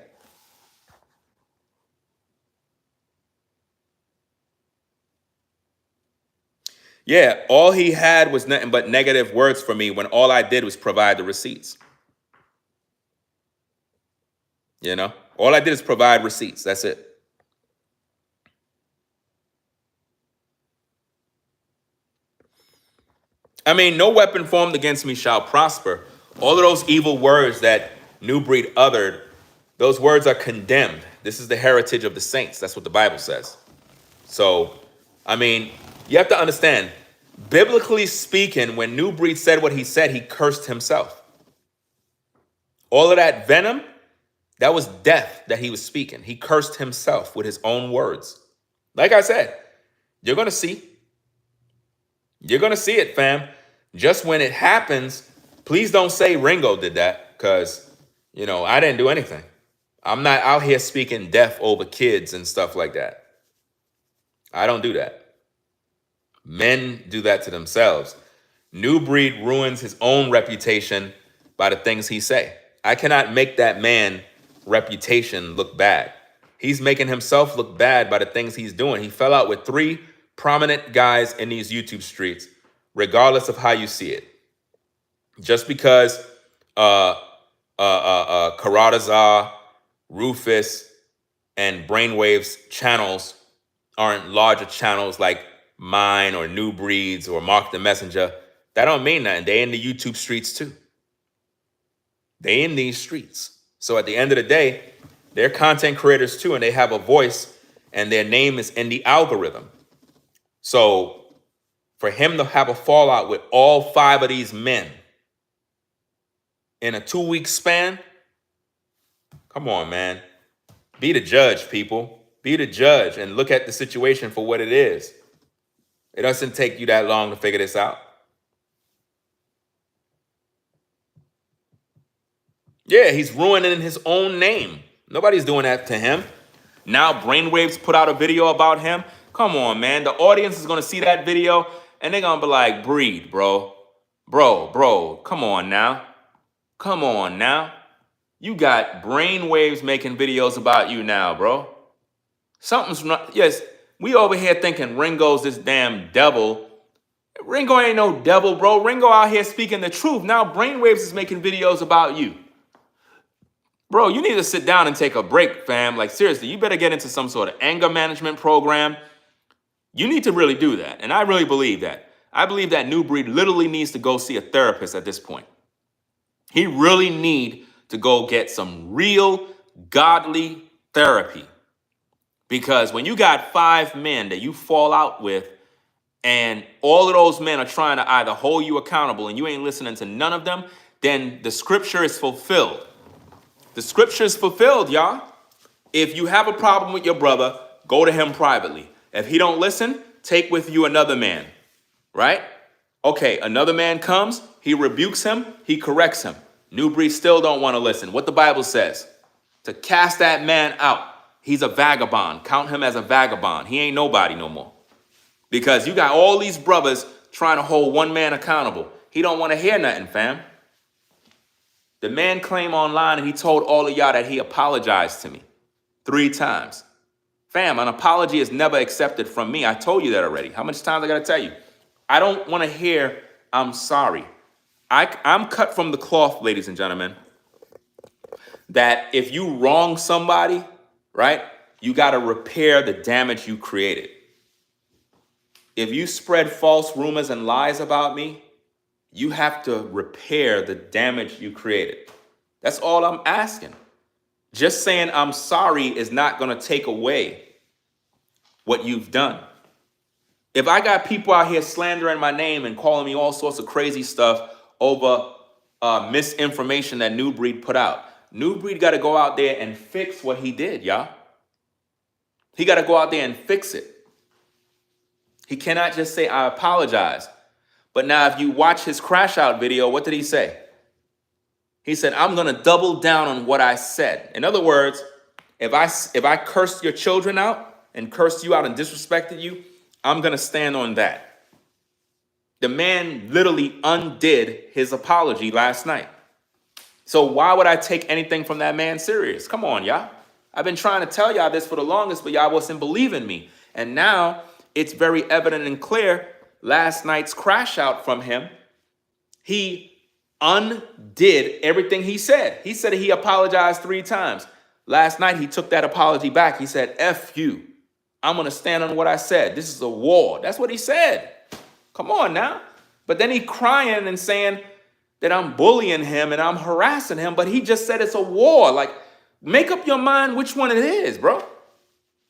Yeah, all he had was nothing but negative words for me when all I did was provide the receipts. You know, all I did is provide receipts. That's it. I mean, no weapon formed against me shall prosper. All of those evil words that New Breed uttered, those words are condemned. This is the heritage of the saints. That's what the Bible says. So, I mean, you have to understand, biblically speaking, when New Breed said what he said, he cursed himself. All of that venom, that was death that he was speaking. He cursed himself with his own words. Like I said, you're going to see. You're going to see it, fam. Just when it happens, please don't say Ringo did that, because, you know, I didn't do anything. I'm not out here speaking death over kids and stuff like that. I don't do that. Men do that to themselves. New Breed ruins his own reputation by the things he say. I cannot make that man reputation look bad. He's making himself look bad by the things he's doing. He fell out with 3 prominent guys in these YouTube streets, regardless of how you see it. Just because Karadazar, Rufus, and Brainwave's channels aren't larger channels like mine or New Breeds or Mark the Messenger, that don't mean nothing. They in the YouTube streets too. They in these streets. So at the end of the day, they're content creators too, and they have a voice, and their name is in the algorithm. So for him to have a fallout with all 5 of these men in a 2-week span, come on, man. Be the judge, people. Be the judge and look at the situation for what it is. It doesn't take you that long to figure this out. Yeah, he's ruining his own name. Nobody's doing that to him. Now Brainwaves put out a video about him Come on, man. The audience is going to see that video and they're going to be like, breed, bro. Bro, come on now. Come on now. You got brainwaves making videos about you now, bro. Something's not, yes, we over here thinking Ringo's this damn devil. Ringo ain't no devil, bro. Ringo out here speaking the truth. Now brainwaves is making videos about you. Bro, you need to sit down and take a break, fam. Like, seriously, you better get into some sort of anger management program. You need to really do that. And I really believe that. I believe that New Breed literally needs to go see a therapist at this point. He really need to go get some real godly therapy. Because when you got 5 men that you fall out with, and all of those men are trying to either hold you accountable and you ain't listening to none of them, then the scripture is fulfilled. The scripture is fulfilled, y'all. If you have a problem with your brother, go to him privately. If he don't listen, take with you another man, right? Okay, another man comes, he rebukes him, he corrects him. New Breed still don't want to listen. What the Bible says, to cast that man out. He's a vagabond. Count him as a vagabond. He ain't nobody no more. Because you got all these brothers trying to hold one man accountable. He don't want to hear nothing, fam. The man claimed online and he told all of y'all that he apologized to me 3 times. Fam, an apology is never accepted from me. I told you that already. How much times I got to tell you? I don't want to hear, I'm sorry. I'm cut from the cloth, ladies and gentlemen, that if you wrong somebody, right, you got to repair the damage you created. If you spread false rumors and lies about me, you have to repair the damage you created. That's all I'm asking. Just saying I'm sorry is not going to take away what you've done. If I got people out here slandering my name and calling me all sorts of crazy stuff over misinformation that New Breed put out, New Breed got to go out there and fix what he did, y'all. He got to go out there and fix it. He cannot just say, I apologize. But now if you watch his crash out video, what did he say? He said, I'm going to double down on what I said. In other words, if I cursed your children out and cursed you out and disrespected you, I'm going to stand on that. The man literally undid his apology last night. So why would I take anything from that man serious? Come on, y'all. I've been trying to tell y'all this for the longest, but y'all wasn't believing me. And now it's very evident and clear. Last night's crash out from him, he undid everything he said. He said he apologized 3 times. Last night, he took that apology back. He said, F you. I'm going to stand on what I said. This is a war. That's what he said. Come on now. But then he crying and saying that I'm bullying him and I'm harassing him, but he just said it's a war. Like, make up your mind which one it is, bro.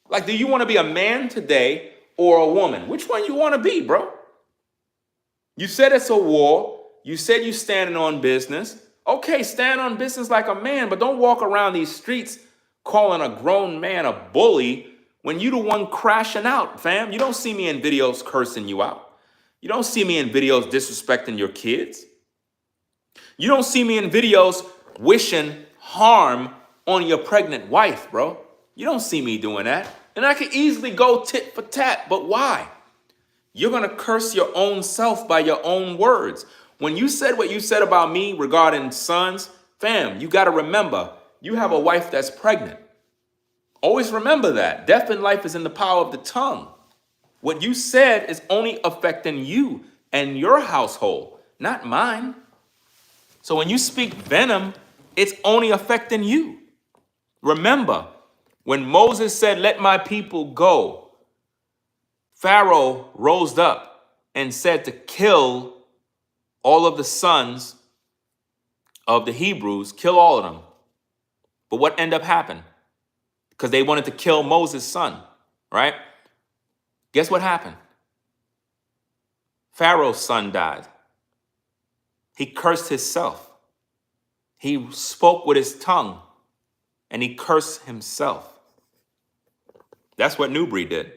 Like, do you want to be a man today or a woman? Which one you want to be, bro? You said it's a war. You said you standing on business. Okay, stand on business like a man, but don't walk around these streets calling a grown man a bully when you the one crashing out, fam. You don't see me in videos cursing you out. You don't see me in videos disrespecting your kids. You don't see me in videos wishing harm on your pregnant wife, bro. You don't see me doing that. And I could easily go tit for tat, but why? You're going to curse your own self by your own words. When you said what you said about me regarding sons, fam, you got to remember, you have a wife that's pregnant. Always remember that. Death and life is in the power of the tongue. What you said is only affecting you and your household, not mine. So when you speak venom, it's only affecting you. Remember, when Moses said, let my people go, Pharaoh rose up and said to kill all of the sons of the Hebrews, kill all of them. But what ended up happening? Because they wanted to kill Moses' son, right? Guess what happened? Pharaoh's son died. He cursed himself. He spoke with his tongue and he cursed himself. That's what New Breed did.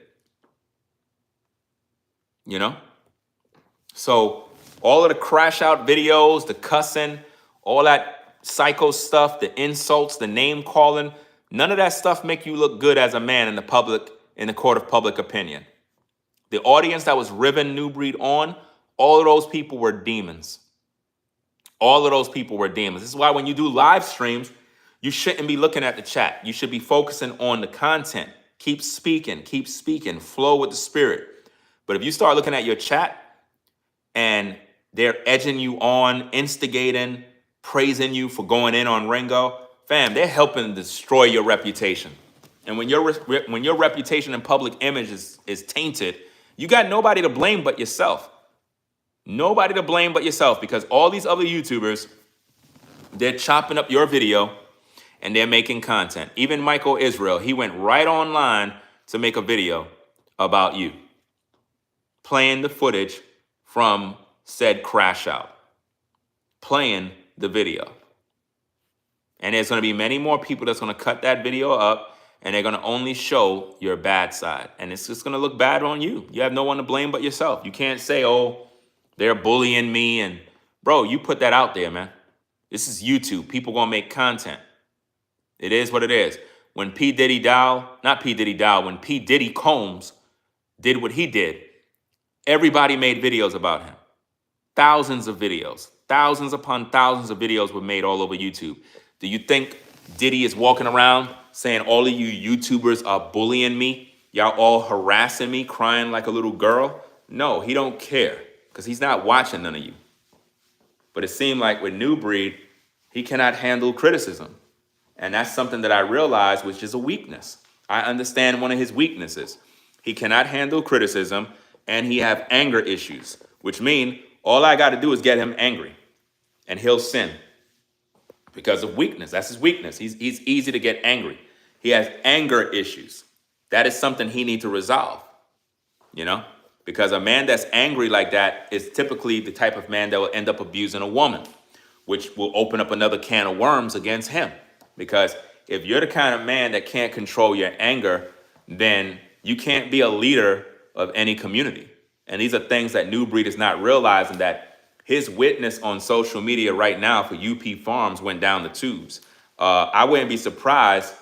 You know? So all of the crash out videos, the cussing, all that psycho stuff, the insults, the name calling, none of that stuff make you look good as a man in the court of public opinion. The audience that was ribbing New Breed on, all of those people were demons. All of those people were demons. This is why when you do live streams, you shouldn't be looking at the chat. You should be focusing on the content. Keep speaking, flow with the spirit. But if you start looking at your chat and they're edging you on, instigating, praising you for going in on Ringo, fam, they're helping destroy your reputation. And when your reputation and public image is tainted, you got nobody to blame but yourself. Nobody to blame but yourself, because all these other YouTubers, they're chopping up your video and they're making content. Even Michael Israel, he went right online to make a video about you, playing the footage from said crash out, playing the video. And there's going to be many more people that's going to cut that video up, and they're going to only show your bad side. And it's just going to look bad on you. You have no one to blame but yourself. You can't say, oh, they're bullying me. And bro, you put that out there, man. This is YouTube. People going to make content. It is what it is. When when P. Diddy Combs did what he did, everybody made videos about him. Thousands of videos. Thousands upon thousands of videos were made all over YouTube. Do you think Diddy is walking around saying all of you YouTubers are bullying me? Y'all all harassing me, crying like a little girl? No, he don't care, because he's not watching none of you. But it seemed like with New Breed, he cannot handle criticism. And that's something that I realized, which is a weakness. I understand one of his weaknesses. He cannot handle criticism, and he have anger issues, which mean all I got to do is get him angry, and he'll sin because of weakness. That's his weakness. He's easy to get angry. He has anger issues. That is something he needs to resolve, because a man that's angry like that is typically the type of man that will end up abusing a woman, which will open up another can of worms against him. Because if you're the kind of man that can't control your anger, then you can't be a leader of any community. And these are things that New Breed is not realizing, that his witness on social media right now for UP Farms went down the tubes. I wouldn't be surprised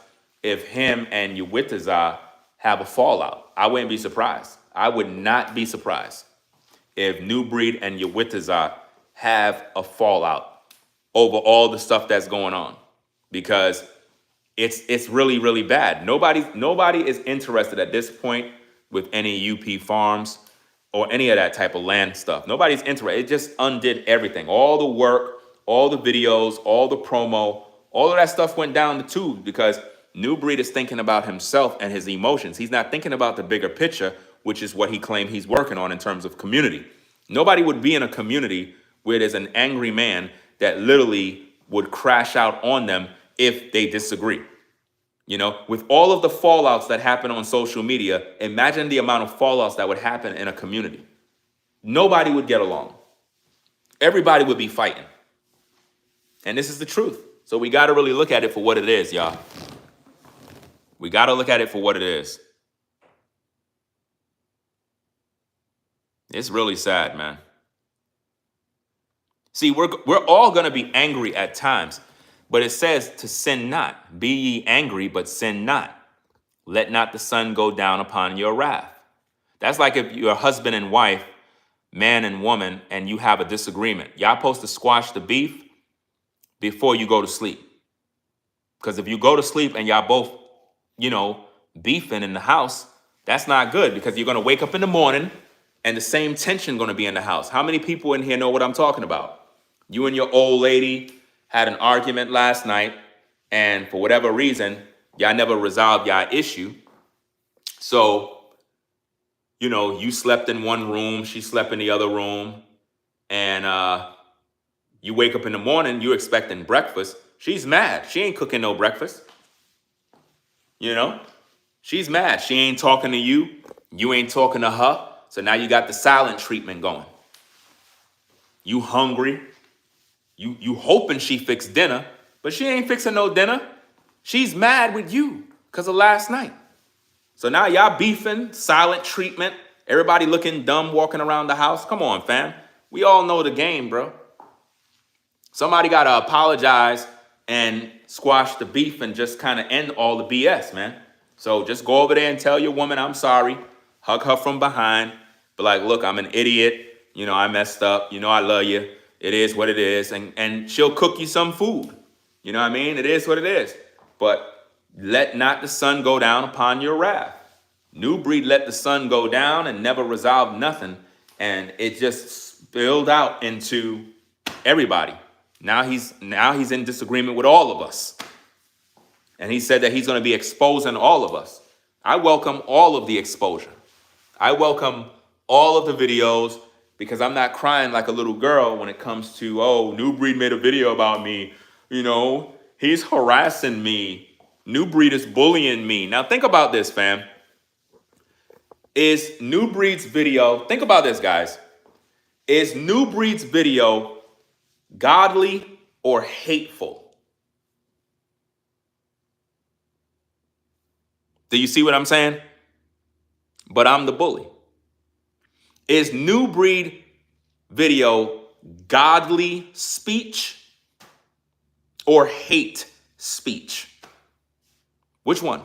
if him and Uwitazar have a fallout. I wouldn't be surprised. I would not be surprised if New Breed and Uwitazar have a fallout over all the stuff that's going on, because it's really, really bad. Nobody is interested at this point with any UP Farms or any of that type of land stuff. Nobody's interested. It just undid everything. All the work, all the videos, all the promo, all of that stuff went down the tube, because New Breed is thinking about himself and his emotions. He's not thinking about the bigger picture, which is what he claimed he's working on in terms of community. Nobody would be in a community where there's an angry man that literally would crash out on them if they disagree. With all of the fallouts that happen on social media, imagine the amount of fallouts that would happen in a community. Nobody would get along. Everybody would be fighting. And this is the truth. So we got to really look at it for what it is, y'all. We got to look at it for what it is. It's really sad, man. See, we're all going to be angry at times. But it says to sin not. Be ye angry, but sin not. Let not the sun go down upon your wrath. That's like if you're a husband and wife, man and woman, and you have a disagreement. Y'all supposed to squash the beef before you go to sleep. Because if you go to sleep and y'all both, beefing in the house, that's not good, because you're going to wake up in the morning and the same tension going to be in the house. How many people in here know what I'm talking about? You and your old lady had an argument last night, and for whatever reason, y'all never resolved y'all issue. So, you slept in one room, she slept in the other room, and you wake up in the morning, you're expecting breakfast. She's mad. She ain't cooking no breakfast. She's mad. She ain't talking to you. You ain't talking to her. So now you got the silent treatment going. You hungry. You hoping she fixed dinner, but she ain't fixing no dinner. She's mad with you because of last night. So now y'all beefing, silent treatment, everybody looking dumb walking around the house. Come on, fam. We all know the game, bro. Somebody got to apologize and squash the beef and just kind of end all the BS, man. So just go over there and tell your woman, I'm sorry. hug her from behind, be like, look, I'm an idiot. You know, I messed up. You know, I love you. It is what it is. And she'll cook you some food. You know what I mean? It is what it is. But let not the sun go down upon your wrath. New breed let the sun go down and never resolved nothing. And it just spilled out into everybody. Now he's in disagreement with all of us. And he said that he's going to be exposing all of us. I welcome all of the exposure. I welcome all of the videos because I'm not crying like a little girl when it comes to, oh, New Breed made a video about me. You know, he's harassing me. New Breed is bullying me. Now think about this, fam. Is New Breed's video, think about this, guys. Is New Breed's video godly or hateful? Do you see what I'm saying? But I'm the bully. Is New Breed video godly speech or hate speech? Which one?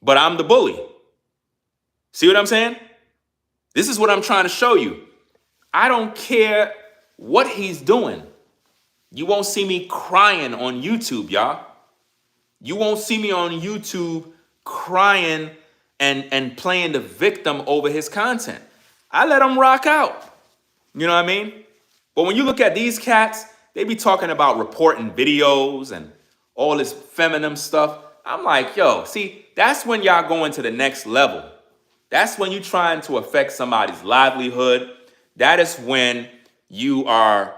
But I'm the bully. See what I'm saying? This is what I'm trying to show you. I don't care what he's doing. You won't see me crying on YouTube, y'all. You won't see me on YouTube crying and playing the victim over his content. I let him rock out. You know what I mean? But when you look at these cats, they be talking about reporting videos and all this feminine stuff. I'm like, yo, see, that's when y'all going to the next level. That's when you trying to affect somebody's livelihood. That is when you are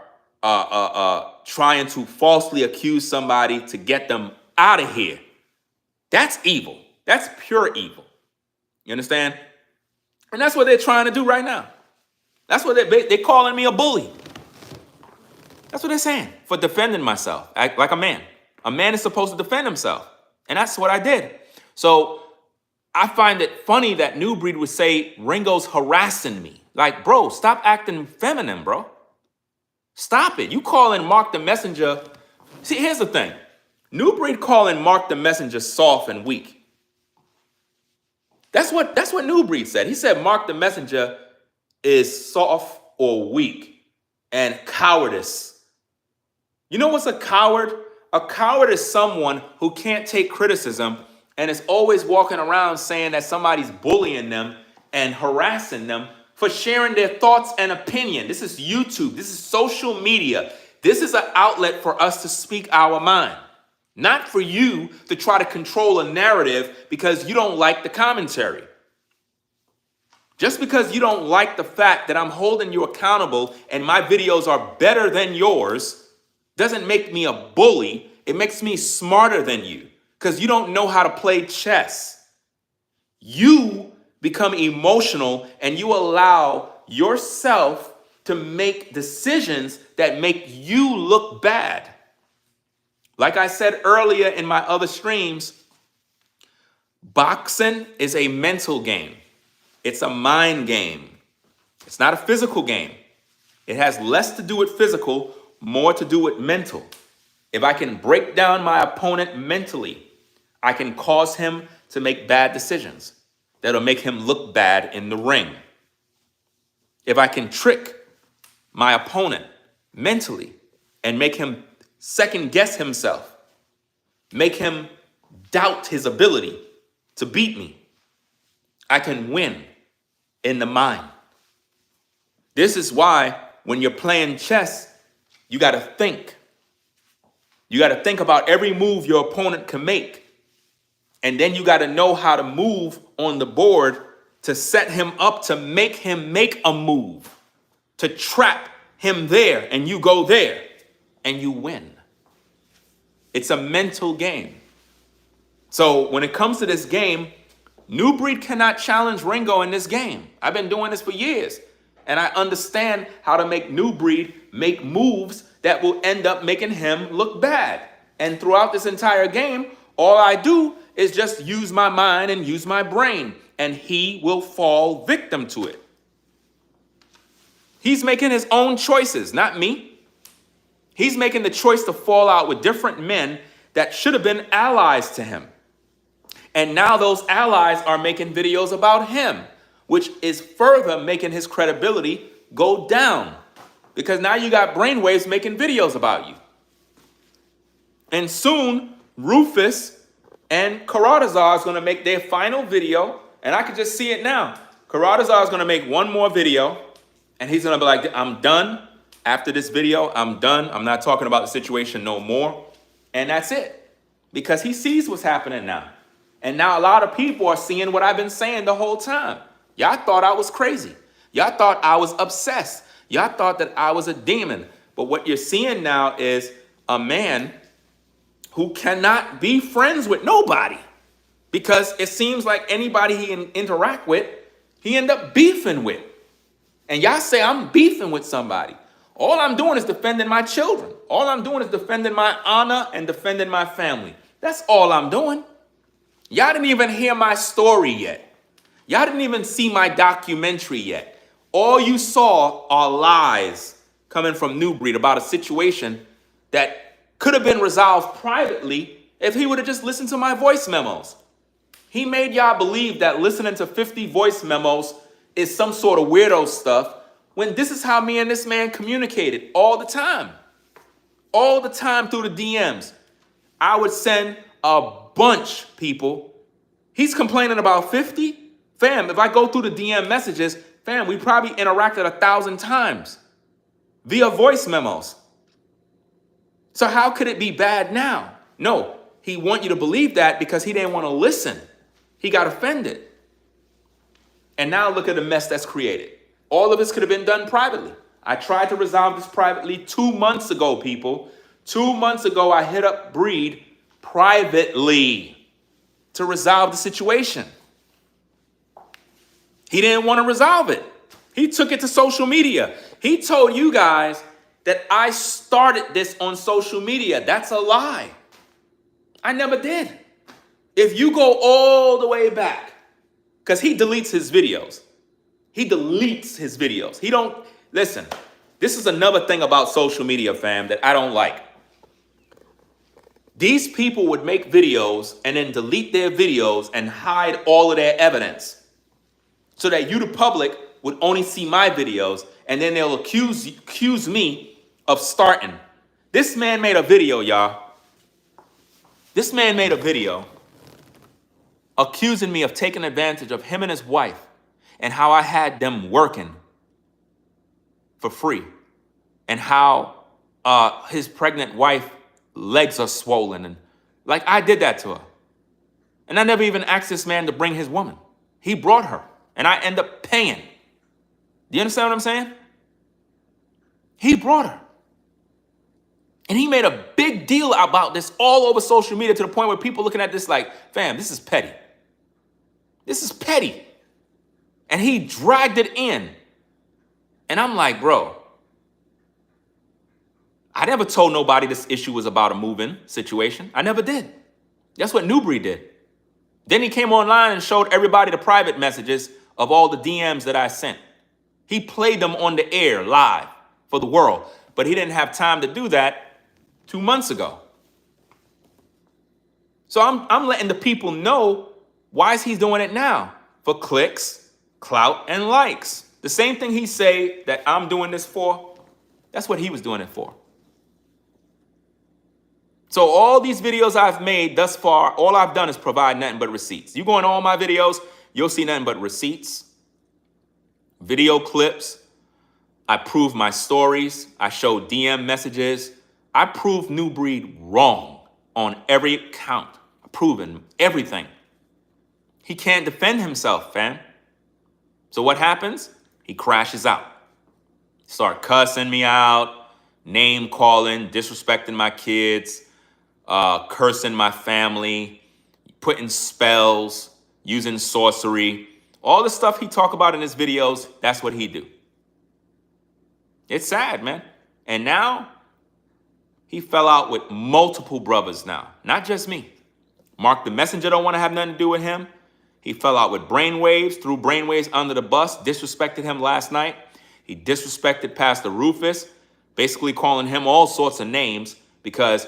trying to falsely accuse somebody to get them out of here. That's evil. That's pure evil. You understand? And that's what they're trying to do right now. That's what they're calling me a bully. That's what they're saying for defending myself. Act like a man. A man is supposed to defend himself. And that's what I did. So I find it funny that New Breed would say Ringo's harassing me. Like, bro, stop acting feminine, bro. Stop it. You calling Mark the Messenger. See, here's the thing. New Breed calling Mark the Messenger soft and weak. That's what New Breed said. He said Mark the Messenger is soft or weak and cowardice. You know what's a coward? A coward is someone who can't take criticism and is always walking around saying that somebody's bullying them and harassing them for sharing their thoughts and opinion. This is YouTube. This is social media. This is an outlet for us to speak our mind. Not for you to try to control a narrative because you don't like the commentary. Just because you don't like the fact that I'm holding you accountable and my videos are better than yours doesn't make me a bully. It makes me smarter than you because you don't know how to play chess. You become emotional and you allow yourself to make decisions that make you look bad. Like I said earlier in my other streams, boxing is a mental game. It's a mind game. It's not a physical game. It has less to do with physical, more to do with mental. If I can break down my opponent mentally, I can cause him to make bad decisions that'll make him look bad in the ring. If I can trick my opponent mentally and make him second guess himself, make him doubt his ability to beat me, I can win in the mind. This is why when you're playing chess, you got to think. You got to think about every move your opponent can make. And then you got to know how to move on the board to set him up to make him make a move, to trap him there and you go there and you win. It's a mental game. So when it comes to this game, New Breed cannot challenge Ringo in this game. I've been doing this for years. And I understand how to make New Breed make moves that will end up making him look bad. And throughout this entire game, all I do is just use my mind and use my brain. And he will fall victim to it. He's making his own choices, not me. He's making the choice to fall out with different men that should have been allies to him. And now those allies are making videos about him, which is further making his credibility go down. Because now you got brainwaves making videos about you. And soon, Rufus and Karatazar is going to make their final video. And I can just see it now. Karatazar is going to make one more video. And he's going to be like, I'm done. After this video, I'm done. I'm not talking about the situation no more. And that's it. Because he sees what's happening now. And now a lot of people are seeing what I've been saying the whole time. Y'all thought I was crazy. Y'all thought I was obsessed. Y'all thought that I was a demon. But what you're seeing now is a man who cannot be friends with nobody. Because it seems like anybody he can interact with, he end up beefing with. And y'all say I'm beefing with somebody. All I'm doing is defending my children. All I'm doing is defending my honor and defending my family. That's all I'm doing. Y'all didn't even hear my story yet. Y'all didn't even see my documentary yet. All you saw are lies coming from New Breed about a situation that could have been resolved privately if he would have just listened to my voice memos. He made y'all believe that listening to 50 voice memos is some sort of weirdo stuff, when this is how me and this man communicated all the time. All the time through the DMs. I would send a bunch, people. He's complaining about 50? Fam, if I go through the DM messages, fam, we probably interacted 1,000 times via voice memos. So how could it be bad now? No, he want you to believe that because he didn't want to listen. He got offended. And now look at the mess that's created. All of this could have been done privately. I tried to resolve this privately 2 months ago, people. 2 months ago, I hit up Breed privately to resolve the situation. He didn't want to resolve it. He took it to social media. He told you guys that I started this on social media. That's a lie. I never did. If you go all the way back, because he deletes his videos. He deletes his videos. He don't, listen, this is another thing about social media, fam, that I don't like. These people would make videos and then delete their videos and hide all of their evidence so that you, the public, would only see my videos, and then they'll accuse me of starting. This man made a video, y'all. This man made a video accusing me of taking advantage of him and his wife and how I had them working for free and how his pregnant wife legs are swollen, and like I did that to her. And I never even asked this man to bring his woman. He brought her and I end up paying. Do you understand what I'm saying? He brought her. And he made a big deal about this all over social media to the point where people looking at this like, fam, this is petty. This is petty. And he dragged it in. And I'm like, bro, I never told nobody this issue was about a move-in situation. I never did. That's what New Breed did. Then he came online and showed everybody the private messages of all the DMs that I sent. He played them on the air live for the world, but he didn't have time to do that 2 months ago. So I'm letting the people know why is he doing it now? For clicks, clout, and likes. The same thing he say that I'm doing this for, that's what he was doing it for. So all these videos I've made thus far, all I've done is provide nothing but receipts. You go in all my videos, you'll see nothing but receipts, video clips. I prove my stories. I show DM messages. I prove New Breed wrong on every count. I've proven everything. He can't defend himself, fam. So what happens? He crashes out. Start cussing me out, name calling, disrespecting my kids, cursing my family, putting spells, using sorcery. All the stuff he talk about in his videos, that's what he do. It's sad, man. And now, he fell out with multiple brothers now. Not just me. Mark the Messenger don't want to have nothing to do with him. He fell out with Brainwaves, threw Brainwaves under the bus, disrespected him last night. He disrespected Pastor Rufus, basically calling him all sorts of names because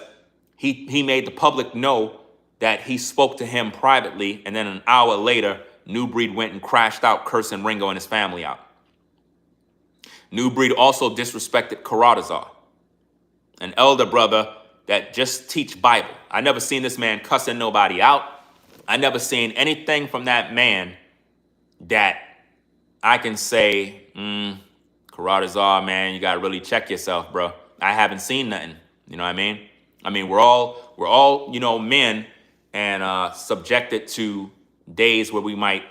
he made the public know that he spoke to him privately, and then an hour later, New Breed went and crashed out, cursing Ringo and his family out. New Breed also disrespected Karatazar, an elder brother that just teach Bible. I never seen this man cussing nobody out. I never seen anything from that man that I can say, Karatazar, man, you gotta really check yourself, bro. I haven't seen nothing. You know what I mean? I mean, we're all, men and subjected to days where we might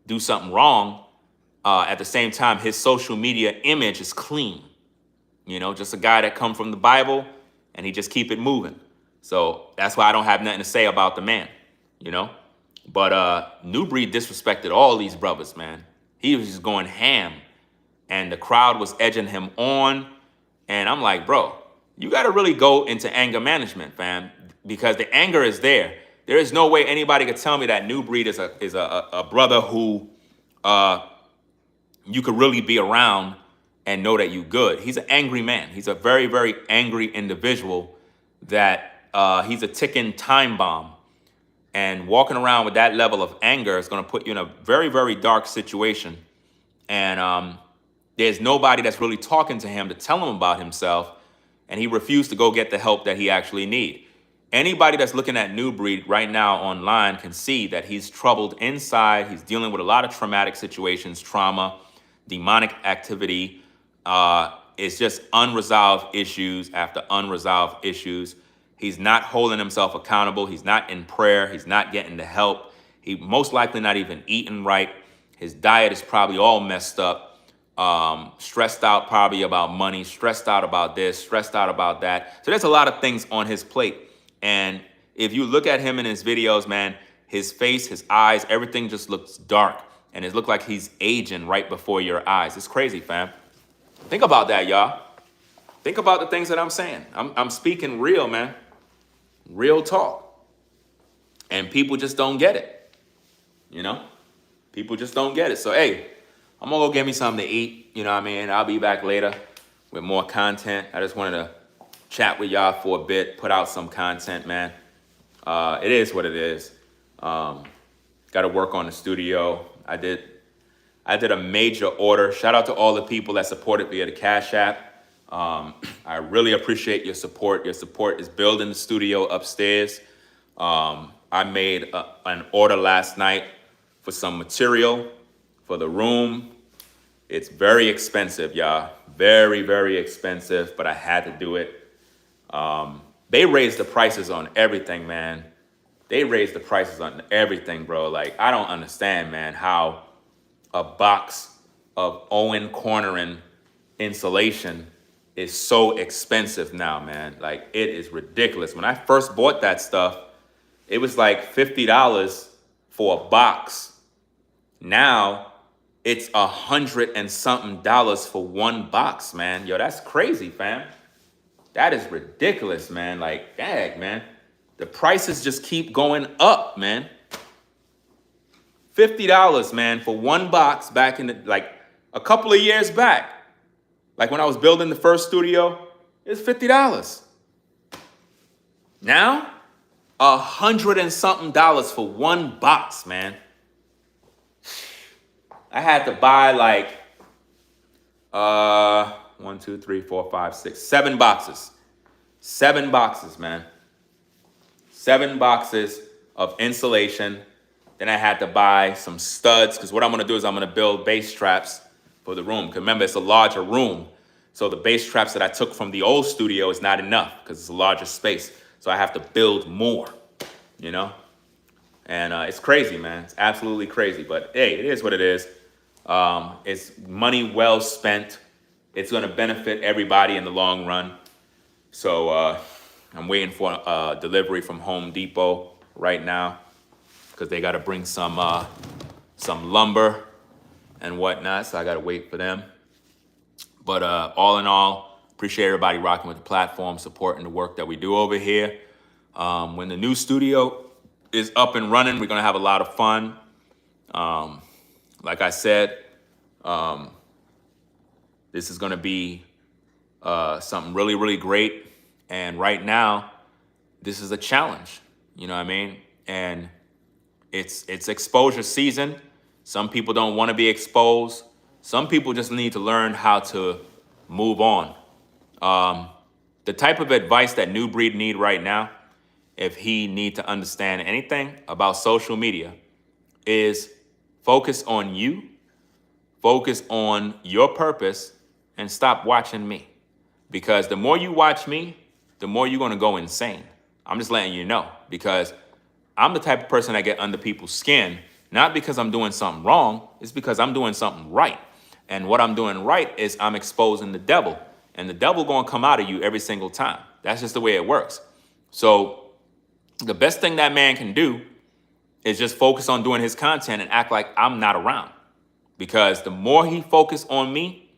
do something wrong. At the same time, his social media image is clean. Just a guy that come from the Bible, and he just keep it moving. So that's why I don't have nothing to say about the man, But New Breed disrespected all these brothers, man. He was just going ham, and the crowd was edging him on. And I'm like, bro, you got to really go into anger management, fam, because the anger is there. There is no way anybody could tell me that New Breed is a brother who you could really be around and know that you good. He's an angry man. He's a very, very angry individual that he's a ticking time bomb. And walking around with that level of anger is going to put you in a very, very dark situation. And there's nobody that's really talking to him to tell him about himself. And he refused to go get the help that he actually need. Anybody that's looking at New Breed right now online can see that he's troubled inside. He's dealing with a lot of traumatic situations, trauma, demonic activity. It's just unresolved issues after unresolved issues. He's not holding himself accountable. He's not in prayer. He's not getting the help. He most likely not even eating right. His diet is probably all messed up. Stressed out probably about money, stressed out about this, stressed out about that. So there's a lot of things on his plate. And if you look at him in his videos, man, his face, his eyes, everything just looks dark. And it looks like he's aging right before your eyes. It's crazy, fam. Think about that, y'all. Think about the things that I'm saying. I'm speaking real, man. Real talk. And people just don't get it. People just don't get it. So, hey, I'm going to go get me something to eat. You know what I mean? I'll be back later with more content. I just wanted to chat with y'all for a bit, put out some content, man. It is what it is. Got to work on the studio. I did a major order. Shout out to all the people that supported via the Cash App. I really appreciate your support. Your support is building the studio upstairs. I made an order last night for some material for the room. It's very expensive, y'all. Very, very expensive, but I had to do it. They raised the prices on everything, man. They raised the prices on everything, bro. Like, I don't understand, man, how a box of Owen Cornering insulation is so expensive now, man. Like, it is ridiculous. When I first bought that stuff, it was like $50 for a box. Now it's $100 and something for one box, man. Yo, that's crazy, fam. That is ridiculous, man. Like, dang, man. The prices just keep going up, man. $50, man, for one box back in a couple of years back. Like when I was building the first studio, it was $50. Now, $100 and something for one box, man. I had to buy 1, 2, 3, 4, 5, 6, 7 boxes. 7 boxes, man. 7 boxes of insulation. Then I had to buy some studs, because what I'm going to do is I'm going to build bass traps for the room. Because remember, it's a larger room. So the bass traps that I took from the old studio is not enough because it's a larger space. So I have to build more, And it's crazy, man. It's absolutely crazy. But, hey, it is what it is. It's money well spent. It's going to benefit everybody in the long run. So I'm waiting for a delivery from Home Depot right now because they got to bring some lumber and whatnot. So I got to wait for them. But all in all, appreciate everybody rocking with the platform, supporting the work that we do over here. When the new studio is up and running, we're going to have a lot of fun. Like I said, this is going to be something really, really great. And right now, this is a challenge. You know what I mean? and it's exposure season. Some people don't want to be exposed. Some people just need to learn how to move on. The type of advice that New Breed need right now, if he need to understand anything about social media, is focus on you, focus on your purpose, and stop watching me. Because the more you watch me, the more you're going to go insane. I'm just letting you know, because I'm the type of person that get under people's skin, not because I'm doing something wrong, it's because I'm doing something right. And what I'm doing right is I'm exposing the devil. And the devil going to come out of you every single time. That's just the way it works. So the best thing that man can do is just focus on doing his content and act like I'm not around. Because the more he focus on me,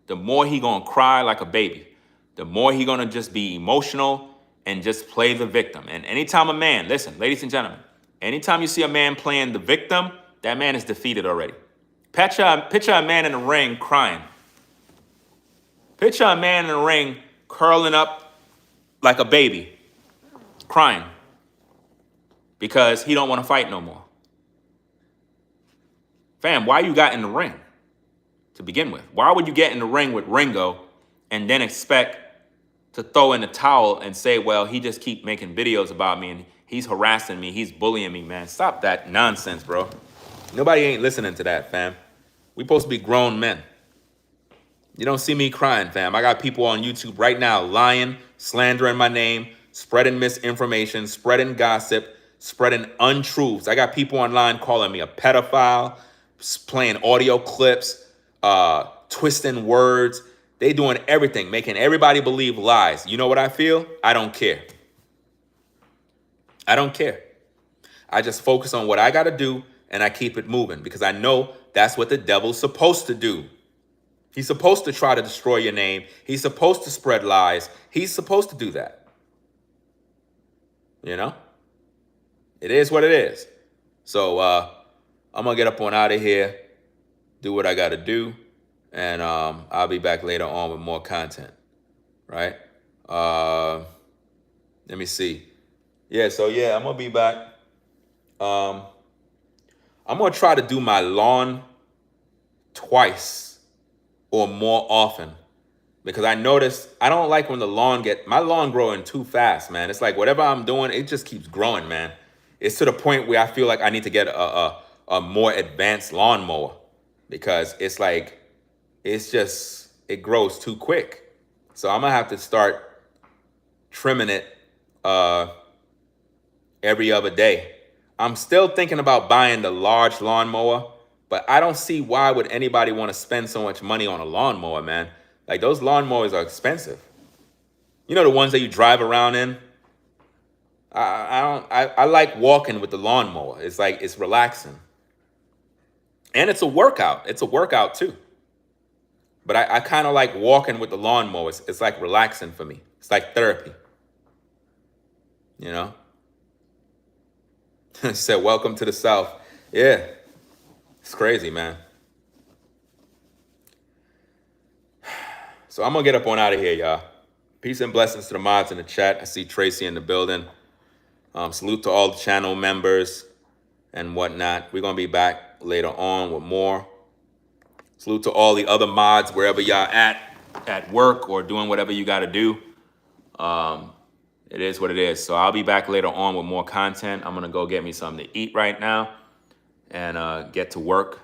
the more he gonna cry like a baby. The more he gonna just be emotional and just play the victim. And anytime a man, listen, ladies and gentlemen, anytime you see a man playing the victim, that man is defeated already. Picture a man in the ring crying. Picture a man in the ring curling up like a baby, crying because he don't want to fight no more. Fam, why you got in the ring to begin with? Why would you get in the ring with Ringo and then expect to throw in the towel and say, well, he just keep making videos about me and he's harassing me, he's bullying me, man. Stop that nonsense, bro. Nobody ain't listening to that, fam. We supposed to be grown men. You don't see me crying, fam. I got people on YouTube right now lying, slandering my name, spreading misinformation, spreading gossip, spreading untruths. I got people online calling me a pedophile, playing audio clips, twisting words. They doing everything, making everybody believe lies. You know what I feel? I don't care. I don't care. I just focus on what I got to do and I keep it moving because I know that's what the devil's supposed to do. He's supposed to try to destroy your name. He's supposed to spread lies. He's supposed to do that. You know? It is what it is. So I'm going to get up on out of here, do what I got to do, and I'll be back later on with more content, right? Let me see. Yeah, so yeah, I'm going to be back. I'm going to try to do my lawn twice or more often, because I noticed I don't like when my lawn growing too fast, man. It's like whatever I'm doing, it just keeps growing, man. It's to the point where I feel like I need to get a more advanced lawnmower because it's like, it grows too quick. So I'm gonna have to start trimming it every other day. I'm still thinking about buying the large lawnmower, but I don't see why would anybody want to spend so much money on a lawnmower, man. Like those lawnmowers are expensive. You know the ones that you drive around in? I like walking with the lawnmower. It's like, it's relaxing. And it's a workout. It's a workout too. But I kind of like walking with the lawnmower. It's like relaxing for me. It's like therapy. You know? Said, welcome to the South. Yeah. It's crazy, man. So I'm going to get up on out of here, y'all. Peace and blessings to the mods in the chat. I see Tracy in the building. Salute to all the channel members and whatnot. We're going to be back later on with more. Salute to all the other mods, wherever y'all at work or doing whatever you got to do. It is what it is. So I'll be back later on with more content. I'm going to go get me something to eat right now and get to work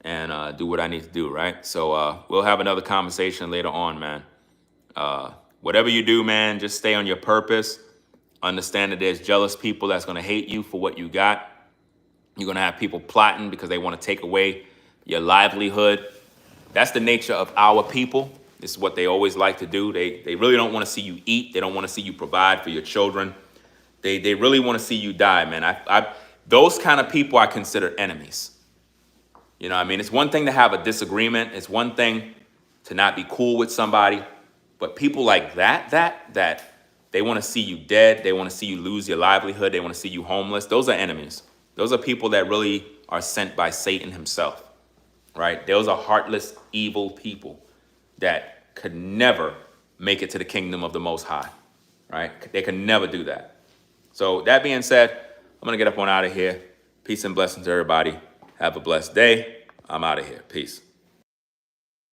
and do what I need to do, right? So we'll have another conversation later on, man. Whatever you do, man, just stay on your purpose. Understand that there's jealous people that's going to hate you for what you got. You're going to have people plotting because they want to take away your livelihood. That's the nature of our people. This is what they always like to do. They really don't want to see you eat. They don't want to see you provide for your children. They really want to see you die, man. Those kind of people I consider enemies. You know what I mean? It's one thing to have a disagreement. It's one thing to not be cool with somebody. But people like that they want to see you dead. They want to see you lose your livelihood. They want to see you homeless. Those are enemies. Those are people that really are sent by Satan himself, right? Those are heartless, evil people that could never make it to the kingdom of the Most High, right? They could never do that. So that being said, I'm going to get up on out of here. Peace and blessings to everybody. Have a blessed day. I'm out of here. Peace.